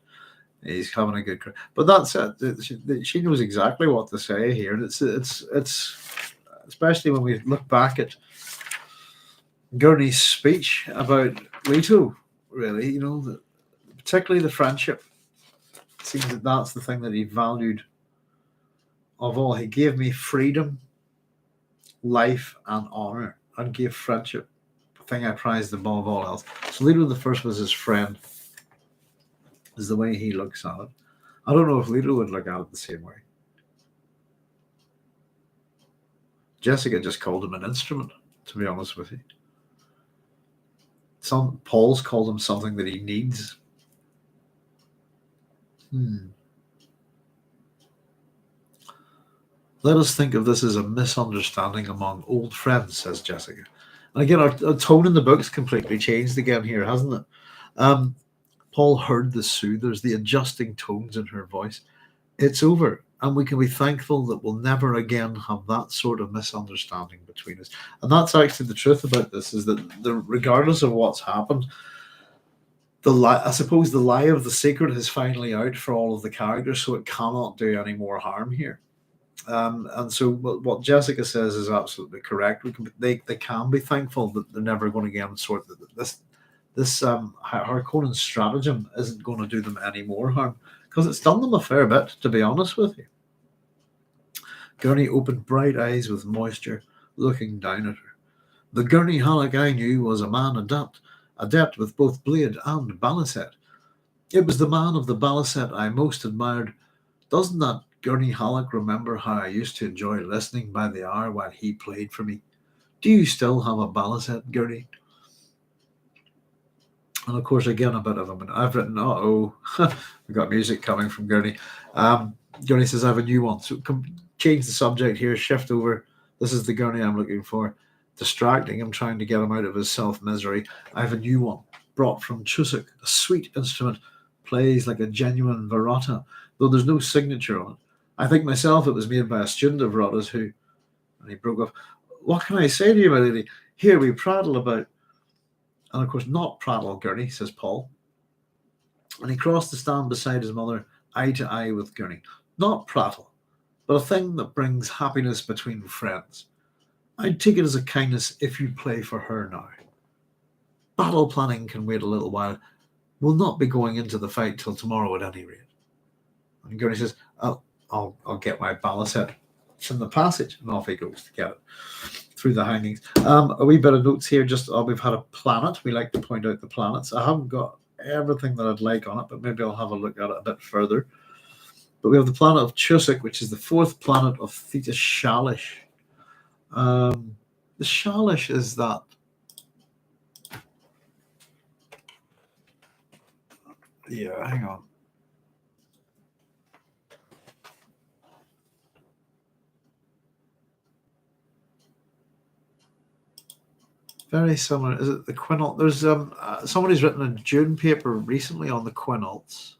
He's having a good cry. But that's it. She knows exactly what to say here. And it's especially when we look back at Gurney's speech about Leto, really, particularly the friendship. It seems that that's the thing that he valued of all. He gave me freedom, life, and honor, and gave friendship, the thing I prized above all else. So Leto the First was his friend, is the way he looks at it. I don't know if Leto would look at it the same way. Jessica just called him an instrument, to be honest with you. Paul's called him something that he needs. Let us think of this as a misunderstanding among old friends, says Jessica. And again, our tone in the book's completely changed again here, hasn't it? Paul heard the soothers, the adjusting tones in her voice. It's over, and we can be thankful that we'll never again have that sort of misunderstanding between us. And that's actually the truth about this, is that regardless of what's happened, I suppose the lie of the secret is finally out for all of the characters, so it cannot do any more harm here. And so what Jessica says is absolutely correct. They can be thankful that they're never going to get sort of this Harkonnen stratagem isn't going to do them any more harm, because it's done them a fair bit, to be honest with you. Gurney opened bright eyes with moisture, looking down at her. The Gurney Halleck I knew was a man adept with both blade and balisette. It was the man of the balisette I most admired. Doesn't that Gurney Halleck remember how I used to enjoy listening by the hour while he played for me? Do you still have a balisette, Gurney? And of course, again, a bit of a minute. I've written, we've got music coming from Gurney. Gurney says, I have a new one. So change the subject here, shift over. This is the Gurney I'm looking for. Distracting him, trying to get him out of his self-misery. I have a new one, brought from Chusak, a sweet instrument, plays like a genuine Verata, though there's no signature on it. I think myself it was made by a student of Verata's who, and he broke off. What can I say to you, my lady? Here we prattle about. And of course, not prattle, Gurney, says Paul. And he crossed the stand beside his mother, eye to eye with Gurney. Not prattle, but a thing that brings happiness between friends. I'd take it as a kindness if you play for her now. Battle planning can wait a little while. We'll not be going into the fight till tomorrow at any rate. And Gurney says, I'll get my balisette. It's in the passage. And off he goes to get it through the hangings. A wee bit of notes here. We've had a planet. We like to point out the planets. I haven't got everything that I'd like on it, but maybe I'll have a look at it a bit further. But we have the planet of Chusak, which is the fourth planet of Theta Shalish. The Shalish is that. Yeah, hang on. Very similar. Is it the quinault? There's somebody's written a Dune paper recently on the quinaults.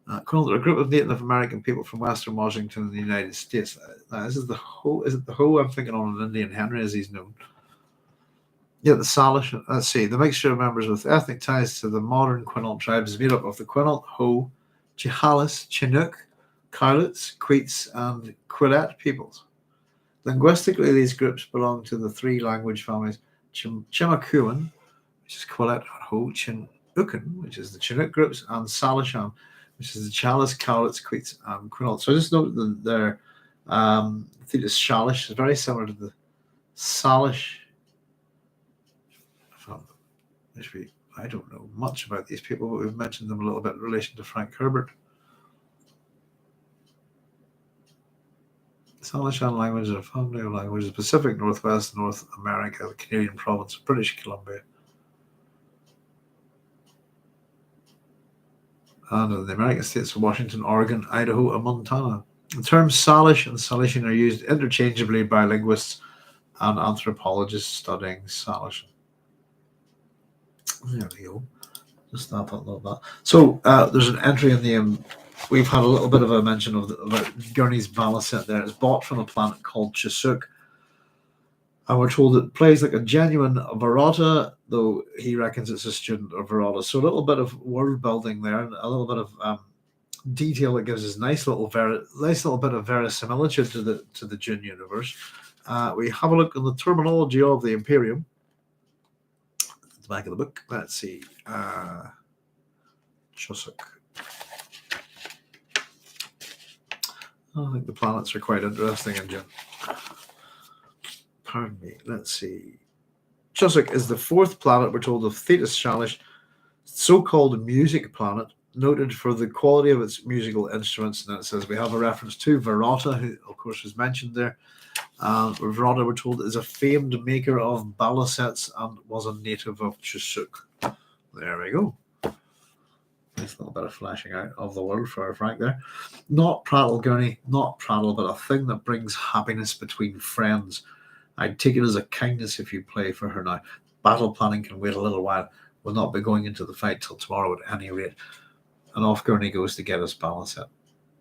Quinault are a group of Native American people from Western Washington in the United States. This is the Ho. Is it the Ho? I'm thinking on an Indian Henry, as he's known. Yeah, the Salish. Let's see. The mixture of members with ethnic ties to the modern Quinault tribes is made up of the Quinault, Ho, Chehalis, Chinook, Cowlitz, Queets, and Quillette peoples. Linguistically, these groups belong to the three language families Chimakuan, which is Quillette, Ho, Chinookan, which is the Chinook groups, and Salishan, which is the Chalice, Cowlitz, Queets, and Quinault. So I just note that their Thetis Shalish is very similar to the Salish. I don't know much about these people, but we've mentioned them a little bit in relation to Frank Herbert. Salishan language is a family of languages, Pacific Northwest, North America, the Canadian province of British Columbia, and in the American states of Washington, Oregon, Idaho, and Montana. The terms Salish and Salishan are used interchangeably by linguists and anthropologists studying Salishan. There we go. Just that, that. So there's an entry in the. We've had a little bit of a mention of about Gurney's balisette there. It's bought from a planet called Chusuk. And we're told it plays like a genuine Verata, though he reckons it's a student of Verata. So a little bit of world building there, and a little bit of detail that gives us a nice little bit of verisimilitude to the Dune universe. We have a look at the terminology of the Imperium. At the back of the book. Let's see. Chusuk. I think the planets are quite interesting in Dune. Pardon me. Let's see. Chusuk is the fourth planet, we're told, of Thetis Shalish, so-called music planet, noted for the quality of its musical instruments. And it says we have a reference to Verata, who, of course, was mentioned there. Verata, we're told, is a famed maker of balisettes and was a native of Chusuk. There we go. Nice little bit of flashing out of the world for Frank there. Not prattle, Gurney, not prattle, but a thing that brings happiness between friends. I'd take it as a kindness if you play for her now. Battle planning can wait a little while. We'll not be going into the fight till tomorrow at any rate. And off Gurney goes to get his balance set.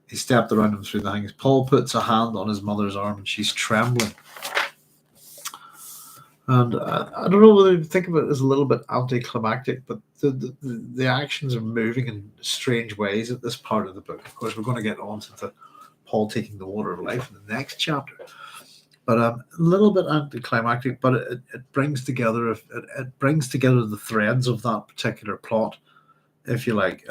He stepped around him through the hangings. Paul puts a hand on his mother's arm and she's trembling. And I don't know whether you think of it as a little bit anticlimactic, but the actions are moving in strange ways at this part of the book. Of course, we're going to get on to Paul taking the water of life in the next chapter. But a little bit anticlimactic, but it brings together it brings together the threads of that particular plot, if you like.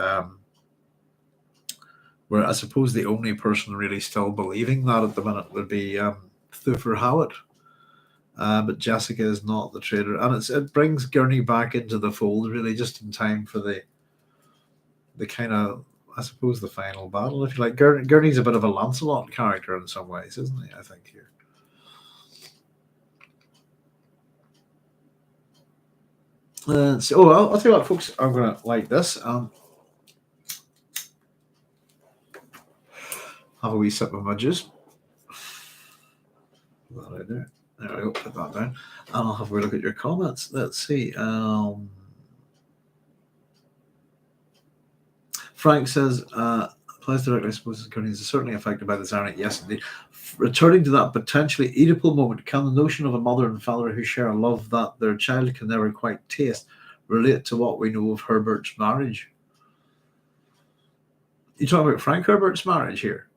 Where I suppose the only person really still believing that at the minute would be Thufir Hawat. But Jessica is not the traitor, and it brings Gurney back into the fold really just in time for the kind of, I suppose, the final battle, if you like. Gurney's a bit of a Lancelot character in some ways, isn't he? I think here. So I'll tell you what, folks. I'm going to like this. Have a wee sip of my juice. That I do. There we go, put that down. And I'll have a look at your comments. Let's see. Frank says, applies directly, I suppose, Gurney is certainly affected by this irony. Yes, indeed. Returning to that potentially Oedipal moment, can the notion of a mother and father who share a love that their child can never quite taste relate to what we know of Herbert's marriage? You talking about Frank Herbert's marriage here?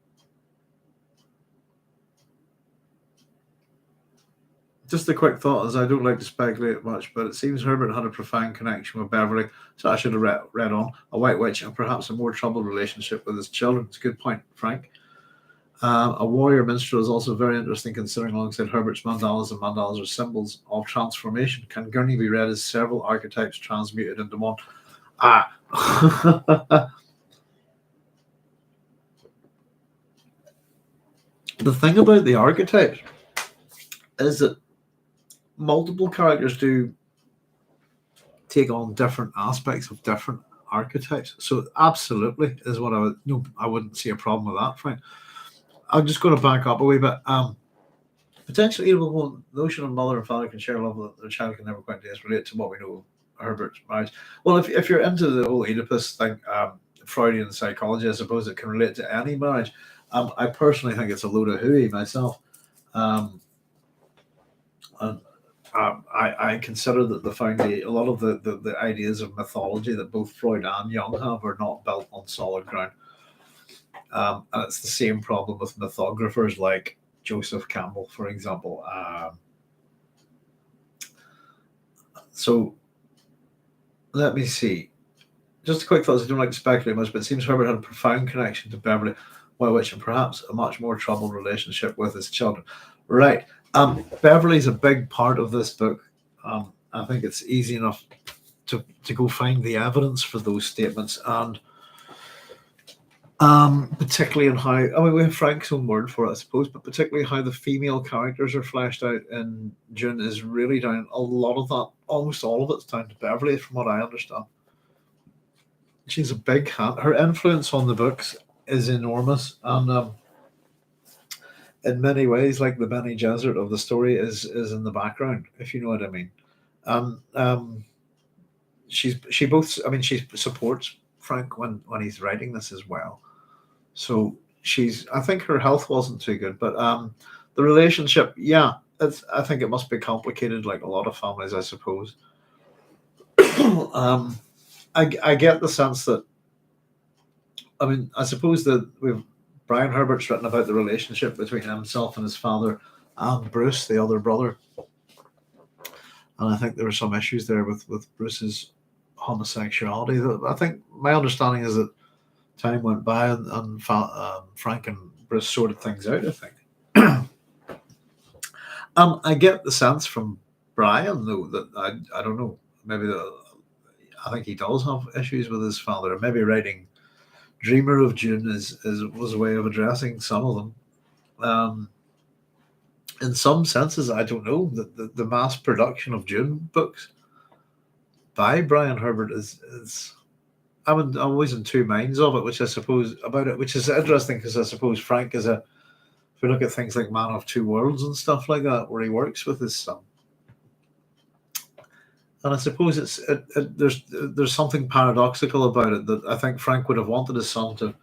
Just a quick thought, as I don't like to speculate much, but it seems Herbert had a profound connection with Beverly, so I should have read on, a white witch, and perhaps a more troubled relationship with his children. It's a good point, Frank. A warrior minstrel is also very interesting, considering alongside Herbert's mandalas, and mandalas are symbols of transformation. Can Gurney be read as several archetypes transmuted into one? The thing about the archetypes is that multiple characters do take on different aspects of different archetypes. So absolutely is what I wouldn't see a problem with that, Frank. I'm just going to back up a wee bit. Potentially, the notion of mother and father can share love that their child can never quite taste relate to what we know of Herbert's marriage. Well, if you're into the whole Oedipus thing, Freudian psychology, I suppose it can relate to any marriage. I personally think it's a load of hooey myself. I consider that a lot of the ideas of mythology that both Freud and Jung have are not built on solid ground. And it's the same problem with mythographers like Joseph Campbell, for example. So let me see. Just a quick thought, I don't like to speculate much, but it seems Herbert had a profound connection to Beverly, which and perhaps a much more troubled relationship with his children. Right. Beverly's a big part of this book. I think it's easy enough to go find the evidence for those statements, and particularly in how, we have Frank's own word for it, I suppose, but particularly how the female characters are fleshed out in Dune is really down, a lot of that, almost all of it's down to Beverly, from what I understand. She's a big hand. Her influence on the books is enormous, and in many ways, like the Bene Gesserit of the story is in the background, if you know what I mean. She supports Frank when he's writing this as well. So I think her health wasn't too good, but the relationship, I think it must be complicated, like a lot of families, I suppose. I get the sense that, I suppose that Brian Herbert's written about the relationship between himself and his father and Bruce, the other brother. And I think there were some issues there with Bruce's homosexuality. I think my understanding is that time went by and Frank and Bruce sorted things out, I think. I get the sense from Brian, though, that I don't know, maybe I think he does have issues with his father. Maybe writing Dreamer of Dune was a way of addressing some of them. In some senses, I don't know, the mass production of Dune books by Brian Herbert is I'm always in two minds of it, which is interesting, because I suppose Frank if we look at things like Man of Two Worlds and stuff like that, where he works with his son, And I suppose there's something paradoxical about it, that I think Frank would have wanted his son to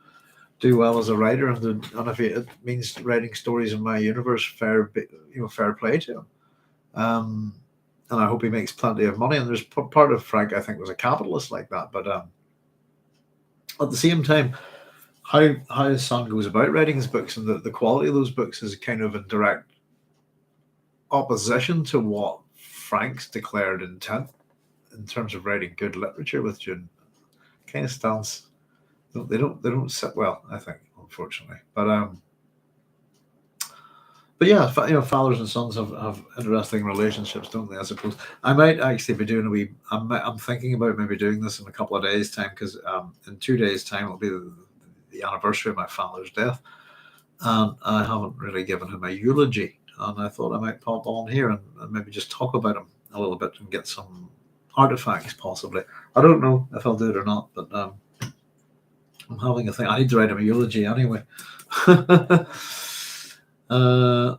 do well as a writer, and if it means writing stories in my universe, fair play to him. And I hope he makes plenty of money. And there's part of Frank, I think, was a capitalist like that. But at the same time, how his son goes about writing his books and the quality of those books is kind of in direct opposition to what Frank's declared intent in terms of writing good literature with Dune. Kind of stands. They don't sit well, I think, unfortunately. But yeah, fathers and sons have interesting relationships, don't they? I suppose I might actually be doing a wee. I'm thinking about maybe doing this in a couple of days' time, because in 2 days' time it'll be the anniversary of my father's death, and I haven't really given him a eulogy, and I thought I might pop on here and maybe just talk about him a little bit and get some artifacts, possibly. I don't know if I'll do it or not, but I'm having a thing. I need to write him a eulogy anyway. A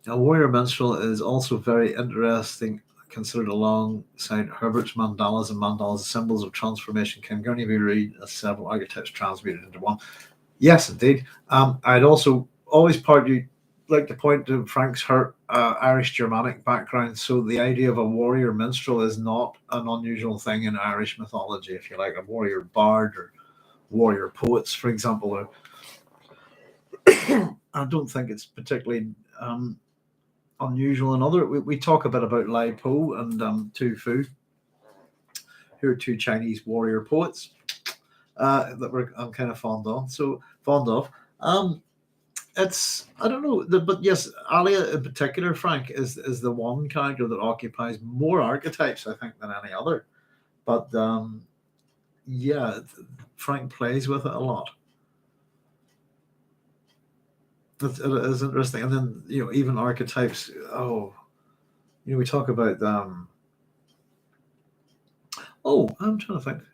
warrior minstrel is also very interesting, considered alongside Herbert's mandalas and mandalas, symbols of transformation, can only be read as several archetypes transmuted into one. Yes, indeed. I'd also always like to point to Frank's Irish Germanic background. So the idea of a warrior minstrel is not an unusual thing in Irish mythology, if you like. A warrior bard or warrior poets, for example. I don't think it's particularly unusual. We talk a bit about Lai Po and Tu Fu, who are two Chinese warrior poets that I'm kind of fond of. It's, I don't know, but yes, Alia in particular, Frank, is the one character that occupies more archetypes, I think, than any other. But yeah, Frank plays with it a lot. It is interesting, and then even archetypes. Oh, we talk about Oh, I'm trying to think. I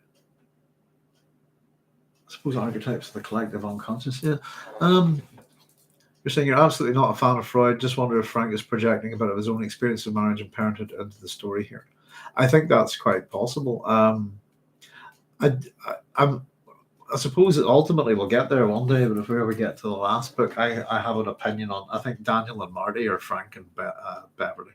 suppose archetypes of the collective unconscious. Yeah. You're saying you're absolutely not a fan of Freud. Just wonder if Frank is projecting a bit of his own experience of marriage and parenthood into the story here. I think that's quite possible. I suppose that ultimately we'll get there one day, but if we ever get to the last book, I have an opinion on. I think Daniel and Marty are Frank and Beverly.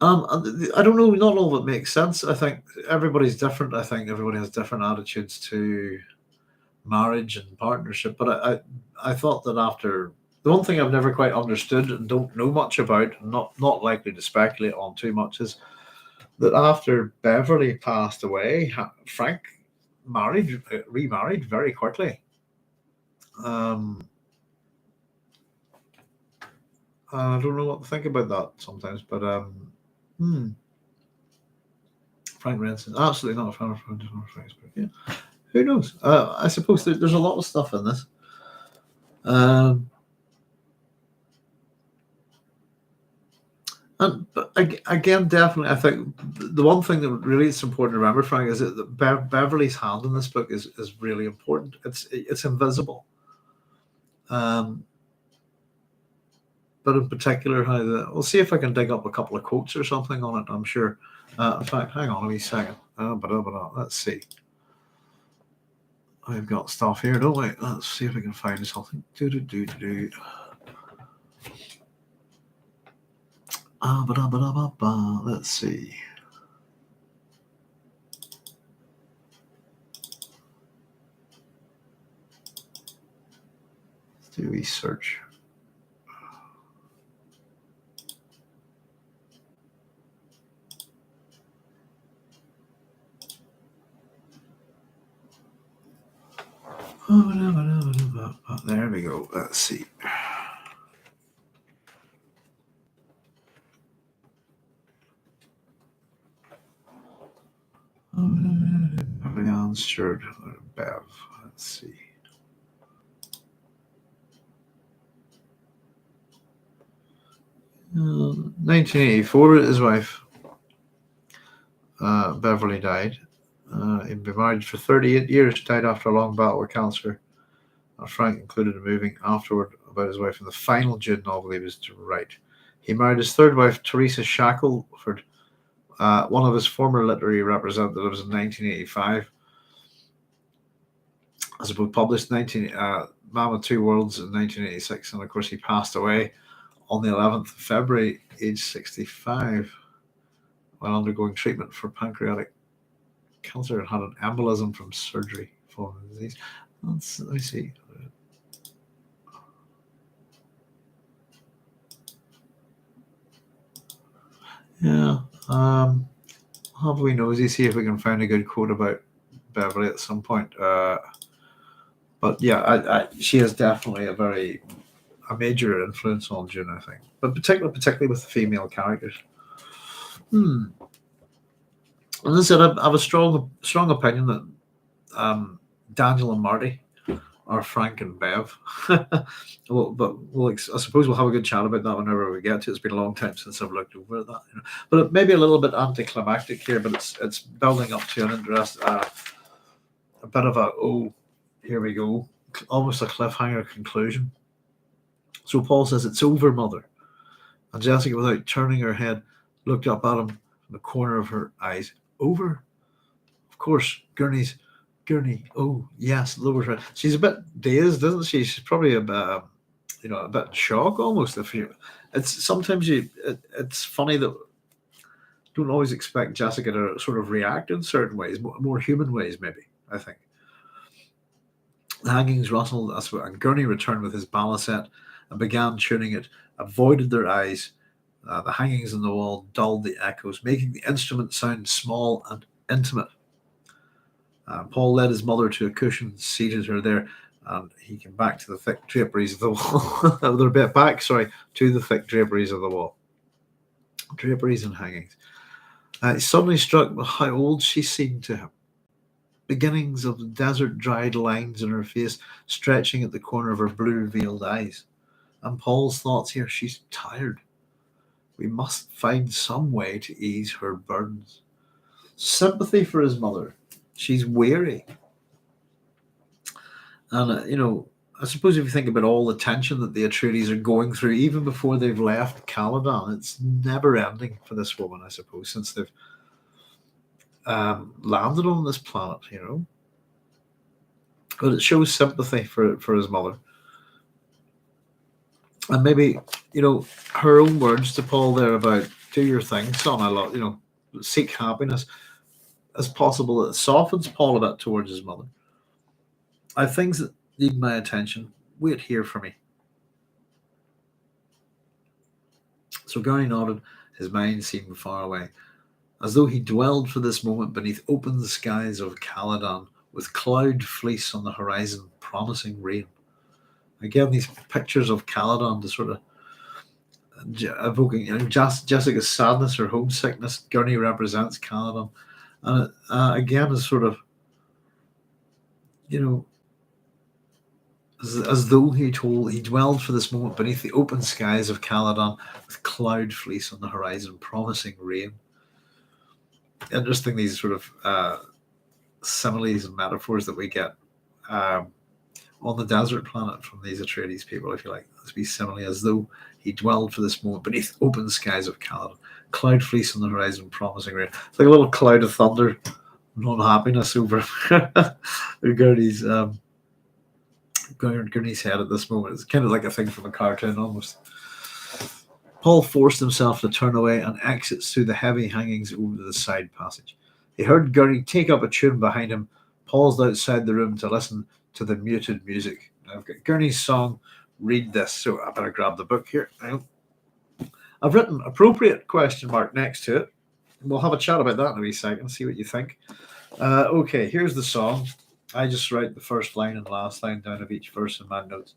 I don't know. Not all of it makes sense. I think everybody's different. I think everybody has different attitudes to marriage and partnership. But I thought that after the one thing I've never quite understood and don't know much about, and not likely to speculate on too much, is that after Beverly passed away, Frank remarried very quickly. I don't know what to think about that sometimes, but Frank Renson, absolutely not a fan of Frank's book. Yeah, who knows? I suppose there's a lot of stuff in this. But again, definitely, I think the one thing that really is important to remember, Frank, is that Beverly's hand in this book is really important. It's invisible. But in particular, we'll see if I can dig up a couple of quotes or something on it. I'm sure. In fact, hang on a wee second. Let's see. I've got stuff here, don't I? Let's see if I can find something. Let's see. Let's do research. There we go. Let's see. Unsure Bev. Let's see. Uh, 1984, his wife Beverly died. He'd been married for 38 years, died after a long battle with cancer. Frank included a moving afterward about his wife in the final Dune novel he was to write. He married his third wife, Teresa Shackelford, one of his former literary representatives in 1985. As a book published 19, Man of Two Worlds in 1986, and of course he passed away on the 11th of February, age 65, while undergoing treatment for pancreatic cancer and had an embolism from surgery following the disease. Let me see. Yeah. Have we nosy, see if we can find a good quote about Beverly at some point. But yeah, she is definitely a major influence on Dune, I think. But particularly with the female characters. And as I said, I have a strong opinion that Daniel and Marty are Frank and Bev. I suppose we'll have a good chat about that whenever we get to it. It's been a long time since I've looked over at that. But it may be a little bit anticlimactic here, but it's building up to an interest, a bit of here we go, almost a cliffhanger conclusion. So Paul says, "It's over, Mother." And Jessica, without turning her head, looked up at him from the corner of her eyes. "Over? Of course, Gurney. Oh, yes, lowers her. She's a bit dazed, isn't she? She's probably a bit in shock almost. It's funny that don't always expect Jessica to sort of react in certain ways, more human ways, maybe, I think. The hangings rustled and Gurney returned with his balisette and began tuning it, avoided their eyes. The hangings on the wall dulled the echoes, making the instrument sound small and intimate. Paul led his mother to a cushion, seated her there, and he came back to the thick draperies of the wall. They're back, to the thick draperies of the wall. Draperies and hangings. He suddenly struck with how old she seemed to him. Beginnings of the desert-dried lines in her face stretching at the corner of her blue-veiled eyes. And Paul's thoughts here, she's tired. We must find some way to ease her burdens. Sympathy for his mother. She's weary. And, I suppose if you think about all the tension that the Atreides are going through, even before they've left Caladan, it's never ending for this woman, I suppose, since they've landed on this planet, But it shows sympathy for his mother. And maybe, her own words to Paul there about do your thing, son, I love, seek happiness as possible. It softens Paul a bit towards his mother. I have things that need my attention. Wait here for me. So Gurney nodded. His mind seemed far away, as though he dwelled for this moment beneath open skies of Caladan, with cloud fleece on the horizon, promising rain. Again, these pictures of Caladan to sort of evoking Jessica's sadness or homesickness. Gurney represents Caladan. And again, is sort of, as though he dwelled for this moment beneath the open skies of Caladan, with cloud fleece on the horizon, promising rain. Interesting, these sort of similes and metaphors that we get on the desert planet from these Atreides people, if you like. This be simile, as though he dwelled for this moment beneath open skies of Caladan, cloud fleece on the horizon, promising rain. It's like a little cloud of thunder, non-happiness over Gurney's head at this moment. It's kind of like a thing from a cartoon almost. Paul forced himself to turn away and exits through the heavy hangings over the side passage. He heard Gurney take up a tune behind him, paused outside the room to listen to the muted music. I've got Gurney's song, Read This, so I better grab the book here. I've written appropriate ? Next to it. We'll have a chat about that in a wee second, see what you think. Okay, here's the song. I just write the first line and last line down of each verse in my notes.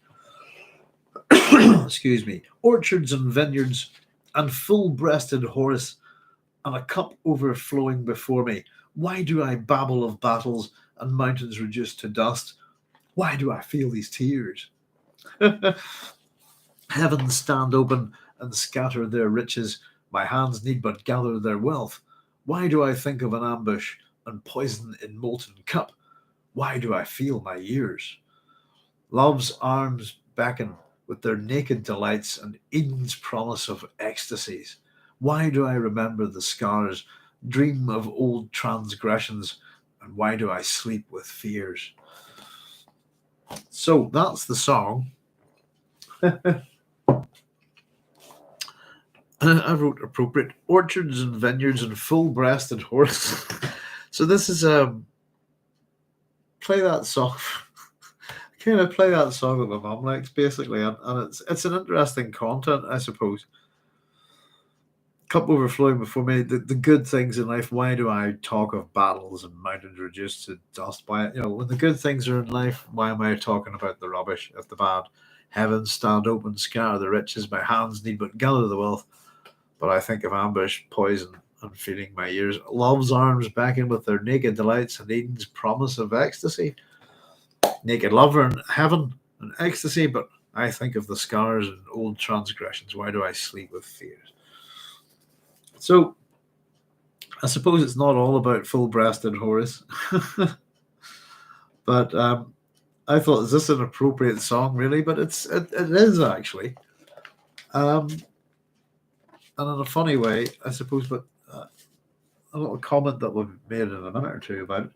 Excuse me. Orchards and vineyards and full-breasted horse and a cup overflowing before me. Why do I babble of battles and mountains reduced to dust? Why do I feel these tears? Heavens stand open and scatter their riches. My hands need but gather their wealth. Why do I think of an ambush and poison in molten cup? Why do I feel my years? Love's arms beckon, with their naked delights and Eden's promise of ecstasies? Why do I remember the scars, dream of old transgressions, and why do I sleep with fears? So that's the song. I wrote appropriate orchards and vineyards and full-breasted horse. So this is play that song. Kind of play that song that my mum likes, basically, and it's an interesting content, I suppose. Cup overflowing before me. The good things in life. Why do I talk of battles and mountains reduced to dust? Why, when the good things are in life, why am I talking about the rubbish? If the bad heavens stand open, scatter the riches, my hands need but gather the wealth. But I think of ambush, poison, and feeding my ears. Love's arms beckon with their naked delights and Eden's promise of ecstasy. Naked lover in heaven and ecstasy, but I think of the scars and old transgressions. Why do I sleep with fears? So, I suppose it's not all about full-breasted Horus. But I thought, is this an appropriate song, really? But it is, actually. And in a funny way, I suppose, but a little comment that we've made in a minute or two about it.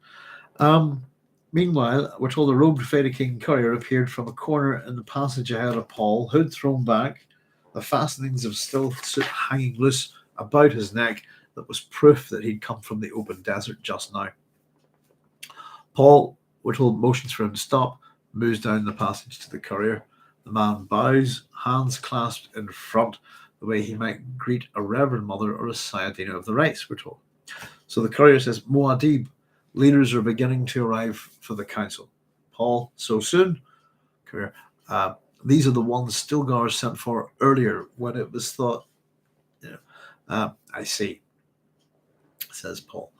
Meanwhile, we're told a robed Fairy King courier appeared from a corner in the passage ahead of Paul, hood thrown back, the fastenings of stealth suit hanging loose about his neck. That was proof that he'd come from the open desert just now. Paul, we're told, motions for him to stop, moves down the passage to the courier. The man bows, hands clasped in front, the way he might greet a reverend mother or a Sayadina of the rites, we're told. So the courier says, Muad'Dib, leaders are beginning to arrive for the council. Paul, so soon? Courier, these are the ones Stilgar sent for earlier when it was thought, I see, says Paul.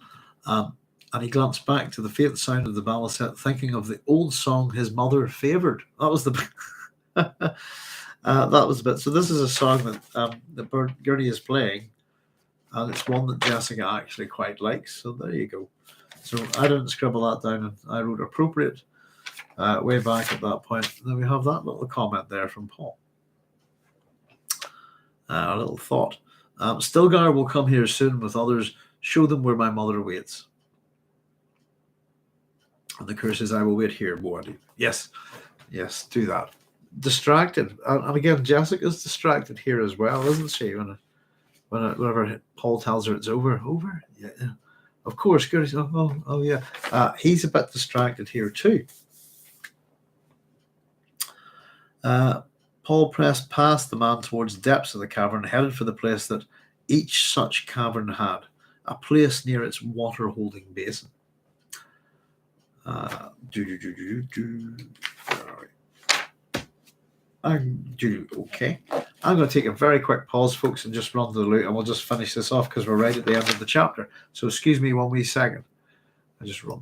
And he glanced back to the faint sound of the balisette, thinking of the old song his mother favoured. That was the that was the bit. So this is a song that Gurney is playing, and it's one that Jessica actually quite likes. So there you go. So I didn't scribble that down, and I wrote appropriate way back at that point. And then we have that little comment there from Paul. A little thought. Stilgar will come here soon with others. Show them where my mother waits. And the curse says, I will wait here, Muad'Dib. Yes, do that. Distracted. And again, Jessica's distracted here as well, isn't she? Whenever Paul tells her it's over. Over? Yeah. Of course, good. Oh yeah. He's a bit distracted here too. Paul pressed past the man towards the depths of the cavern, headed for the place that each such cavern had, a place near its water-holding basin. Okay. I'm going to take a very quick pause, folks, and just run to the loot, and we'll just finish this off because we're right at the end of the chapter. So excuse me 1 wee second. I just run.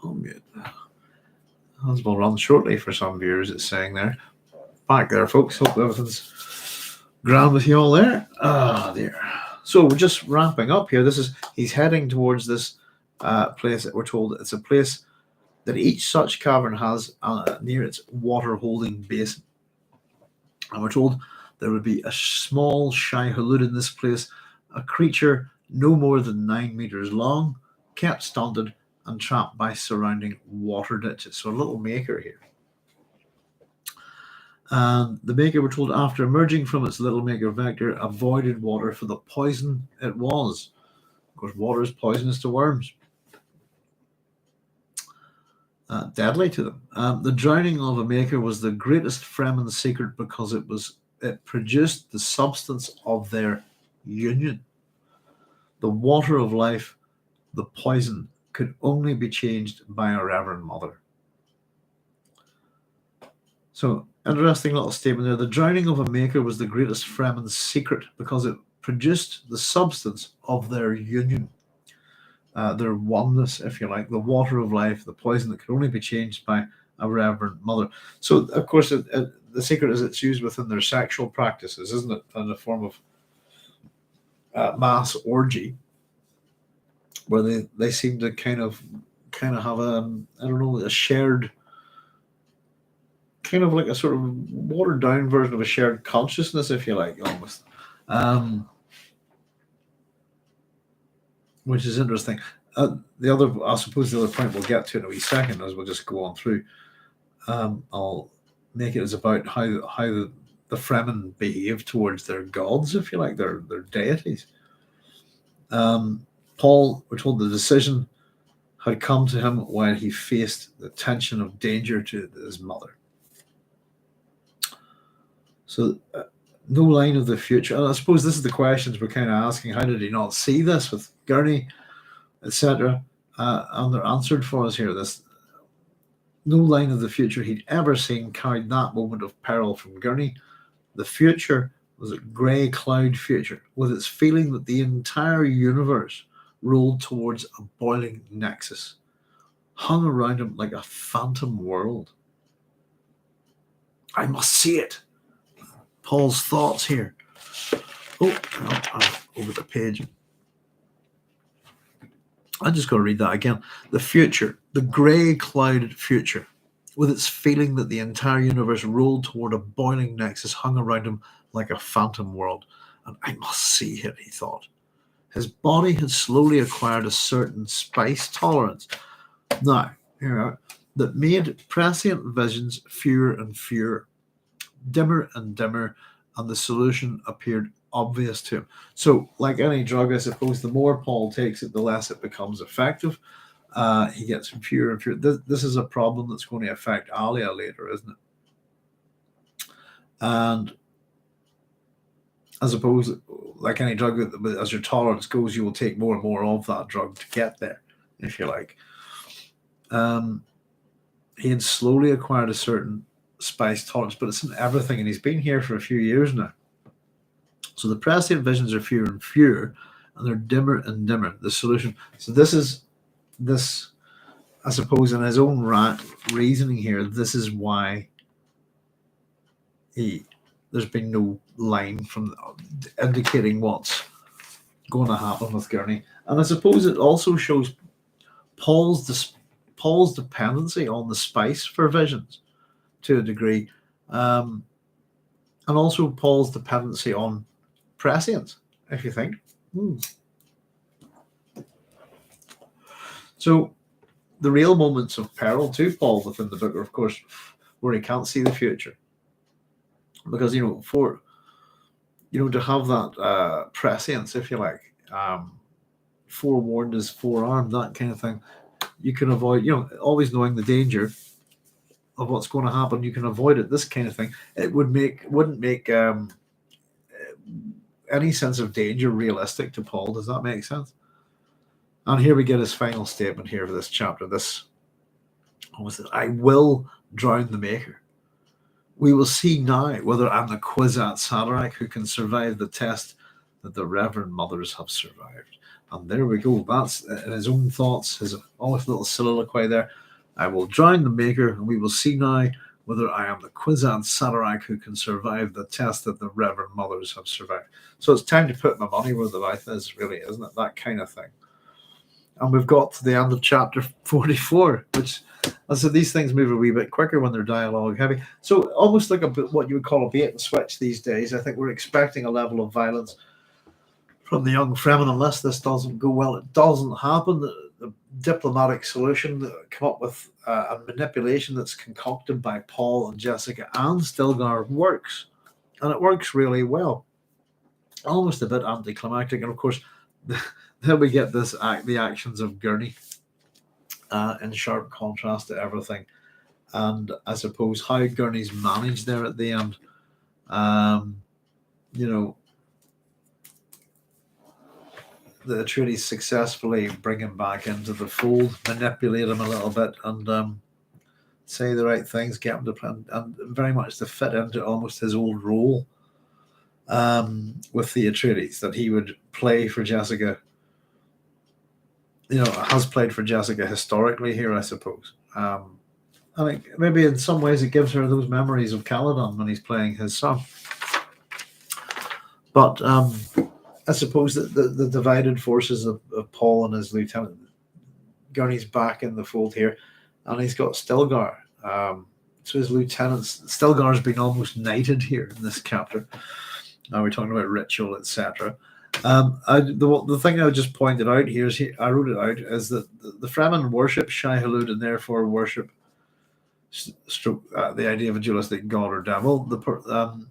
Oh, good. As will run shortly for some viewers, it's saying there. Back there, folks. Hope everything's grand with you all there. Ah, dear. So we're just wrapping up here. He's heading towards this place that we're told it's a place that each such cavern has near its water-holding basin. And we're told there would be a small shy halud in this place, a creature no more than 9 meters long, kept stunted and trapped by surrounding water ditches. So a little maker here. And the maker, we're told, after emerging from its little maker vector, avoided water for the poison it was. Of course, water is poisonous to worms. Deadly to them. The drowning of a maker was the greatest Fremen secret because it produced the substance of their union. The water of life, the poison, could only be changed by a Reverend Mother. So, interesting little statement there. The drowning of a maker was the greatest Fremen's secret because it produced the substance of their union. Their oneness, if you like, the water of life, the poison that could only be changed by a Reverend Mother. So, of course, the secret is it's used within their sexual practices, isn't it? In the form of mass orgy, where they seem to kind of have a shared, kind of like a sort of watered down version of a shared consciousness, if you like, almost. Which is interesting. I suppose the other point we'll get to in a wee second, as we'll just go on through. I'll make it as about how the Fremen behave towards their gods, if you like, their deities. Paul, we're told the decision had come to him while he faced the tension of danger to his mother. So, no line of the future. And I suppose this is the questions we're kind of asking. How did he not see this with Gurney, etc.? And they're answered for us here. This no line of the future he'd ever seen carried that moment of peril from Gurney. The future was a grey cloud future, with its feeling that the entire universe rolled towards a boiling nexus, hung around him like a phantom world. I must see it. Paul's thoughts here. Over the page. I'm just going to read that again. The future, the grey clouded future, with its feeling that the entire universe rolled toward a boiling nexus, hung around him like a phantom world. And I must see it, he thought. His body had slowly acquired a certain spice tolerance. Now, that made prescient visions fewer and fewer, dimmer and dimmer, and the solution appeared obvious to him. So, like any drug, I suppose, the more Paul takes it, the less it becomes effective. He gets fewer and fewer. This is a problem that's going to affect Alia later, isn't it? And I suppose, like any drug, as your tolerance goes, you will take more and more of that drug to get there, if you like. He had slowly acquired a certain spice tolerance, but it's in everything, and he's been here for a few years now. So the prescient visions are fewer and fewer, and they're dimmer and dimmer. The solution. So this, I suppose, in his own reasoning here, this is why there's been no line from indicating what's going to happen with Gurney. And I suppose it also shows Paul's dependency on the spice for visions to a degree, and also Paul's dependency on prescience, if you think. So the real moments of peril to Paul within the book are, of course, where he can't see the future, because to have that prescience, if you like, forewarned is forearmed, that kind of thing. You can avoid, always knowing the danger of what's going to happen. You can avoid it. This kind of thing, it wouldn't make any sense of danger realistic to Paul. Does that make sense? And here we get his final statement here for this chapter. I will drown the maker. We will see now whether I'm the exquisite satiric who can survive the test that the Reverend Mothers have survived. And there we go. That's in his own thoughts, his almost little soliloquy there. I will drown the maker, and we will see now whether I am the exquisite satiric who can survive the test that the Reverend Mothers have survived. So it's time to put my money where the mouth is, really, isn't it? That kind of thing. And we've got to the end of chapter 44, which And so these things move a wee bit quicker when they're dialogue heavy. So almost like a bit what you would call a bait and switch these days. I think we're expecting a level of violence from the young Fremen unless this doesn't go well. It doesn't happen. The diplomatic solution come up with a manipulation that's concocted by Paul and Jessica and Stilgar works, and it works really well. Almost a bit anticlimactic, and of course, then we get the actions of Gurney in sharp contrast to everything, and I suppose how Gurney's managed there at the end. You know, the Atreides successfully bring him back into the fold, manipulate him a little bit, and say the right things, get him to plan, and very much to fit into almost his old role with the Atreides that he would play for Jessica. You know, has played for Jessica historically here, I suppose. I think maybe in some ways it gives her those memories of Caladan when he's playing his son. But I suppose that the divided forces of Paul and his lieutenant, Gurney's back in the fold here, and he's got Stilgar. So his lieutenants, Stilgar's been almost knighted here in this chapter. Now we're talking about ritual, etc. The thing I just pointed out here is I wrote it out is that the Fremen worship Shai Hulud and therefore worship the idea of a dualistic god or devil. The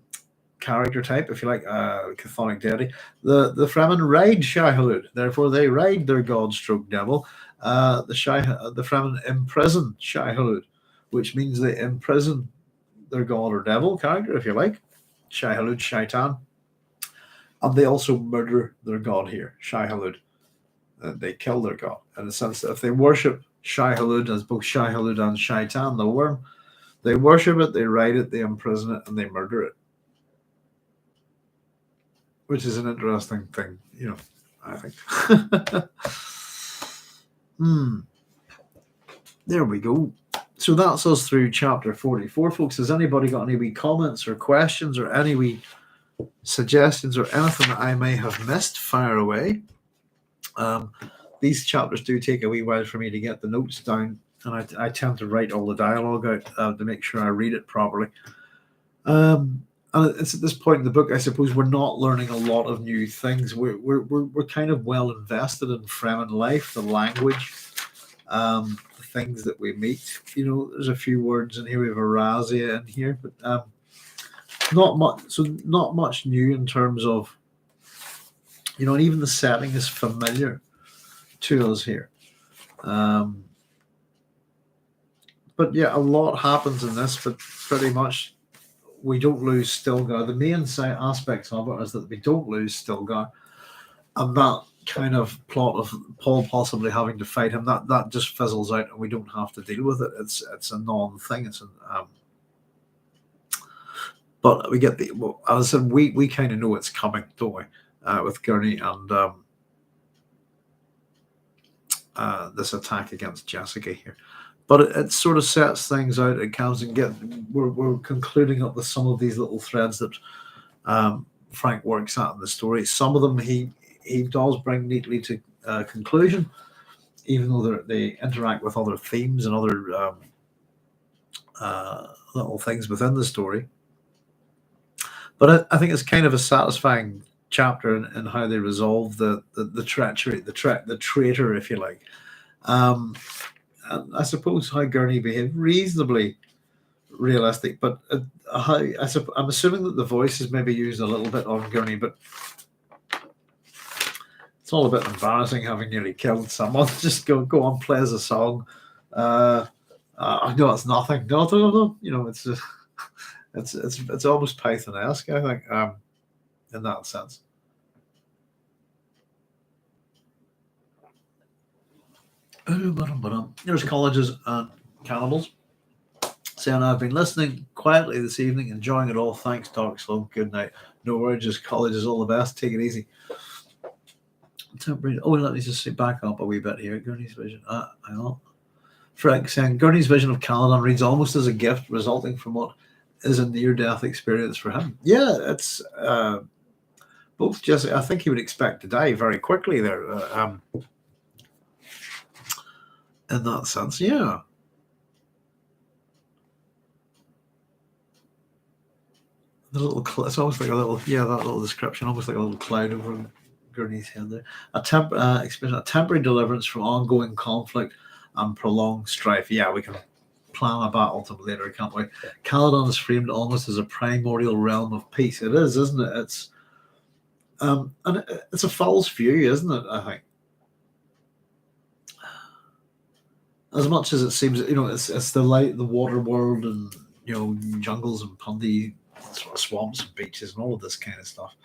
character type, if you like, chthonic deity. The Fremen ride Shai Hulud, therefore they ride their god stroke devil. The Fremen imprison Shai Hulud, which means they imprison their god or devil character, if you like, Shai Hulud, Shaitan. And they also murder their god here, Shai Hulud. They kill their god, in the sense that if they worship Shai Hulud as both Shai Hulud and Shaitan, the worm, they worship it, they ride it, they imprison it, and they murder it. Which is an interesting thing, you know, I think. There we go. So that's us through chapter 44, folks. Has anybody got any wee comments or questions or any wee suggestions or anything that I may have missed? Fire away. These chapters do take a wee while for me to get the notes down, and I tend to write all the dialogue out to make sure I read it properly. And it's at this point in the book, I suppose, we're not learning a lot of new things. We're kind of well invested in Fremen life, the language, the things that we meet. You know, there's a few words in here. We have Arazia in here, but not much. So not much new in terms of, you know, and even the setting is familiar to us here. But yeah, a lot happens in this, but pretty much we don't lose Stilgar. The main aspects of it is that we don't lose Stilgar, and that kind of plot of Paul possibly having to fight him, that just fizzles out, and we don't have to deal with it. It's a non-thing. It's but we get as I said, we kind of know it's coming, don't we? With Gurney and this attack against Jessica here. But it sort of sets things out. It comes and we're concluding up with some of these little threads that Frank works at in the story. Some of them he does bring neatly to conclusion, even though they interact with other themes and other little things within the story. But I think it's kind of a satisfying chapter in how they resolve the treachery, the traitor, if you like. And I suppose how Gurney behaved reasonably realistic, but I'm assuming that the voice is maybe used a little bit on Gurney, but it's all a bit embarrassing having nearly killed someone. Just go on, play as a song. No, it's nothing. No. You know, it's just, it's almost Python-esque, I think, in that sense. There's colleges and cannibals saying, I've been listening quietly this evening, enjoying it all. Thanks, Dark Sloan. Good night. No worries, just colleges, all the best. Take it easy. Let me just back up a wee bit here. Gurney's vision. Hang on. Frank saying, Gurney's vision of Caladan reads almost as a gift resulting from what is a near-death experience for him. Yeah, it's both Jesse. I think he would expect to die very quickly there. In that sense, yeah. the little, it's almost like a little, yeah, that little description, almost like a little cloud over Gurney's head there. A temporary deliverance from ongoing conflict and prolonged strife. Yeah, we can plan a battle to later, can't we? Caledon is framed almost as a primordial realm of peace. It is, isn't it? And it's a false view, isn't it? I think, as much as it seems, it's the light, the water world, and jungles and pundy sort of swamps and beaches and all of this kind of stuff.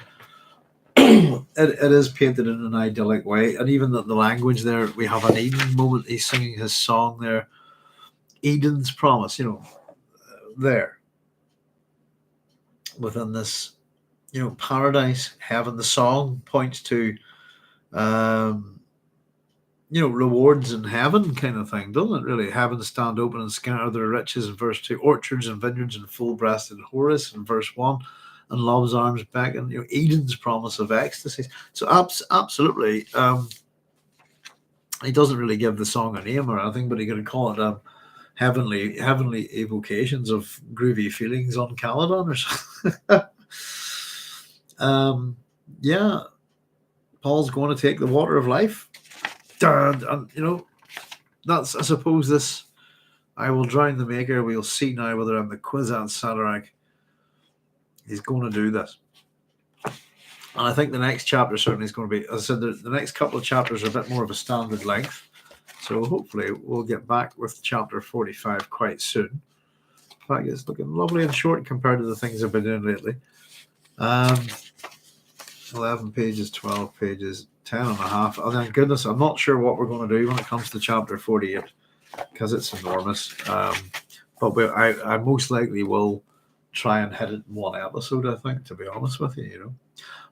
It is painted in an idyllic way, and even the language there, we have an Eden moment. He's singing his song there, Eden's promise. There within this, paradise, heaven. The song points to, rewards in heaven, kind of thing, doesn't it? Really, heaven stand open and scatter their riches in verse 2, orchards and vineyards and full-breasted Horus in verse 1. And love's arms beckon, Eden's promise of ecstasy. So absolutely, he doesn't really give the song a name or anything, but he could call it heavenly evocations of groovy feelings on Caledon or something. Yeah, Paul's going to take the water of life, and that's, I suppose, this. I will drown the maker. We'll see now whether I'm the Kwisatz Haderach. He's going to do this. And I think the next chapter certainly is going to be, as I said, the next couple of chapters are a bit more of a standard length. So hopefully we'll get back with chapter 45 quite soon. In fact, it's looking lovely and short compared to the things I've been doing lately. 11 pages, 12 pages, 10 and a half. Oh, thank goodness, I'm not sure what we're going to do when it comes to chapter 48 because it's enormous. But I most likely will try and hit it in one episode, I think, to be honest with you,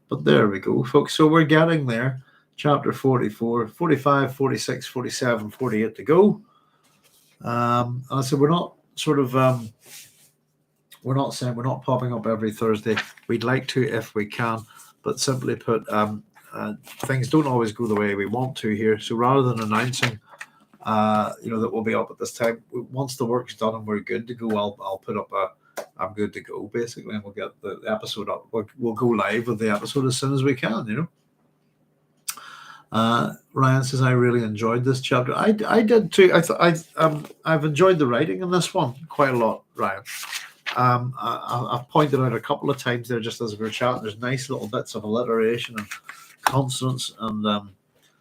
But there we go, folks. So we're getting there. Chapter 44, 45, 46, 47, 48 to go. And I said we're not we're not saying we're not popping up every Thursday. We'd like to if we can, but simply put, things don't always go the way we want to here. So rather than announcing that we'll be up at this time, once the work's done and we're good to go, I'll put up I'm good to go, basically, and we'll get the episode up. We'll go live with the episode as soon as we can, Ryan says, I really enjoyed this chapter. I did too. I've enjoyed the writing in this one quite a lot, Ryan. I've pointed out a couple of times there just as we were chatting, there's nice little bits of alliteration and consonants and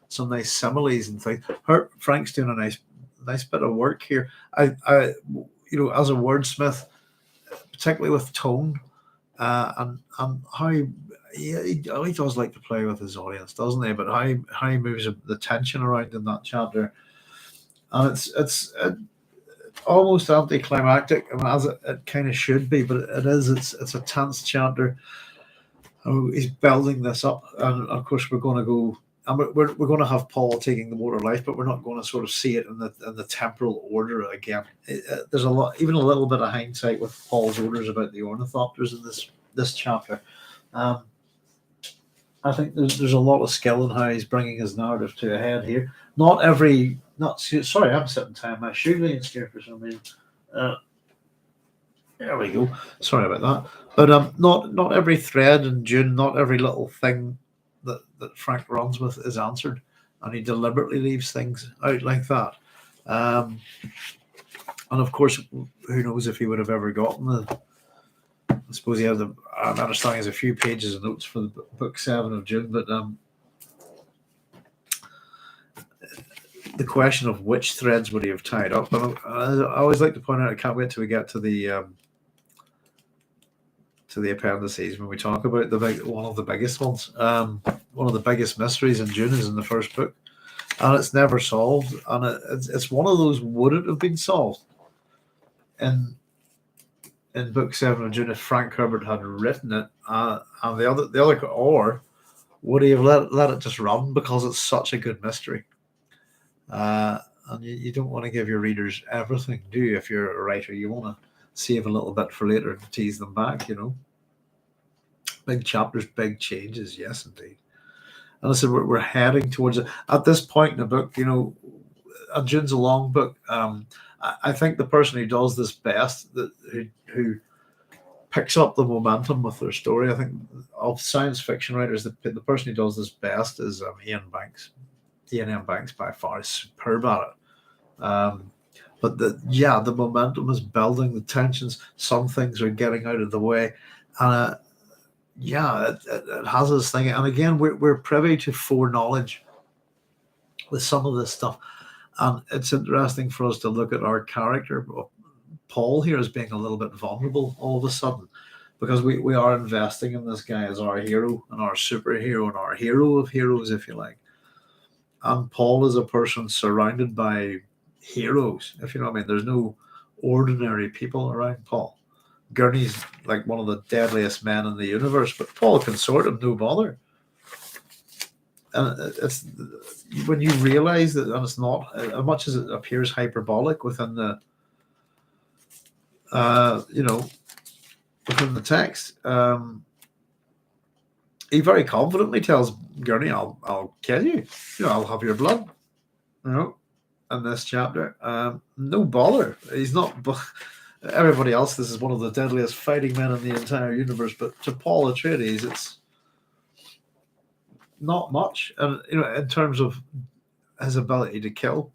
some nice similes and things. Frank's doing a nice bit of work here. I as a wordsmith, particularly with tone, and how he does like to play with his audience, doesn't he? But how he moves the tension around in that chapter, and it's almost anticlimactic, as it kind of should be, but it is. It's a tense chapter. He's building this up, and of course we're going to go. And we're going to have Paul taking the water of life, but we're not going to sort of see it in the temporal order again. There's a little bit of hindsight with Paul's orders about the ornithopters in this chapter. I think there's a lot of skill in how he's bringing his narrative to a head here. Sorry, I'm sitting tying my shoelace here for some reason. There we go. Sorry about that. But not every thread in Dune, not every little thing that Frank runs with is answered, and he deliberately leaves things out like that. And of course, who knows if he would have ever gotten I suppose he has I'm understanding he has a few pages of notes for the book 7 of Dune, but the question of which threads would he have tied up. And I always like to point out, I can't wait till we get to the appendices when we talk about one of the biggest ones. One of the biggest mysteries in Dune is in the first book, and it's never solved. And it's one of those, would it have been solved in book 7 of Dune if Frank Herbert had written it, and the other, or would he have let it just run because it's such a good mystery? And you don't want to give your readers everything, do you? If you're a writer, you want to save a little bit for later to tease them back, Big chapters, big changes, yes, indeed. And I said we're heading towards it. At this point in the book, and Dune's a long book. I think the person who does this best, who picks up the momentum with their story. I think of science fiction writers, the person who does this best is Ian Banks. Ian M. Banks by far is superb at it. But the momentum is building, the tensions, some things are getting out of the way. And it has this thing. And again, we're privy to foreknowledge with some of this stuff. And it's interesting for us to look at our character, Paul here, as being a little bit vulnerable all of a sudden, because we are investing in this guy as our hero and our superhero and our hero of heroes, if you like. And Paul is a person surrounded by heroes, if you know what I mean. There's no ordinary people around Paul. Gurney's like one of the deadliest men in the universe, but Paul can sort him, no bother. And it's when you realize that, and it's not as much as it appears hyperbolic within the within the text. He very confidently tells Gurney, I'll kill you. I'll have your blood. In this chapter. No bother. He's not. Everybody else, this is one of the deadliest fighting men in the entire universe. But to Paul Atreides, it's not much. And in terms of his ability to kill.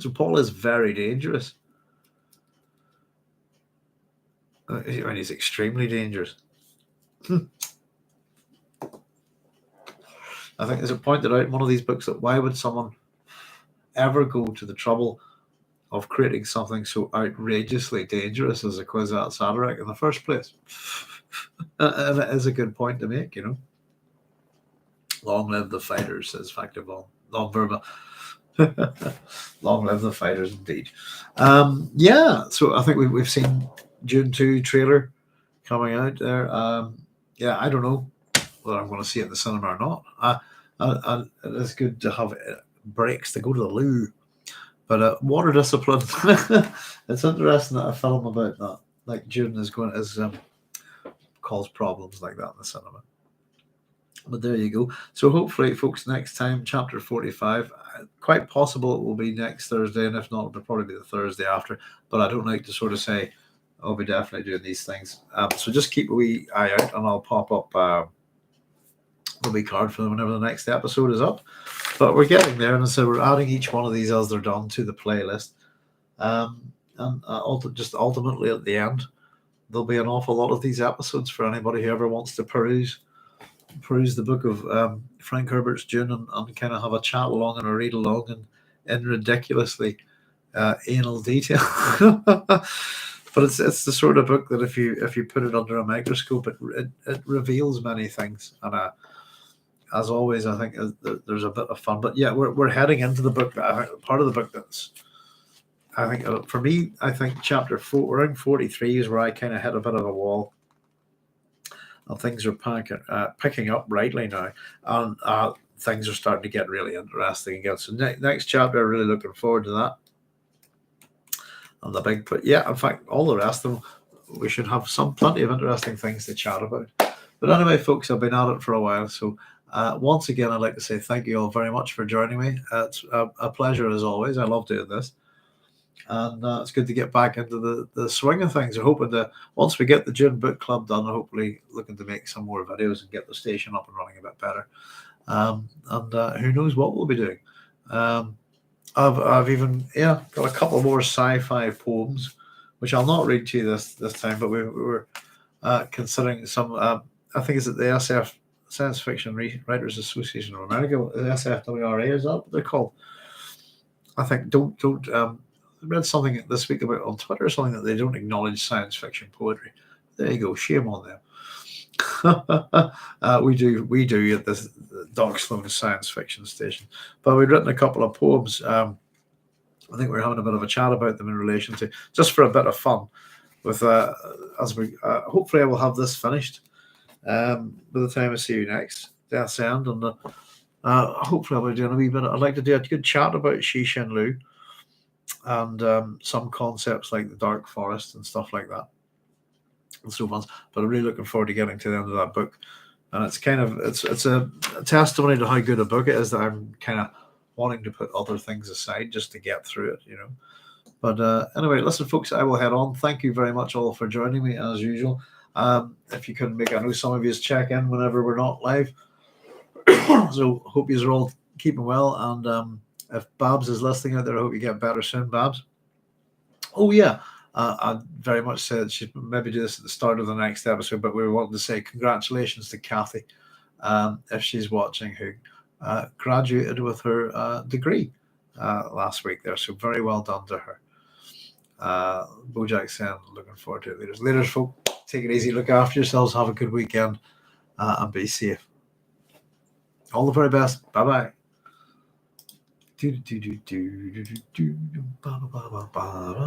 So Paul is very dangerous. He's extremely dangerous. I think there's a pointed out in one of these books that why would someone ever go to the trouble of creating something so outrageously dangerous as a Kwisatz Haderach in the first place? And it is a good point to make, Long live the fighters, says Factivon. Long verba. Long live the fighters, indeed. So I think we've seen Dune 2 trailer coming out there. I don't know whether I'm going to see it in the cinema or not. And it is good to have breaks to go to the loo. But water discipline, it's interesting that a film about that, like Dune, is cause problems like that in the cinema. But there you go. So hopefully, folks, next time, chapter 45, quite possible it will be next Thursday, and if not, it'll probably be the Thursday after. But I don't like to sort of say, I'll be definitely doing these things. So just keep a wee eye out, and I'll pop up the wee card for them whenever the next episode is up. But we're getting there, and so we're adding each one of these as they're done to the playlist. Just ultimately at the end, there'll be an awful lot of these episodes for anybody who ever wants to peruse the book of Frank Herbert's Dune and kind of have a chat along and a read along and in ridiculously anal detail. But it's the sort of book that if you put it under a microscope, it reveals many things. And as always, I think there's a bit of fun. But yeah, we're heading into the book. Part of the book that's, I think, for me, I think chapter 4, around 43 is where I kind of hit a bit of a wall. And things are picking up rightly now. And things are starting to get really interesting again. So next chapter, I'm really looking forward to that. And the big, but yeah, in fact, all the rest of them, we should have plenty of interesting things to chat about. But anyway, folks, I've been at it for a while. So once again, I'd like to say thank you all very much for joining me. It's a pleasure as always. I love doing this. And it's good to get back into the swing of things. We're hoping to, once we get the Dune Book Club done, hopefully looking to make some more videos and get the station up and running a bit better. And who knows what we'll be doing. I've even got a couple more sci-fi poems, which I'll not read to you this time, but we were considering some. I think it's at the SF Science Fiction Writers Association of America, the SFWRA, is that what they're called? I think don't. I read something this week about on Twitter, something that they don't acknowledge science fiction poetry. There you go, shame on them. We do at this Doc Sloan Science Fiction Station. But we've written a couple of poems. I think we're having a bit of a chat about them in relation to, just for a bit of fun. With as we hopefully I will have this finished by the time I see you next, Death's End, and hopefully I'll be doing a wee bit. I'd like to do a good chat about Xi Shen Lu and some concepts like the Dark Forest and stuff like that. And so on. But I'm really looking forward to getting to the end of that book. And it's kind of it's a testimony to how good a book it is that I'm kind of wanting to put other things aside just to get through it, But anyway, listen, folks, I will head on. Thank you very much all for joining me as usual. If you couldn't make, I know some of you check in whenever we're not live. So hope you are all keeping well. And if Babs is listening out there, I hope you get better soon, Babs. Oh yeah, I very much said she'd maybe do this at the start of the next episode, but we wanted to say congratulations to Kathy, if she's watching, who graduated with her degree last week there. So very well done to her. Bojack saying, looking forward to it. Leaders, folk, take it easy, look after yourselves, have a good weekend, and be safe. All the very best. Bye bye.